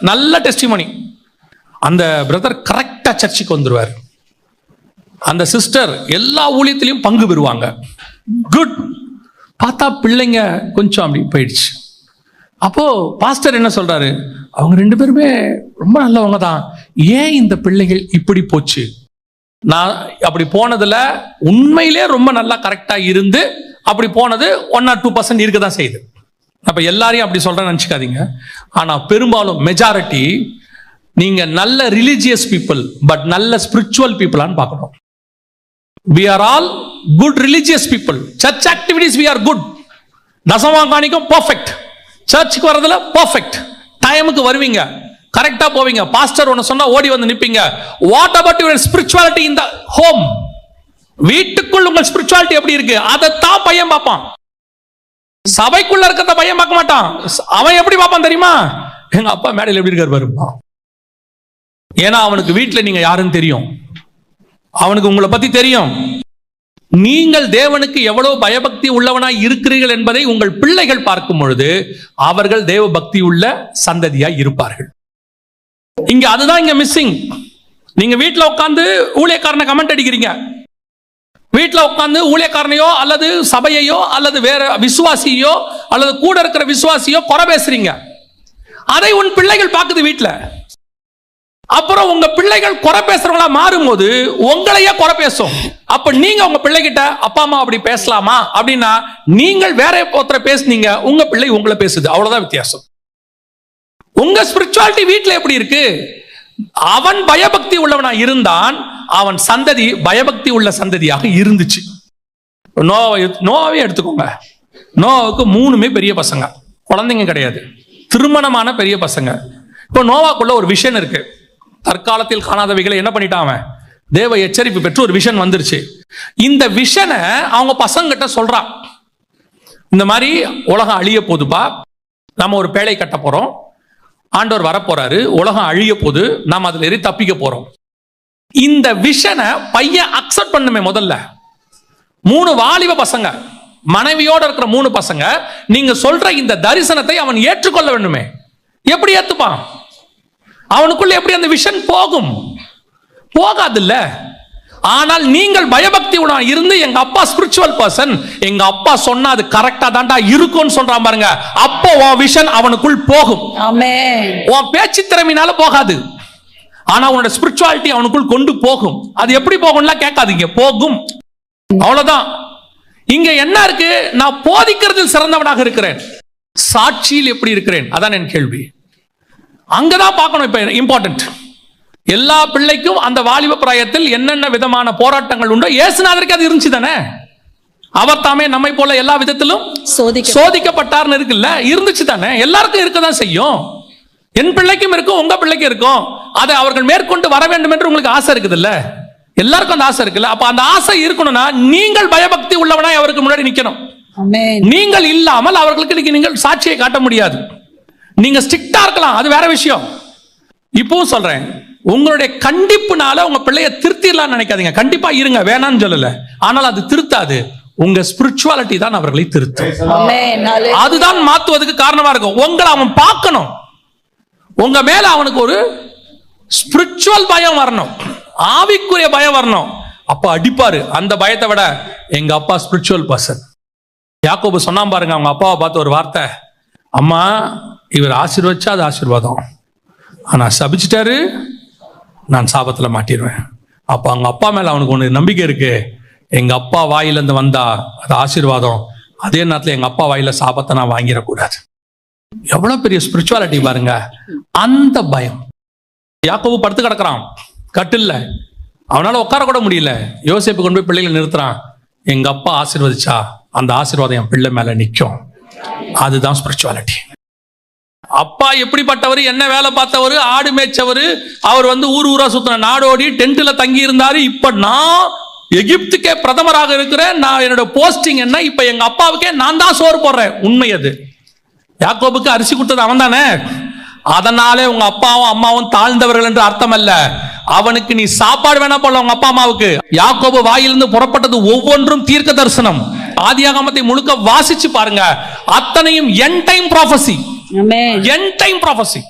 நல்ல டெஸ்டிமோனி. அந்த பிரதர் கரெக்டா சர்ச்சுக்கு வந்துருவார், அந்த சிஸ்டர் எல்லா ஊழியத்திலையும் பங்கு பெறுவாங்க. குட். பார்த்தா பிள்ளைங்க கொஞ்சம் அப்படி போயிடுச்சு. அப்போ பாஸ்டர் என்ன சொல்றாரு, அவங்க ரெண்டு பேருமே ரொம்ப நல்லவங்க தான், ஏன் இந்த பிள்ளைகள் இப்படி போச்சு? நான் அப்படி போனதுல உண்மையிலே ரொம்ப நல்லா கரெக்டா இருந்து அப்படி போனது 1 or 2% இருக்க தான் செய்யுது. அப்ப எல்லாரையும் அப்படி சொல்றேன்னு நினைச்சுக்காதீங்க. ஆனா பெரும்பாலும் மெஜாரிட்டி நீங்க நல்ல ரிலிஜியஸ் பீப்புள் பட் நல்ல ஸ்பிரிச்சுவல் பீப்புளான்னு பார்க்கணும். we are all good religious people. church activities we are good. தசமாகாணிக்கும் பர்ஃபெக்ட், சர்ச்சுக்கு வரதுல பர்ஃபெக்ட், டைமுக்கு வருவீங்க, கரெக்டா போவீங்க, பாஸ்டர் ஒன்னு சொன்னா ஓடி வந்து நிப்பீங்க. What about your spirituality in the home? வீட்டுக்குள்ள உங்க ஸ்பிரிச்சுவாலிட்டி எப்படி இருக்கு? அதைத்தான் பையன் பார்ப்பான். சபைக்குள்ள இருக்கிறத பையன் பார்க்க மாட்டான். அவன் எப்படி பார்ப்பான் தெரியுமா? எங்க அப்பா மேடையில் எப்படி இருக்காரு பாருப்பா. ஏன்னா அவனுக்கு வீட்டுல நீங்க யாருன்னு தெரியும், அவனுக்கு உங்களை பத்தி தெரியும். நீங்கள் தேவனுக்கு எவ்வளவு பயபக்தி உள்ளவனாய் இருக்கிறீர்கள் என்பதை உங்கள் பிள்ளைகள் பார்க்கும் பொழுது அவர்கள் தேவ பக்தி உள்ள சந்ததியாய் இருப்பார்கள். இங்க அதுதான் இங்க மிஸ்ஸிங். நீங்க வீட்டுல உட்கார்ந்து ஊழியக்காரனை கமெண்ட் அடிக்கிறீங்க, வீட்டுல உட்கார்ந்து ஊழியக்காரனையோ அல்லது சபையையோ அல்லது வேற விசுவாசியோ அல்லது கூட இருக்கிற விசுவாசியோ குறை பேசுறீங்க. அதை உன் பிள்ளைகள் பார்க்குது வீட்டுல. அப்புறம் உங்க பிள்ளைகள் குறை பேசுறவங்களா மாறும்போது உங்களையே குறை பேசும். அப்ப நீங்க உங்க பிள்ளைகிட்ட அப்பா அம்மா அப்படி பேசலாமா அப்படின்னா நீங்கள் வேற ஒருத்தர பேசுனீங்க, உங்க பிள்ளை உங்களை பேசுது, அவ்வளவுதான் வித்தியாசம். உங்க ஸ்பிரிச்சுவாலிட்டி வீட்டுல எப்படி இருக்கு? அவன் பயபக்தி உள்ளவனா இருந்தான், அவன் சந்ததி பயபக்தி உள்ள சந்ததியாக இருந்துச்சு. நோவாவே எடுத்துக்கோங்க. நோவாவுக்கு 3 பெரிய பசங்க, குழந்தைங்க கிடையாது, திருமணமான பெரிய பசங்க. இப்போ நோவாக்குள்ள ஒரு விஷன் இருக்கு. தற்காலத்தில் காணாதவைகளை என்ன பண்ணிட்டான் அவன்? தேவ எச்சரிப்பு பெற்று ஒரு விஷன் வந்துருச்சு. இந்த விஷனை அவங்க பசங்க கிட்ட சொல்றான், இந்த மாதிரி உலகம் அழிய போதுப்பா, நம்ம ஒரு பேழை கட்ட போறோம், ஆண்டவர் வரப்போறாரு, உலகம் அழிய போது, நாம் அதுல ஏறி தப்பிக்க போறோம். இந்த விஷனை பையன் அக்செப்ட் பண்ணுமே. முதல்ல 3 வாலிப பசங்க, மனைவியோட இருக்கிற 3 பசங்க, நீங்க சொல்ற இந்த தரிசனத்தை அவன் ஏற்றுக்கொள்ள வேண்டுமே. எப்படி ஏத்துப்பான்? அவனுக்குள்ள எப்படி அந்த விஷன் போகும்? போகாது இல்ல. ஆனால் நீங்கள் பயபக்தி உடன் இருந்து, எங்க அப்பா ஸ்பிரிச்சுவல் பர்சன், எங்க அப்பா சொன்னா அது கரெக்டா தான்டா இருக்கும்னு சொல்றான் பாருங்க, அப்போ உன் விஷன் அவனுக்குள் போகும். ஆமென். உன் பேச்சு திறமையினால போகாது, ஆனா உன்னோட ஸ்பிரிச்சுவாலிட்டி அவனுக்குள் கொண்டு போகும். அது எப்படி போகும்லாம் கேட்காதீங்க, போகும், அவ்வளவுதான். இங்க என்ன இருக்கு? நான் போதிக்கிறதில் சிறந்தவனாக இருக்கிறேன், சாட்சியில் எப்படி இருக்கிறேன், அதான் என் கேள்வி. அங்கதான் பார்க்கணும். இப்ப இம்பார்ட்டன்ட், எல்லா பிள்ளைக்கும் அந்த வாலிப பிராயத்தில் என்னென்ன விதமான போராட்டங்கள் உண்டோ இயேசுநாதருக்கு அது இருந்துச்சு தானே. அவர் தாமே நம்மை போல எல்லா விதத்திலும் சோதிக்கப்பட்டார்னு இருக்குல்ல, இருந்துச்சு தானே. எல்லாருக்கும் இருக்கதான் செய்யும். என் பிள்ளைக்கும் இருக்கும், உங்க பிள்ளைக்கும் இருக்கும். அதை அவர்கள் மேற்கொண்டு வர வேண்டும் என்று உங்களுக்கு ஆசை இருக்குது இல்ல? எல்லாருக்கும் அந்த ஆசை இருக்குல்ல. அப்ப அந்த ஆசை இருக்கணும்னா நீங்கள் பயபக்தி உள்ளவனாய் அவருக்கு முன்னாடி நிக்கணும். நீங்கள் இல்லாமல் அவர்களுக்கு நீங்கள் சாட்சியை காட்ட முடியாது. நீங்க ஸ்ட்ரிக்டா இருக்கலாம், அது வேற விஷயம். இப்பவும் சொல்றேன், உங்களுடைய கண்டிப்புனால உங்க பிள்ளைய திருத்திடலாம் நினைக்காதீங்க. கண்டிப்பா இருங்க, வேணான்னு சொல்லல, ஆனால் அது திருத்தாது. உங்க ஸ்பிரிச்சுவாலிட்டி தான் அவர்களை திருத்தும். அதுதான் மாத்துவதற்கு காரணமா இருக்கும். உங்களை அவன் பார்க்கணும், உங்க மேல அவனுக்கு ஒரு ஸ்பிரிச்சுவல் பயம் வரணும், ஆவிக்குரிய பயம் வரணும். அப்ப அடிப்பாரு. அந்த பயத்தை விட எங்க அப்பா ஸ்பிரிச்சுவல் பர்சன். யாக்கோபு சொன்னா பாருங்க, அவங்க அப்பாவை பார்த்து ஒரு வார்த்தை, அம்மா இவர் ஆசீர்வச்சா அது ஆசீர்வாதம், ஆனா சபிச்சிட்டாரு நான் சாபத்துல மாட்டிடுவேன். அப்ப அவங்க அப்பா மேல அவனுக்கு ஒண்ணு நம்பிக்கை இருக்கு, எங்க அப்பா வாயிலிருந்து வந்தா அது ஆசீர்வாதம், அதே நேரத்துல எங்க அப்பா வாயில சாபத்தை நான் வாங்கிடக்கூடாது. எவ்வளவு பெரிய ஸ்பிரிச்சுவாலிட்டி பாருங்க. அந்த பயம். யாக்கோபு படுத்து கிடக்குறான் கட்டில்ல, அவனால உட்கார கூட முடியல. யோசேப்பு கொண்டு போய் பிள்ளைகளை நிறுத்துறான். எங்க அப்பா ஆசீர்வதிச்சா அந்த ஆசீர்வாதம் என் பிள்ளை மேல நிற்கும். அதுதான் ஸ்பிரிச்சுவாலிட்டி. அப்பா எப்படிப்பட்டவர், என்ன வேலை பார்த்தவர், ஆடு மேய்ச்சவர், அவர் ஊர் ஊரா சுத்தின, நாடோடி டென்ட்ல தங்கி இருந்தாரு. இப்ப நான் எகிப்துக்கே பிரதமராக இருக்கிறேன், நான் என்னோட போஸ்டிங் என்ன, இப்ப எங்க அப்பாவுக்கே நான் தான் சோறு போடுறேன். உண்மை அது. யாக்கோபுக்கு அரிசி கொடுத்தது அவன் தானே. அதனாலே உங்க அப்பாவும் அம்மாவும் தாழ்ந்தவர்கள் என்று அர்த்தம் அல்ல. அவனுக்கு நீ சாப்பாடு வேணா போடல உங்க அப்பா அம்மாவுக்கு. யாக்கோபு வாயிலிருந்து புறப்பட்டது ஒவ்வொன்றும் தீர்க்க தரிசனம். ஆதியாகமத்தை முழுக்க வாசிச்சு பாருங்க, அத்தனையும் end time prophecy. End time prophecy.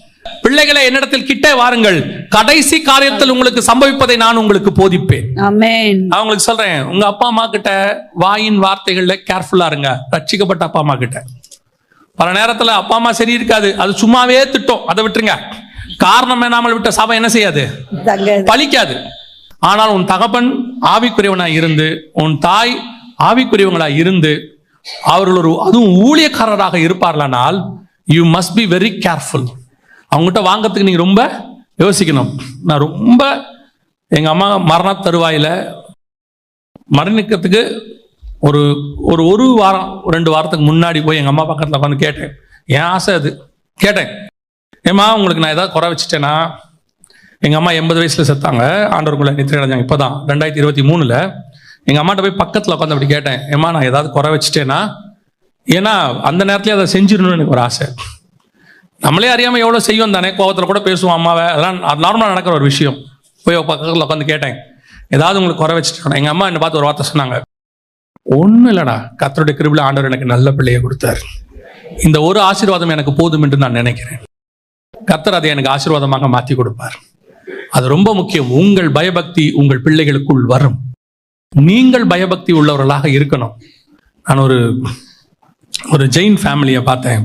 பிள்ளைகளை என்னிடத்தில் கிட்டே வாருங்கள், கடைசி காரியத்தில் உங்களுக்கு சம்பவிப்பதை நான் உங்களுக்கு போதிப்பேன். அவங்களுக்கு சொல்றேன், உங்க அப்பா அம்மா கிட்ட வாயின் வார்த்தைகள்ல கேர்ஃபுல்லா இருங்க. ரட்சிக்கப்பட்ட அப்பா அம்மா கிட்ட பல நேரத்துல அப்பா அம்மா சரி இருக்காது, அது சும்மாவே திட்டம், அதை விட்டுருங்க. காரணம் என்னாமல் விட்ட சாபம் என்ன செய்யாது, பலிக்காது. ஆனால் உன் தகப்பன் ஆவிக்குரியவனா இருந்து, உன் தாய் ஆவிக்குரியவங்களா இருந்து, அவர்கள் அதுவும் ஊழியக்காரராக இருப்பார்களானால் you must be very careful. அவங்ககிட்ட வாங்கறதுக்கு நீங்க ரொம்ப யோசிக்கணும். நான் ரொம்ப எங்க அம்மா மரண தருவாயில மரணிக்கிறதுக்கு ஒரு வாரம் 2 வாரத்துக்கு முன்னாடி போய் எங்க அம்மா பக்கத்துல உட்காந்து கேட்டேன். என் ஆசை அது. கேட்டேன், ஏமா உங்களுக்கு நான் ஏதாவது குறை வச்சுட்டேன்னா? எங்க அம்மா 80 வயசுல செத்தாங்க, ஆண்டவருக்குள்ள நித்திரை அடைஞ்சாங்க. இப்பதான் 2023 எங்க அம்மாட்ட போய் பக்கத்துல உட்காந்து அப்படி கேட்டேன், ஏமா நான் ஏதாவது குறை வச்சுட்டேன்னா? ஏன்னா அந்த நேரத்துல அதை செஞ்சிடணும்னு எனக்கு ஒரு ஆசை. நம்மளே அறியாம எவ்வளவு செய்வோம் தானே, கோபத்துல கூட பேசுவோம் அம்மாவை, அதெல்லாம் நார்மலா நடக்கிற ஒரு விஷயம். போய் பக்கத்துல உட்காந்து கேட்டேன், ஏதாவது உங்களுக்கு குறை வச்சுட்டேன்? எங்க அம்மா என்ன பார்த்து ஒரு வார்த்தை சொன்னாங்க, ஒன்றும் இல்லைடா, கர்த்தருடைய கிருபையில ஆண்டவர் எனக்கு நல்ல பிள்ளையை கொடுத்தார், இந்த ஒரு ஆசீர்வாதம் எனக்கு போதும் என்று நான் நினைக்கிறேன். கர்த்தர் அதை எனக்கு ஆசீர்வாதமாக மாற்றி கொடுப்பார். அது ரொம்ப முக்கியம். உங்கள் பயபக்தி உங்கள் பிள்ளைகளுக்குள் வரும். நீங்கள் பயபக்தி உள்ளவர்களாக இருக்கணும். நான் ஒரு ஜெயின் ஃபேமிலியை பார்த்தேன்.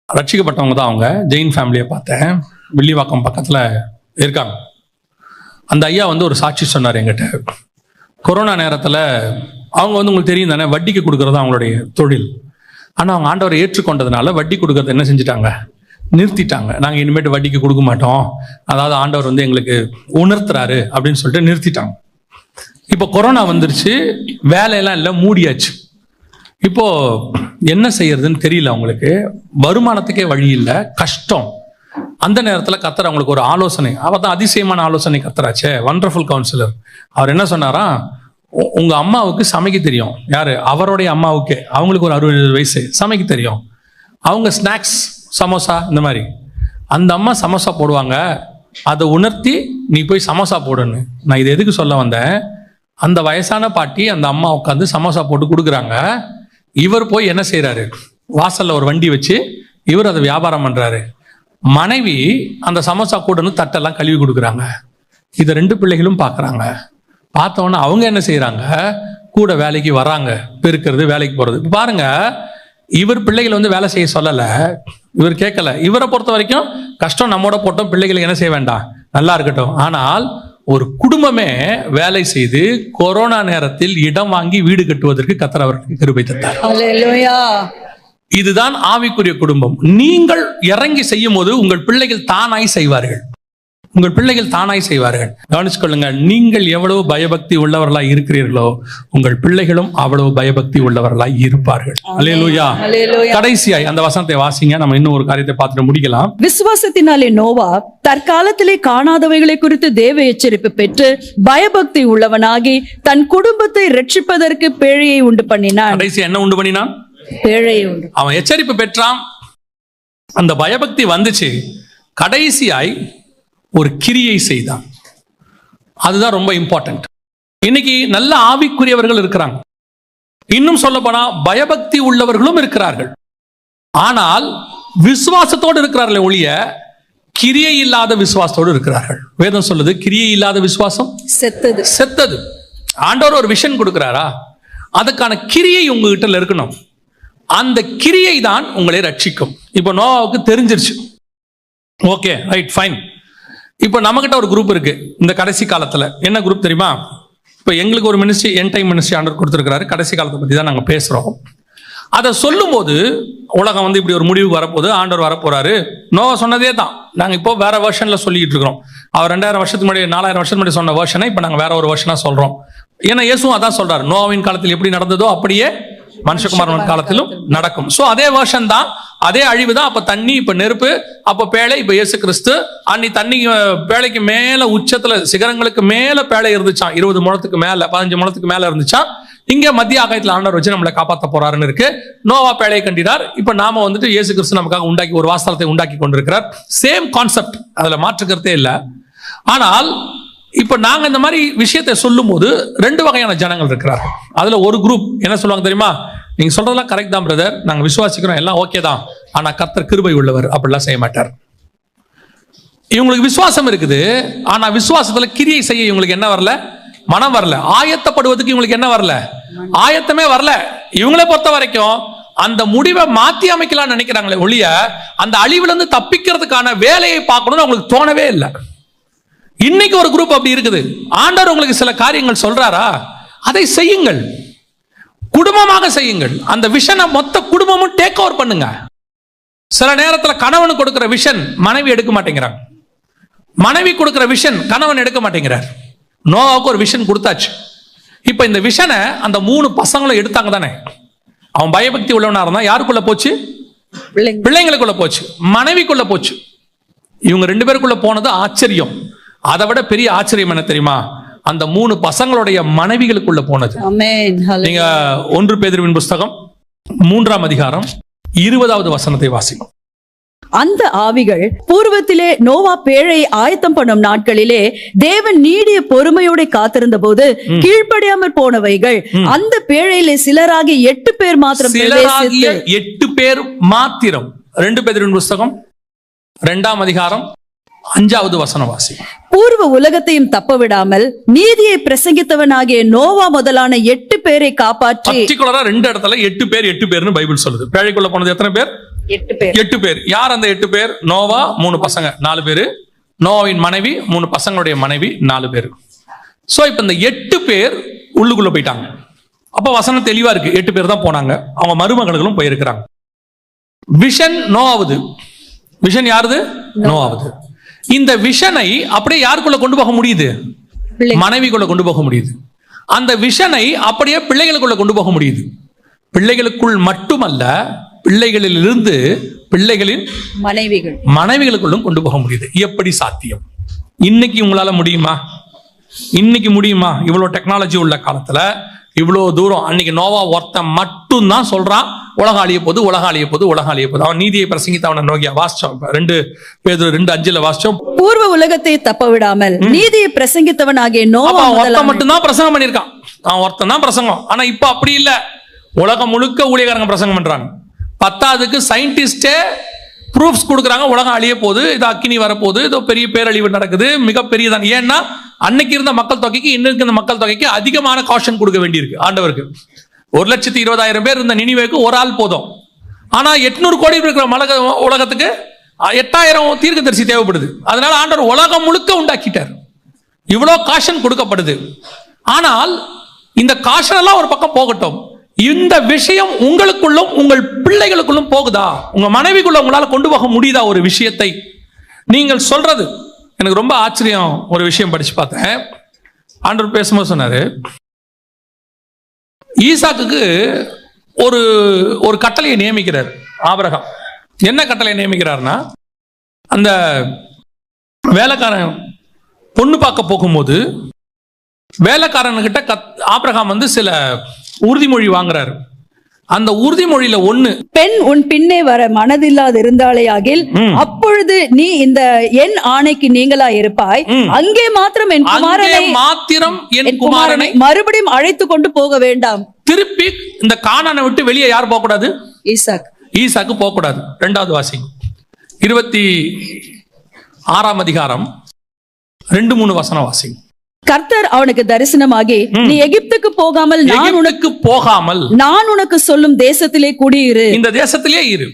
ரட்சிக்கப்பட்டவங்க தான் அவங்க. ஜெயின் ஃபேமிலியை பார்த்தேன், வில்லிவாக்கம் பக்கத்துல இருக்காங்க. அந்த ஐயா ஒரு சாட்சி சொன்னார் என்கிட்ட. கொரோனா நேரத்தில் அவங்க உங்களுக்கு தெரியும் தானே, வட்டிக்கு கொடுக்கறது அவங்களுடைய தொழில். ஆனால் அவங்க ஆண்டவரை ஏற்றுக்கொண்டதுனால வட்டி கொடுக்கறத என்ன செஞ்சுட்டாங்க, நிறுத்திட்டாங்க. நாங்கள் இனிமேட்டு வட்டிக்கு கொடுக்க மாட்டோம், அதாவது ஆண்டவர் எங்களுக்கு உணர்த்துறாரு அப்படின்னு சொல்லிட்டு நிறுத்திட்டாங்க. இப்போ கொரோனா வந்துருச்சு, வேலையெல்லாம் இல்லை, மூடியாச்சு. இப்போ என்ன செய்யறதுன்னு தெரியல அவங்களுக்கு. வருமானத்துக்கே வழி இல்லை, கஷ்டம். அந்த நேரத்தில் கர்த்தர் அவங்களுக்கு ஒரு ஆலோசனை, அவர் தான் அதிசயமான ஆலோசனை கர்த்தராச்சே, வண்டர்ஃபுல் கவுன்சிலர். அவர் என்ன சொன்னாரா, உங்க அம்மாவுக்கு சமைக்க தெரியும். யாரு? அவருடைய அம்மாவுக்கு. அவங்களுக்கு ஒரு 60 வயசு, சமைக்க தெரியும். அவங்க ஸ்நாக்ஸ், சமோசா இந்த மாதிரி, அந்த அம்மா சமோசா போடுவாங்க, அதை உணர்த்தி நீ போய் சமோசா போடுன்னு. நான் இது எதுக்கு சொல்ல வந்தேன், அந்த வயசான பாட்டி அந்த அம்மா உட்காந்து சமோசா போட்டு கொடுக்குறாங்க. இவர் போய் என்ன செய்யறாரு, வாசல்ல ஒரு வண்டி வச்சு இவர் அதை வியாபாரம் பண்றாரு. மனைவி அந்த சமோசா கூடன்னு தட்டெல்லாம் கழுவி கொடுக்குறாங்க. இதை 2 பிள்ளைகளும் பார்க்குறாங்க. பார்த்தோன்னா அவங்க என்ன செய்யறாங்க, கூட வேலைக்கு வராங்க, பெருக்கிறது, வேலைக்கு போறது. பாருங்க, இவர் பிள்ளைகள் வேலை செய்ய சொல்லல, இவர் கேட்கல. இவரை பொறுத்த வரைக்கும் கஷ்டம் நம்மோட போட்டோம், பிள்ளைகளுக்கு என்ன செய்ய வேண்டாம், நல்லா இருக்கட்டும். ஆனால் ஒரு குடும்பமே வேலை செய்து கொரோனா நேரத்தில் இடம் வாங்கி வீடு கட்டுவதற்கு கர்த்தர் அவர்களுக்கு கிருபை தந்தார். இதுதான் ஆவிக்குரிய குடும்பம். நீங்கள் இறங்கி செய்யும் போது உங்கள் பிள்ளைகள் தானாய் செய்வார்கள். உங்கள் பிள்ளைகள் தானாய் செய்வார்கள். கவனிச்சுக்கொள்ளுங்க, நீங்கள் எவ்வளவு பயபக்தி உள்ளவர்களாய் இருக்கிறீர்களோ உங்கள் பிள்ளைகளும் அவ்வளவு பயபக்தி உள்ளவர்களாய் இருப்பார்கள். அல்லேலூயா. கடைசியாய் அந்த வசனத்தை வாசிங்க, நம்ம இன்னும் ஒரு காரியத்தை பார்த்துட்டு முடிக்கலாம். விசுவாசத்தினாலே நோவா தற்காலத்திலே காணாதவைகளை குறித்து தேவ எச்சரிப்பு பெற்று பயபக்தி உள்ளவனாகி தன் குடும்பத்தை ரட்சிப்பதற்கு பேழையை உண்டு பண்ணினான். கடைசியா என்ன உண்டு பண்ணினான்? பேழையை உண்டு. அவன் எச்சரிப்பு பெற்றான், அந்த பயபக்தி வந்துச்சு. கடைசியாய் ஒரு கிரியை செய்தான். அதுதான் ரொம்ப இம்பார்ட்டன்ட். இன்னைக்கு நல்ல ஆவிக்குரியவர்கள் இருக்கிறாங்க, இன்னும் சொல்ல போனா பயபக்தி உள்ளவர்களும் இருக்கிறார்கள். ஆனால் விசுவாசத்தோடு இருக்கிறார்கள் ஒழிய கிரியை இல்லாத விசுவாசத்தோடு இருக்கிறார்கள். வேதம் சொல்லுது, கிரியை இல்லாத விசுவாசம் செத்தது. செத்தது. ஆண்டவர் ஒரு விஷன் கொடுக்கிறாரா, அதுக்கான கிரியை உங்ககிட்ட இருக்கணும். அந்த கிரியை தான் உங்களை ரட்சிக்கும். இப்போ நோவாவுக்கு தெரிஞ்சிருச்சு. Okay, right, fine. இப்போ நம்மகிட்ட ஒரு குரூப் இருக்கு இந்த கடைசி காலத்துல. என்ன குரூப் தெரியுமா? இப்போ எங்களுக்கு ஒரு மினிஸ்ட்ரி, என் டைம் மினிஸ்ட்ரி ஆண்டவர் கொடுத்துருக்கிறாரு. கடைசி காலத்தை பத்தி தான் நாங்க பேசுறோம். அதை சொல்லும் போது உலகம் வந்து இப்படி ஒரு முடிவுக்கு வரப்போகுது, ஆண்டவர் வரப்போறாரு. நோவா சொன்னதே தான் நாங்க இப்போ வேற வெர்ஷன்ல சொல்லிட்டு இருக்கிறோம். அவர் 2000 வருஷத்துக்கு முன்னாடி 4000 வருஷத்துக்கு முன்னாடி சொன்ன வெர்ஷனை இப்போ நாங்க வேற ஒரு வெர்ஷனா சொல்றோம். ஏன்னா இயேசுவும் அதான் சொல்றாரு, நோவாவின் காலத்தில் எப்படி நடந்ததோ அப்படியே மனுஷகுமாரன் காலத்திலும் நடக்கும். சோ அதே வெர்ஷன் தான், அதே அழிவு தான். அப்ப தண்ணி, இப்ப நெருப்பு, அப்ப பேழை, இப்ப இயேசு கிறிஸ்து. அன்னி தண்ணி பேழைக்கு மேல உச்சத்துல சிகரங்களுக்கு மேல பேழை இருந்துச்சான், 20 முழத்துக்கு மேல, 15 முழத்துக்கு மேல இருந்துச்சான். இங்க மத்திய ஆகாயத்துல ஆண்டவர் வச்சு நம்மளை காப்பாற்ற போறாருன்னு இருக்கு. நோவா பேழையை கண்டினார். இப்ப நாம வந்துட்டு இயேசு கிறிஸ்து நமக்காக உண்டாக்கி ஒரு வாஸ்தலத்தை உண்டாக்கி கொண்டிருக்கிறார். சேம் கான்செப்ட், அதுல மாற்றுக்கிறதே இல்லை. ஆனால் இப்ப நாங்க இந்த மாதிரி விஷயத்தை சொல்லும் போது 2 வகையான ஜனங்கள் இருக்கிறார்கள். அதுல ஒரு குரூப் என்ன சொல்லுவாங்க தெரியுமா? நீங்க சொல்றதெல்லாம் கரெக்ட் தான் பிரதர், நாங்க விசுவாசிக்கிறோம், எல்லாம் ஓகே தான், ஆனா கர்த்தர் கிருபை உள்ளவர், அப்படிலாம் செய்ய மாட்டார். இவங்களுக்கு விசுவாசம் இருக்குது, ஆனா விசுவாசத்துல கிரியை செய்ய இவங்களுக்கு என்ன வரல? மனம் வரல. ஆயத்தப்படுவதற்கு இவங்களுக்கு என்ன வரல? ஆயத்தமே வரல. இவங்களை பொறுத்த வரைக்கும் அந்த முடிவை மாத்தி அமைக்கலாம்னு நினைக்கிறாங்களே ஒழிய அந்த அழிவுல இருந்து தப்பிக்கிறதுக்கான வேலையை பார்க்கணும்னு அவங்களுக்கு தோணவே இல்லை. இன்னைக்கு ஒரு குரூப் அப்படி இருக்குது. ஆண்டவர் உங்களுக்கு சில காரியங்கள் சொல்றாரா, அதை செய்யுங்கள், குடும்பமாக செய்யுங்கள். அந்த விஷனை மொத்த குடும்பமும் டேக் ஓவர் பண்ணுங்க. சில நேரத்தில் கணவன் கொடுக்கிற விஷன் மனைவி எடுக்க மாட்டேங்கிறாங்க, மனைவி கொடுக்கிற விஷன் கணவன் எடுக்க மாட்டேங்கிறார். நோவாவுக்கு ஒரு விஷன் கொடுத்தாச்சு. இப்ப இந்த விஷனை அந்த 3 பசங்களும் எடுத்தாங்க தானே. அவன் பயபக்தி உள்ளவனா இருந்தா யாருக்குள்ள போச்சு? பிள்ளைங்களுக்குள்ள போச்சு, மனைவிக்குள்ள போச்சு. இவங்க 2 பேருக்குள்ள போனது ஆச்சரியம். அதை விட பெரிய ஆச்சரியம் என்ன தெரியுமா? அந்த 3 பசங்களுடைய மனைவிகளுக்குள்ள போனது. நீங்க 1 பேதுருவின் புஸ்தகம் 3ஆம் அதிகாரம் 20வது வசனத்தை வாசிக்கும். அந்த ஆவிகள் பூர்வத்திலே நோவா பேழையை ஆயத்தம் பண்ணும் நாட்களிலே தேவன் நீடிய பொறுமையோட காத்திருந்த போது கீழ்ப்படியாமற் போனவைகள் அந்த பேழையிலே சிலராகி 8 பேர் மாத்திரம் 8 பேர் மாத்திரம். 2 பேதுருவின் புஸ்தகம் 2ஆம் அதிகாரம் 5வது வசனம் வாசி. பூர்வ உலகத்தையும் தப்ப விடாமல் நீதியை பிரசங்கித்தவனாகிய நோவா முதலான 8 பேரை காப்பாற்றி. பர்டிகுலரா 2 இடத்துல 8 பேர்னு பைபிள் சொல்லுது. பேழைக்குள்ள போனது எத்தனை பேர்? 8 பேர். யார் அந்த 8 பேர்? நோவா, 3 பசங்க 4 பேரு, நோவாவின் மனைவி, 3 பசங்களுடைய மனைவி 4 பேர். சோ இப்ப இந்த 8 பேர் உள்ளுக்குள்ள போயிட்டாங்க. அப்ப வசனம் தெளிவா இருக்கு, 8 பேர் தான் போனாங்க. அவங்க மருமகளும் போயிருக்கிறாங்க. விஷன் நோவாவது. விஷன் யாருது? நோவாவது. இந்த விஷனை அப்படியே யாருக்குள்ள கொண்டு போக முடியுது? மனைவிக்குள்ள கொண்டு போக முடியுது. அந்த விஷனை அப்படியே பிள்ளைகளுக்குள்ள கொண்டு போக முடியுது. பிள்ளைகளுக்குள் மட்டுமல்ல, பிள்ளைகளிலிருந்து பிள்ளைகளின் மனைவிகளுக்குள்ளும் கொண்டு போக முடியுது. எப்படி சாத்தியம்? இன்னைக்கு உங்களால முடியுமா? இன்னைக்கு முடியுமா? இவ்வளவு டெக்னாலஜி உள்ள காலத்துல இவ்வளவு தூரம். அன்னைக்கு நோவா ஒருத்தன் மட்டும் தான் சொல்றான், உலகம் அழிய போது, உலகம் அழிய போது, உலகம் அழிய போது. அவன் நீதியை பிரசங்கித்து அவனை நோக்கியா வாசிச்சோம். 2 பேதுரு 2:5 வாசிச்சோம். பூர்வ உலகத்தை தப்ப விடாமல் நீதியை பிரசங்கித்தவனாகிய நோவா ஒருத்தன் மட்டும் தான் பிரசங்கம் பண்ணிருக்கான். அவன் ஒருத்தன் தான் பிரசங்கம். ஆனா இப்ப அப்படி இல்ல, உலகம் முழுக்க ஊழியக்காரங்க பிரசங்கம் பண்றாங்க. 10ஆவதுக்கு சயின்டிஸ்டே ப்ரூஃப்ஸ் கொடுக்குறாங்க, உலகம் அழிய போகுது, இது அக்கினி வரப்போகுது, இதோ பெரிய பேரழிவு நடக்குது, மிகப்பெரியதான். ஏன்னா அன்னைக்கு இருந்த மக்கள் தொகைக்கு இன்னைக்கு இருந்த மக்கள் தொகைக்கு அதிகமான காஷன் கொடுக்க வேண்டியிருக்கு ஆண்டவருக்கு. 1,20,000 பேர் இருந்த நினிவேக்கு ஒரு ஆள் போதும். ஆனா 800 கோடி இருக்கிற உலகத்துக்கு 8,000 தீர்க்கதரிசி தேவைப்படுது. அதனால ஆண்டவர் உலகம் முழுக்க உண்டாக்கிட்டார். இவ்வளவு காஷன் கொடுக்கப்படுது. ஆனால் இந்த காஷன் எல்லாம் ஒரு பக்கம் போகட்டும், இந்த விஷயம் உங்களுக்குள்ளும் உங்கள் பிள்ளைகளுக்குள்ளும் போகுதா? உங்க மனைவிக்குள்ள உங்களால கொண்டு போக முடியுதா? ஒரு விஷயத்தை நீங்கள் சொல்றது எனக்கு ரொம்ப ஆச்சரியம். ஒரு விஷயம் படிச்சு பார்த்தேன். ஆண்டவர் பேசும்போது சொன்னாரு, ஈசாக்குக்கு ஒரு கட்டளையை நியமிக்கிறார் ஆபிரகாம். என்ன கட்டளை நியமிக்கிறார்னா, அந்த வேலைக்காரன் பொண்ணு பார்க்க போகும்போது வேலைக்காரன்கிட்ட ஆபிரகாம் வந்து சில உறுதிமொழி வாங்குறாரு. அந்த உறுதிமொழியில ஒண்ணு, பெண் உன் பின்னே வர மனதில்லாது இருந்தாலே ஆகில் அப்பொழுது நீ இந்த என் ஆணைக்கு நீங்களா இருப்பாய். அங்கே மாத்திரம் என் குமாரனை மறுபடியும் அழைத்து கொண்டு போக வேண்டாம். திருப்பி இந்த கானானை விட்டு வெளியே யார் போக கூடாது? ஈசாக்கு போக கூடாது. 2வது வாசி 26ஆம் அதிகாரம் 2-3 வசனம் வாசி. கர்த்தர் அவனுக்கு தரிசனமாகி, நீ எகிப்துக்கு போகாமல் நான் உனக்கு சொல்லும் தேசத்திலே குடியிரு. இந்த தேசத்திலே இரு.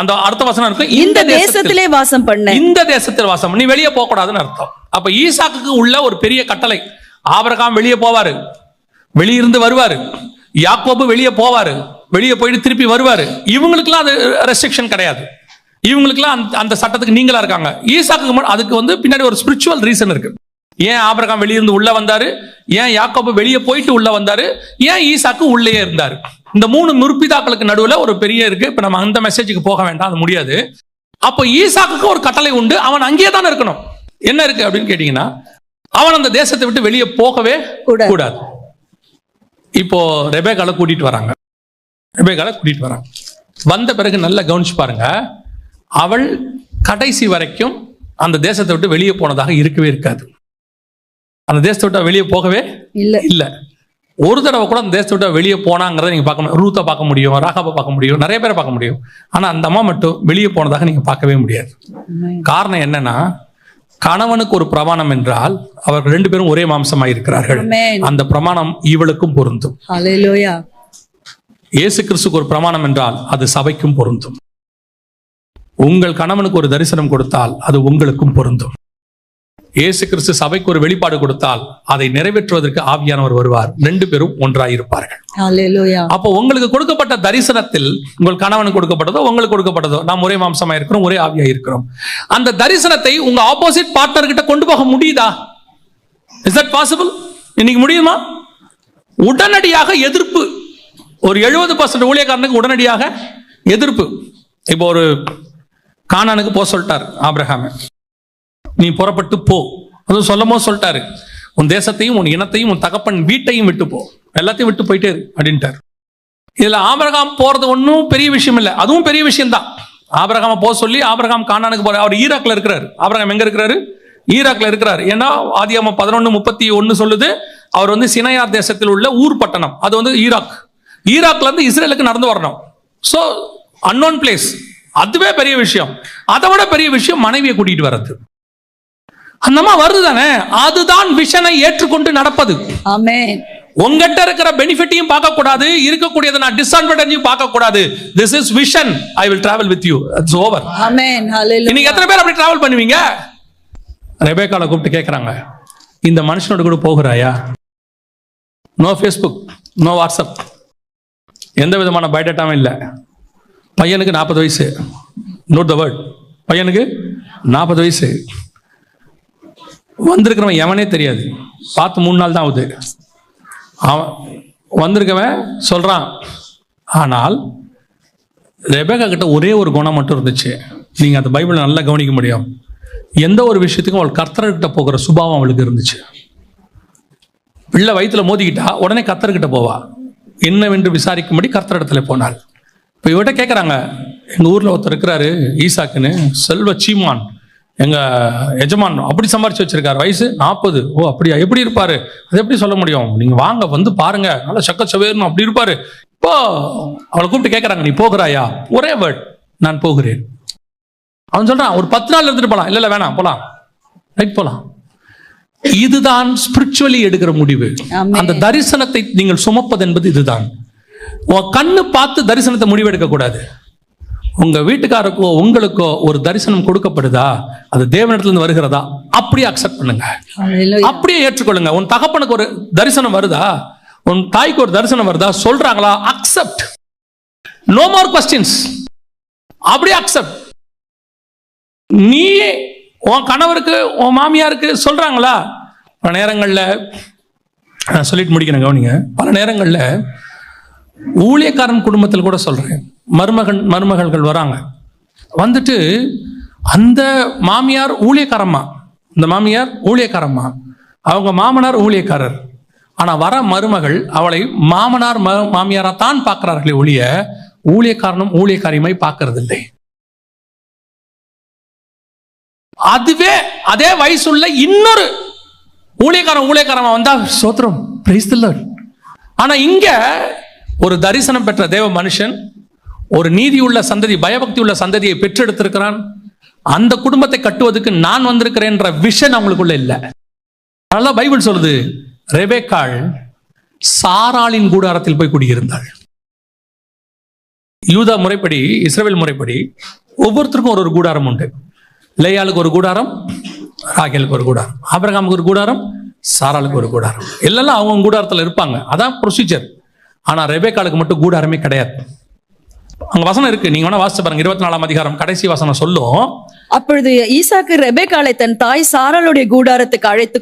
அந்த அடுத்த வசனம் இருக்கு, இந்த தேசத்திலே வாசம் பண்ண. இந்த தேசத்தில் வாசம், நீ வெளியே போக கூடாதுன்னு அர்த்தம். அப்ப ஈசாக்குக்கு உள்ள ஒரு பெரிய கட்டளை. ஆபிரகாம் வெளியே போவாரு, வெளியிருந்து வருவாரு. யாக்கோபு வெளியே போவாரு, வெளியே போயிட்டு திருப்பி வருவாரு. இவங்களுக்குலாம் அது ரெஸ்ட்ரிக்ஷன் கிடையாது. இவங்களுக்குலாம் அந்த சட்டத்துக்கு நீங்களா இருக்காங்க. ஈசாக்கு அதுக்கு பின்னாடி ஒரு ஸ்பிரிச்சுவல் ரீசன் இருக்கு. ஏன் ஆபிரகாம் வெளியிருந்து உள்ள வந்தாரு, ஏன் யாக்கோபு வெளியே போயிட்டு உள்ள வந்தாரு, ஏன் ஈசாக்கு உள்ளே இருந்தாரு. இந்த 3 முற்பிதாக்களுக்கு நடுவுல ஒரு பெரிய இருக்கு. இப்ப நம்ம அந்த மெசேஜுக்கு போக வேண்டாம், அது முடியாது. அப்போ ஈசாக்கு ஒரு கட்டளை உண்டு, அவன் அங்கேயே தான் இருக்கணும். என்ன இருக்கு அப்படின்னு கேட்டீங்கன்னா, அவன் அந்த தேசத்தை விட்டு வெளியே போகவே கூடாது. இப்போ ரெபேக்கால கூட்டிட்டு வராங்க. வந்த பிறகு நல்லா கவனிச்சு பாருங்க. அவள் கடைசி வரைக்கும் அந்த தேசத்தை விட்டு வெளியே போனதாக இருக்கவே இருக்காது. அந்த தேசத்தை விட்டு வெளியே போகவே இல்ல. ஒரு தடவை கூட அந்த தேசத்தை விட்டு வெளியே போனாங்கிறத நீங்க பார்க்க முடியும். ரூத்தை பார்க்க முடியும், ராகாபை பார்க்க முடியும், நிறைய பேரை பார்க்க முடியும். ஆனா அந்த அம்மா மட்டும் வெளியே போனதாக நீங்க பார்க்கவே முடியாது. காரணம் என்னன்னா, கணவனுக்கு ஒரு பிரமாணம் என்றால் அவர்கள் 2 பேரும் ஒரே மாம்சமாய் இருக்கிறார்கள். அந்த பிரமாணம் இவளுக்கும் பொருந்தும். இயேசு கிறிஸ்துக்கு ஒரு பிரமாணம் என்றால் அது சபைக்கும் பொருந்தும். உங்கள் கணவனுக்கு ஒரு தரிசனம் கொடுத்தால் அது உங்களுக்கும் பொருந்தும். இயேசு கிறிஸ்து சபைக்கு ஒரு வெளிப்பாடு கொடுத்தால் அதை நிறைவேற்றுவதற்கு ஆவியானவர் வருவார். 2 பேரும் ஒன்றாயிருப்பார்கள். அப்போ உங்களுக்கு கொடுக்கப்பட்ட தரிசனத்தில், உங்கள் கணவனுக்கு கொடுக்கப்பட்டதோ உங்களுக்கு கொடுக்கப்பட்டதோ, நாம் ஒரே மாம்சமா இருக்கிறோம், ஒரே ஆவியா இருக்கிறோம். அந்த தரிசனத்தை உங்க ஆப்போசிட் பார்ட்னர் கிட்ட கொண்டு போக முடியுதா? Is that possible? இன்னைக்கு முடியுமா? உடனடியாக எதிர்ப்பு. ஒரு 70% ஊழியக்காரனுக்கு உடனடியாக எதிர்ப்பு. இப்போ ஒரு கானானுக்கு போக சொல்லிட்டார் ஆபிரகாம், நீ புறப்பட்டு போ. அதுவும் சொல்லும் போது சொல்லிட்டாரு, உன் தேசத்தையும் உன் இனத்தையும் உன் தகப்பன் வீட்டையும் விட்டு போ, எல்லாத்தையும் விட்டு போயிட்டே அப்படின்ட்டார். இதுல ஆபிரகாம் போறது ஒன்றும் பெரிய விஷயம் இல்லை, அதுவும் பெரிய விஷயம் தான். ஆபிரகாம போக சொல்லி ஆபிரகாம் கானானுக்கு போற. அவர் ஈராக்ல இருக்கிறாரு. ஆபிரகாம் எங்க இருக்கிறாரு? ஈராக்ல இருக்கிறாரு. ஏன்னா ஆதியாகமம் 11:31 சொல்லுது, அவர் சினையார் தேசத்தில் உள்ள ஊர் பட்டணம், அது ஈராக்ல இருந்து இஸ்ரேலுக்கு நடந்து வரணும். So unknown place. அதுவே பெரிய விஷயம். அதை விட பெரிய விஷயம் மனைவியை கூட்டிட்டு வர்றது. அந்தமா வருது தானே, அதுதான் விஷனை ஏற்றுக்கொண்டு நடப்பது. ஆமென். உங்ககிட்ட இருக்கிற பெனிஃபிட்டையும் பார்க்க கூடாது, இருக்கக்கூடியதை நான் டிஸ்அட்வான்டேஜையும் பார்க்க கூடாது. This is vision. I will travel with you. It's over. Amen. Hallelujah. இன்னைக்கு எத்தனை பேர் அப்படி டிராவல் பண்ணுவீங்க? ரெபேக்கால கூப்பிட்டு கேட்கறாங்க, இந்த மனுஷனோட கூட போகிறாயா? நோ ஃபேஸ்புக், நோ வாட்ஸ்அப், எந்த விதமான பயோடேட்டாவும் இல்லை. பையனுக்கு 40 வயசு. Note the word. பையனுக்கு 40 வயசு. வந்திருக்கிறவன் எவனே தெரியாது. பார்த்து 3 நாள் தான் ஆகுது. அவன் வந்திருக்கவன் சொல்றான். ஆனால் ரெபேக்கா கிட்ட ஒரே ஒரு குணம் மட்டும் இருந்துச்சு. நீங்க அந்த பைபிளை நல்லா கவனிக்க முடியும். எந்த ஒரு விஷயத்துக்கும் அவள் கர்த்தர்கிட்ட போகிற சுபாவம் அவளுக்கு இருந்துச்சு. பிள்ளை வயிற்றுல மோதிக்கிட்டா உடனே கர்த்தர்கிட்ட போவா. என்னவென்று விசாரிக்கும்படி கர்த்தரிடத்துல போனாள். இப்போ இவட்ட கேட்குறாங்க, எங்கள் ஊரில் ஒருத்தர் இருக்கிறாரு ஈசாக்குன்னு, செல்வ சீமான், எங்கள் எஜமான் அப்படி சம்பாரிச்சு வச்சிருக்காரு, வயசு 40. ஓ அப்படியா? எப்படி இருப்பாரு? அது எப்படி சொல்ல முடியும்? நீங்கள் வாங்க வந்து பாருங்க, நல்லா சக்கச்சவேர்னு அப்படி இருப்பாரு. இப்போ அவளை கூப்பிட்டு கேட்குறாங்க, நீ போகிறாயா? ஒரே வேர்ட், நான் போகிறேன். அவன் சொல்றான், ஒரு 10 நாள் இருந்துட்டு போகலாம். இல்லை வேணாம், போகலாம், ரைட் போகலாம். இதுதான் ஸ்பிரிச்சுவலி எடுக்கிற முடிவு. அந்த தரிசனத்தை நீங்கள் சுமப்பது என்பது இதுதான். உன் கண்ணு பார்த்து தரிசனத்தை முடிவெடுக்க கூடாது. உங்க வீட்டுக்காரருக்கோ உங்களுக்கோ ஒரு தரிசனம் கொடுக்கப்படுதா, அது தேவனிடத்திலிருந்து வருகிறதா, அப்படியே அக்செப்ட் பண்ணுங்க, அப்படியே ஏற்றுக்கொள்ளுங்க. உன் தகப்பனுக்கு ஒரு தரிசனம் வருதா, உன் தாய்க்கு ஒரு தரிசனம் வருதா, சொல்றாங்களா, அக்செப்ட். No more questions. அப்படியே அக்செப்ட். நீ உன் கணவருக்கு உன் மாமியாருக்கு சொல்றாங்களா? பல நேரங்களில் சொல்லிட்டு முடிக்கிறேன், கவனிங்க. பல நேரங்களில் ஊழியக்காரன் குடும்பத்தில் கூட சொல்றேன், மருமகள்கள் வராங்க. வந்துட்டு அந்த மாமியார் ஊழியக்காரம்மா, இந்த மாமியார் ஊழியக்காரம்மா, அவங்க மாமனார் ஊழியக்காரர். ஆனா வர மருமகள் அவளை மாமனார் மாமியாரா தான் பார்க்கிறார்களே ஒழிய ஊழியக்காரனும் ஊழியக்காரியுமாய் பார்க்கறதில்லை. அதுவே அதே வயசுள்ள இன்னொரு ஊழியக்காரமா வந்தா சோத்திரம், பிரைஸ் தி லார்ட். ஆனா இங்க ஒரு தரிசனம் பெற்ற தேவ மனுஷன் ஒரு நீதியுள்ள சந்ததி, பயபக்தி உள்ள சந்ததியை பெற்றெடுத்திருக்கிறான். அந்த குடும்பத்தை கட்டுவதற்கு நான் வந்திருக்கிறேன் என்ற விஷன் அவங்களுக்குள்ள இல்லை. அதனால பைபிள் சொல்லுது, ரெபெக்காள் சாராளின் கூடாரத்தில் போய் குடியிருந்தாள். யூதா முறைப்படி, இஸ்ரவேல் முறைப்படி ஒவ்வொருத்தருக்கும் ஒரு கூடாரம் உண்டு. லேயாளுக்கு ஒரு கூடாரம், ராகேலுக்கு ஒரு கூடாரம், ஆபிரகாமுக்கு ஒரு கூடாரம், சாராளுக்கு ஒரு கூடாரம். எல்லாம் அவங்க கூடாரத்தில் இருப்பாங்க. அதான் ப்ரொசீஜர். ஆனா ரெபெக்காளுக்கு மட்டும் கூடாரமே கிடையாது. அங்க வசனம் இருக்கு, நீங்க வேணா வாசிச்சு பாருங்க. 24ஆம் அதிகாரம் கடைசி வசனம் சொல்லும், அப்பொழுது ஈசாக்கு ரெபெக்காளை தன் தாய் சாராளுடைய கூடாரத்துக்கு அழைத்து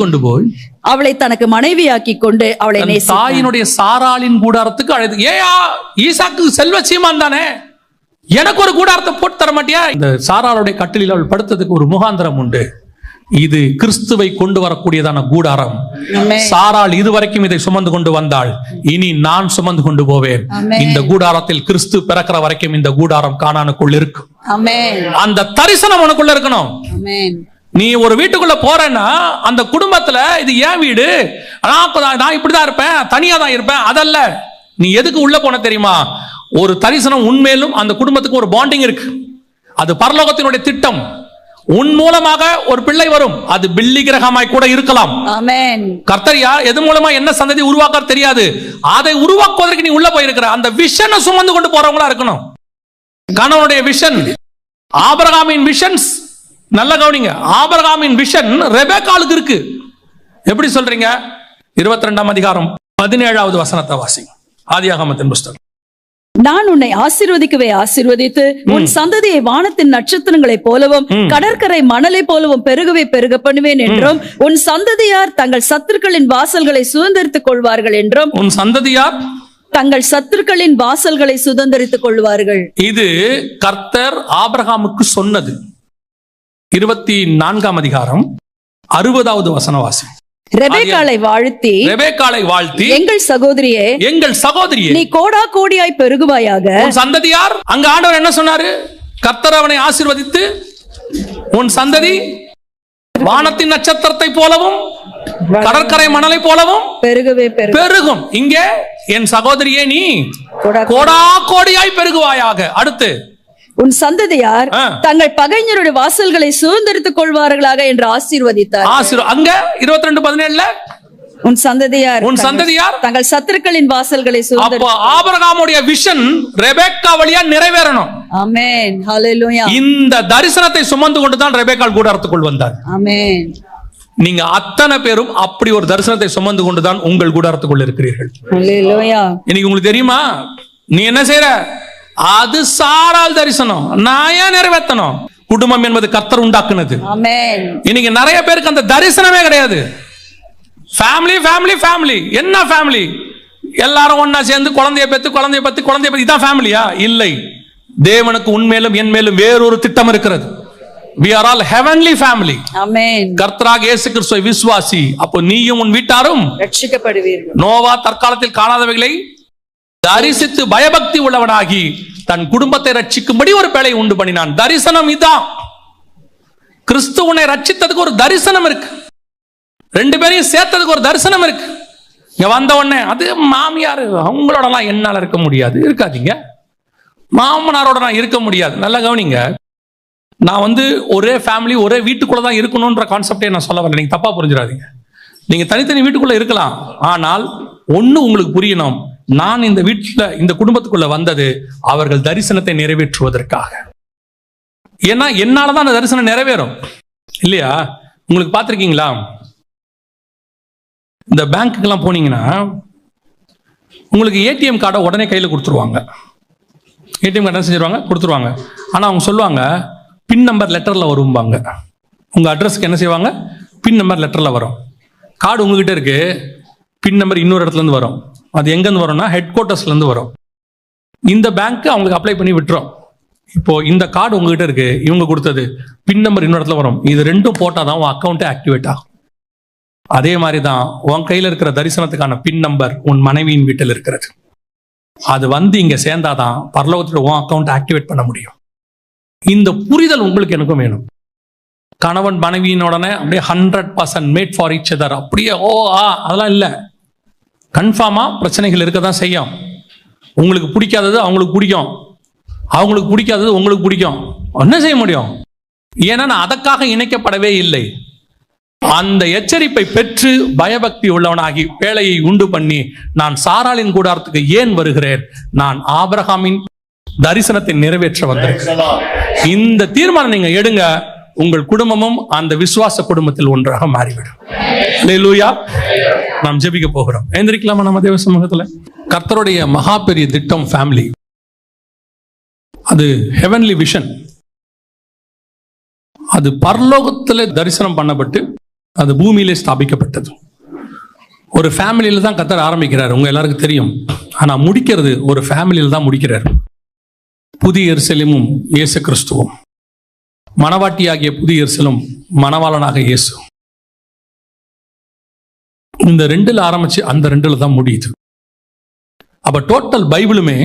கொண்டு போய் அவளை தனக்கு மனைவியாக்கி கொண்டு அவளை தாயினுடைய சாராளின் கூடாரத்துக்கு அழைத்து. ஏயா, ஈசாக்கு செல்வ சீமான் தானே, எனக்கு ஒரு கூடாரத்தை போட்டு தர மாட்டியா? இந்த சாராளுடைய கட்டிலில் அவள் படுத்ததுக்கு ஒரு முகாந்திரம் உண்டு. இது கிறிஸ்துவை கொண்டு வரக்கூடியதான கூடாரம். சாராள் இதுவரைக்கும் இதை சுமந்து கொண்டு வந்தாள், இனி நான் சுமந்து கொண்டு போவேன். இந்த கூடாரத்தில் கிறிஸ்து பிறக்கிற வரைக்கும் இந்த கூடாரம் கானானுக்குள் இருக்கும். அந்த தரிசனம் உனக்குள்ள இருக்கணும். நீ ஒரு வீட்டுக்குள்ள போறேன்னா அந்த குடும்பத்துல இது ஏன் வீடு, நான் இப்படிதான் இருப்பேன், தனியா தான் இருப்பேன், அதல்ல. நீ எதுக்கு உள்ள போன தெரியுமா? ஒரு தரிசனம் உண்மையிலும் அந்த குடும்பத்துக்கு ஒரு பாண்டிங் இருக்கு. அது பரலோகத்தினுடைய திட்டம். உன் மூலமாக ஒரு பிள்ளை வரும், அது பில்லி கிரகமாய் கூட இருக்கலாம். கர்த்தரியா எது மூலமா என்ன சந்ததி உருவாக்க தெரியாது. அதை உருவாக்குவதற்கு நீ உள்ள போயிருக்கிற அந்த விஷனை சுமந்து கொண்டு போறவங்களா இருக்கணும். கணவனுடைய விஷன், ஆபிரகாமின் விஷன்ஸ், நல்ல கவனிங்க. ஆபிரகாமின் விஷன் ரெபெக்காளுக்கு இருக்கு. எப்படி சொல்றீங்க? 22ஆம் அதிகாரம் 17வது வசனத்தை வாசி. ஆதியாகமத்தின் புஸ்தகம். நான் உன்னை ஆசீர்வதிக்கவே ஆசீர்வதித்து உன் சந்ததியை வானத்தின் நட்சத்திரங்களைப் போலவும் கடற்கரை மணலை போலவும் பெருகவே பெருக பண்ணுவேன் என்றும், உன் சந்ததியார் தங்கள் சத்துருக்களின் வாசல்களை சுதந்திரித்துக் கொள்வார்கள் என்றும். உன் சந்ததியார் தங்கள் சத்துருக்களின் வாசல்களை சுதந்திரித்துக் கொள்வார்கள். இது கர்த்தர் ஆபிரகாமுக்கு சொன்னது. 24ஆம் அதிகாரம் 60வது வசனவாசி. ரெபெக்காளை வாழ்த்தி எங்கள் சகோதரியே நீ கோடா கோடியாய் பெருகுவாயாக. உன் சந்ததியார், அங்க ஆண்டவர் என்ன சொன்னாரு? கர்த்தர் அவனை ஆசீர்வதித்து உன் சந்ததி வானத்தின் நட்சத்திரத்தை போலவும் கடற்கரை மணலை போலவும் பெருகவே பெருகும். இங்கே என் சகோதரியே நீ கோடா கோடியாய் பெருகுவாயாக. அடுத்து, உன் சந்ததியார் தங்கள் பகைஞருடைய வாசல்களை சுதந்திரித்துக் கொள்வார்களாக என்று ஆசீர்வதித்தார். அங்க 22:17 உன் சந்ததியார் தங்கள் சத்துருக்களின் வாசல்களை சுதந்திரித்துக். அப்ப ஆபிரகாமுடைய விஷன் ரெபெக்கா வழியா நிறைவேறணும். ஆமென், ஹல்லேலூயா. இந்த தரிசனத்தை சுமந்து கொண்டு தான் ரெபெக்காள் கூடாரத்துக்குள் வந்தார். ஆமென். நீங்க அத்தனை பேரும் அப்படி ஒரு தரிசனத்தை சுமந்து கொண்டு தான் உங்கள் கூடாரத்துக்குள் இருக்கிறீர்கள். ஹல்லேலூயா. இன்னைக்கு உங்களுக்கு தெரியுமா, நீ என்ன செய்யற? அது சாராள் தரிசனம். நான் ஏன் நிறைவேற்றணும்? குடும்பம் என்பது கர்த்தர் உண்டாக்குனது. இன்னைக்கு நிறைய பேருக்கு அந்த தரிசனமே கிடையாது. Family family family. என்ன ஃபேமிலி? எல்லாரும் ஒன்னா சேர்ந்து குழந்தைய பத்தி இதான் ஃபேமிலியா? இல்லை. தேவனுக்கு உன்மேலும் என் மேலும் வேறொரு திட்டம் இருக்கிறது. We are all heavenly family. ஆமென். கர்த்தராகிய இயேசு கிறிஸ்துவை விசுவாசி, அப்போ நீயும் உன் வீட்டாரும் ரட்சிக்கப்படுவீர்கள். நோவா தற்காலத்தில் காணாதவைகளை தரிசித்து பயபக்தி உள்ளவனாகி தன் குடும்பத்தை ரட்சிக்கும்படி ஒரு பேழை உண்டு பண்ணினான். தரிசனம் இதான். கிறிஸ்து உன்னை ரட்சித்ததுக்கு ஒரு தரிசனம் இருக்கு. ரெண்டு பேரையும் சேர்த்ததுக்கு ஒரு தரிசனம் இருக்கு. இங்க வந்த உடனே அது மாமியார் அவங்களோட எல்லாம் என்னால இருக்க முடியாது, இருக்காதீங்க. மாமனாரோட நான் இருக்க முடியாது. நல்லா கவனிங்க. நான் ஒரே ஃபேமிலி ஒரே வீட்டுக்குள்ளதான் இருக்கணும்ன்ற கான்செப்டே நான் சொல்ல வரல. நீங்க தப்பா புரிஞ்சிடாதீங்க. நீங்க தனித்தனி வீட்டுக்குள்ள இருக்கலாம். ஆனால் ஒண்ணு உங்களுக்கு புரியணும், நான் இந்த வீட்டுல இந்த குடும்பத்துக்குள்ள வந்தது அவர்கள் தரிசனத்தை நிறைவேற்றுவதற்காக. ஏன்னா என்னாலதான் அந்த தரிசனம் நிறைவேறும் இல்லையா? உங்களுக்கு பார்த்திருக்கீங்களா, இந்த பேங்க்குக்கெல்லாம் போனீங்கன்னா உங்களுக்கு ஏடிஎம் கார்டை உடனே கையில் கொடுத்துருவாங்க. ஏடிஎம் கார்டு என்ன செஞ்சிருவாங்க? கொடுத்துருவாங்க. ஆனால் அவங்க சொல்லுவாங்க பின் நம்பர் லெட்டரில் வரும்பாங்க. உங்கள் அட்ரஸ்க்கு என்ன செய்வாங்க? பின் நம்பர் லெட்டரில் வரும். கார்டு உங்ககிட்ட இருக்கு, பின் நம்பர் இன்னொரு இடத்துலேருந்து வரும். அது எங்கேருந்து வரும்னா ஹெட் குவார்ட்டர்ஸ்லேருந்து வரும். இந்த பேங்க்கு அவங்களுக்கு அப்ளை பண்ணி விட்டுரும். இப்போ இந்த கார்டு உங்ககிட்ட இருக்கு, இவங்க கொடுத்தது, பின் நம்பர் இன்னொரு இடத்துல வரும். இது ரெண்டும் போட்டால் தான் உன் அக்கௌண்ட்டே ஆக்டிவேட் ஆகும். அதே மாதிரி தான் உன் கையில் இருக்கிற தரிசனத்துக்கான பின் நம்பர் உன் மனைவியின் வீட்டில் இருக்கிறது. அது இங்க சேர்ந்தாதான் பரலோகத்தில் உன் அக்கௌண்ட் ஆக்டிவேட் பண்ண முடியும். இந்த புரிதல் உங்களுக்கு எனக்கும் வேணும். கணவன் மனைவியின் உடனே அப்படியே 100% மேட் ஃபார் ஈச் அதர் அப்படியே அதெல்லாம் இல்லை. கன்ஃபார்மா பிரச்சனைகள் இருக்க தான் செய்யும். உங்களுக்கு பிடிக்காதது அவங்களுக்கு பிடிக்கும், அவங்களுக்கு பிடிக்காதது உங்களுக்கு பிடிக்கும். என்ன செய்ய முடியும்? ஏன்னா நான் அதற்காக இணைக்கப்படவே இல்லை. அந்த எச்சரிப்பை பெற்று பயபக்தி உள்ளவனாகி வேலையை உண்டு பண்ணி, நான் சாராளின் கூடாரத்துக்கு ஏன் வருகிறேன்? நான் ஆபிரகாமின் தரிசனத்தை நிறைவேற்ற வந்திருக்கிறேன். இந்த தீர்மானம் நீங்க எடுங்க, உங்கள் குடும்பமும் அந்த விசுவாச குடும்பத்தில் ஒன்றாக மாறிவிடும். அல்லேலூயா. நாம் ஜெபிக்க போகிறோம். எழுந்திருக்கலாமா நம்ம தேவ சமூகத்துல? கர்த்தருடைய மகா பெரிய திட்டம் ஃபேமிலி. அது ஹெவன்லி விஷன். அது பரலோகத்துல தரிசனம் பண்ணப்பட்டு அது பூமியிலே ஸ்தாபிக்கப்பட்டது. ஒரு ஃபேமிலியில தான் கர்த்தர் ஆரம்பிக்கிறார், உங்க எல்லாருக்கும் தெரியும். ஆனா முடிக்கிறது ஒரு ஃபேமிலியில தான் முடிக்கிறார். புதிய எருசலேமும் இயேசு கிறிஸ்துவும், மணவாட்டியாகிய புதிய எருசலேமும் மணவாளனாக இயேசு. இந்த ரெண்டுல ஆரம்பிச்சு அந்த ரெண்டுல தான் முடியுது. அப்ப டோட்டல் பைபிளுமே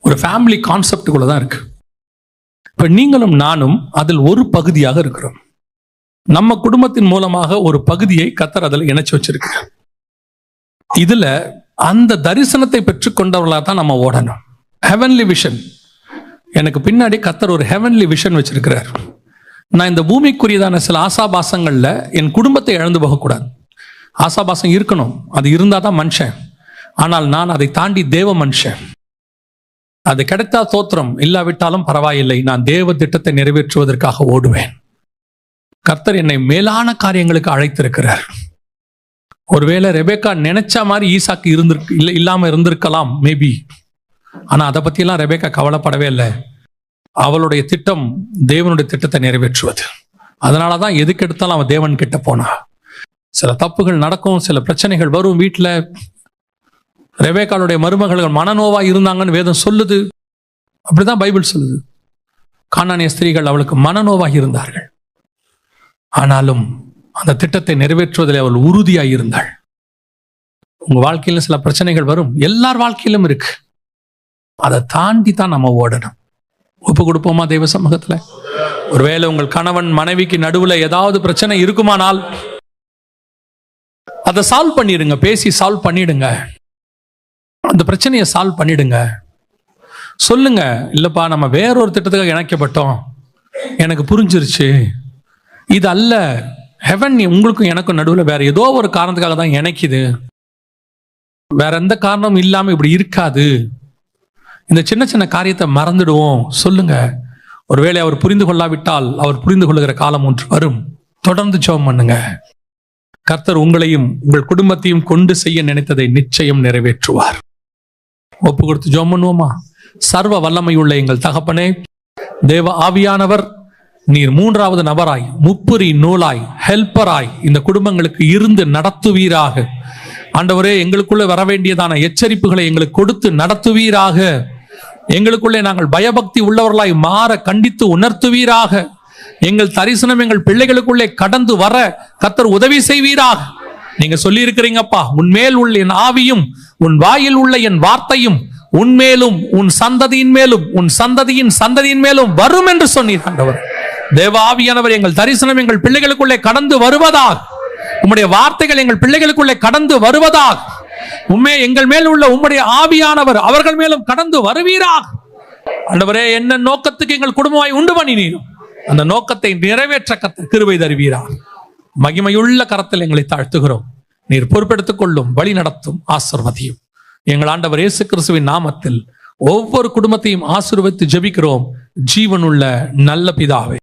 ஒரு ஃபேமிலி கான்செப்டுக்குள்ள தான் இருக்கு. இப்ப நீங்களும் நானும் அதில் ஒரு பகுதியாக இருக்கிறோம். நம்ம குடும்பத்தின் மூலமாக ஒரு பகுதியை கர்த்தர் அதில் இணைச்சு வச்சிருக்கிறார். இதுல அந்த தரிசனத்தை பெற்றுக்கொண்டவர்களாக தான் நம்ம ஓடணும். Heavenly vision. எனக்கு பின்னாடி கர்த்தர் ஒரு ஹெவன்லி விஷன் வச்சிருக்கிறார். நான் இந்த பூமிக்குரியதான சில ஆசாபாசங்கள்ல என் குடும்பத்தை இழந்து போகக்கூடாது. ஆசாபாசம் இருக்கணும், அது இருந்தாதான் மனுஷன். ஆனால் நான் அதை தாண்டி தேவ மனுஷன். அது கிடைத்தா தோத்திரம், இல்லாவிட்டாலும் பரவாயில்லை. நான் தேவ திட்டத்தை நிறைவேற்றுவதற்காக ஓடுவேன். கர்த்தர் என்னை மேலான காரியங்களுக்கு அழைத்திருக்கிறார். ஒருவேளை ரெபேக்கா நினைச்ச மாதிரி ஈசாக்கு இல்லாம இருந்திருக்கலாம், மேபி. ஆனா அதை பத்தியெல்லாம் ரெபேக்கா கவலைப்படவே இல்லை. அவளுடைய திட்டம் தேவனுடைய திட்டத்தை நிறைவேற்றுவது. அதனாலதான் எதுக்கு எடுத்தாலும் அவன் தேவன் கிட்ட போனா. சில தப்புகள் நடக்கும், சில பிரச்சனைகள் வரும் வீட்டுல. ரெபேக்காளுடைய மருமகள் மனநோவா இருந்தாங்கன்னு வேதம் சொல்லுது. அப்படிதான் பைபிள் சொல்லுது. கானானிய ஸ்திரீகள் அவளுக்கு மனநோவாக இருந்தார்கள். ஆனாலும் அந்த திட்டத்தை நிறைவேற்றுவதில் அவள் உறுதியாய் இருந்தாள். உங்க வாழ்க்கையில சில பிரச்சனைகள் வரும், எல்லார் வாழ்க்கையிலும் இருக்கு. அதை தாண்டி தான் நம்ம ஓடணும். ஒப்பு கொடுப்போமா தெய்வ சமூகத்துல? ஒருவேளை உங்கள் கணவன் மனைவிக்கு நடுவுல ஏதாவது பிரச்சனை இருக்குமானால் அதை சால்வ் பண்ணிடுங்க. பேசி சால்வ் பண்ணிடுங்க. அந்த பிரச்சனையை சால்வ் பண்ணிடுங்க. சொல்லுங்க, இல்லப்பா நம்ம வேறொரு திட்டத்துக்காக இணைக்கப்பட்டோம், எனக்கு புரிஞ்சிருச்சு, இது அல்ல ஹெவன் உங்களுக்கும் எனக்கும் நடுவில் வேற ஏதோ ஒரு காரணத்துக்காக தான் இணைக்குது, வேற எந்த காரணமும் இல்லாம இப்படி இருக்காது. இந்த சின்ன சின்ன காரியத்தை மறந்துடுவோம். சொல்லுங்க. ஒருவேளை அவர் புரிந்து கொள்ளாவிட்டால் அவர் புரிந்து கொள்ளுகிற காலம் ஒன்று வரும். தொடர்ந்து ஜெபம் பண்ணுங்க. கர்த்தர் உங்களையும் உங்கள் குடும்பத்தையும் கொண்டு செய்ய நினைத்ததை நிச்சயம் நிறைவேற்றுவார். ஒப்பு கொடுத்து ஜெபம் பண்ணுவோமா? சர்வ வல்லமையுள்ள எங்கள் தகப்பனே, தேவ ஆவியானவர் நீர் மூன்றாவது நபராய், முப்புரி நூலாய், ஹெல்ப்பராய் இந்த குடும்பங்களுக்கு இருந்து நடத்துவீராக. ஆண்டவரே, எங்களுக்குள்ள வர வேண்டியதான எச்சரிப்புகளை எங்களுக்கு கொடுத்து நடத்துவீராக. எங்களுக்குள்ளே நாங்கள் பயபக்தி உள்ளவர்களாய் மாற கண்டித்து உணர்த்துவீராக. எங்கள் தரிசனம் எங்கள் பிள்ளைகளுக்குள்ளே கடந்து வர கர்த்தர் உதவி செய்வீராக. நீங்க சொல்லி இருக்கிறீங்கப்பா, உன்மேல் உள்ள என் ஆவியும் உன் வாயில் உள்ள என் வார்த்தையும் உன்மேலும் உன் சந்ததியின் மேலும் உன் சந்ததியின் சந்ததியின் மேலும் வரும் என்று சொன்னீர். ஆண்டவர் தேவ ஆவியானவர் எங்கள் தரிசனம் எங்கள் பிள்ளைகளுக்குள்ளே கடந்து வருவதாக, உம்முடைய வார்த்தைகள் எங்கள் பிள்ளைகளுக்குள்ளே கடந்து வருவதாக, உண்மை எங்கள் மேல் உள்ள உம்முடைய ஆவியானவர் அவர்கள் மேலும் கடந்து வருவீராக. ஆண்டவரே, என்ன நோக்கத்துக்கு எங்கள் குடும்பமாய் உண்டு பண்ணினீரும் அந்த நோக்கத்தை நிறைவேற்ற கர்த்தர் கிருபை தருவீராக. மகிமையுள்ள கரத்தில் எங்களை தாழ்த்துகிறோம். நீர் பொறுப்பெடுத்துக் கொள்ளும், வழி நடத்தும், ஆசீர்வதியும். எங்கள் ஆண்டவர் இயேசு கிறிஸ்துவின் நாமத்தில் ஒவ்வொரு குடும்பத்தையும் ஆசீர்வதித்து ஜெபிக்கிறோம், ஜீவனுள்ள நல்ல பிதாவே.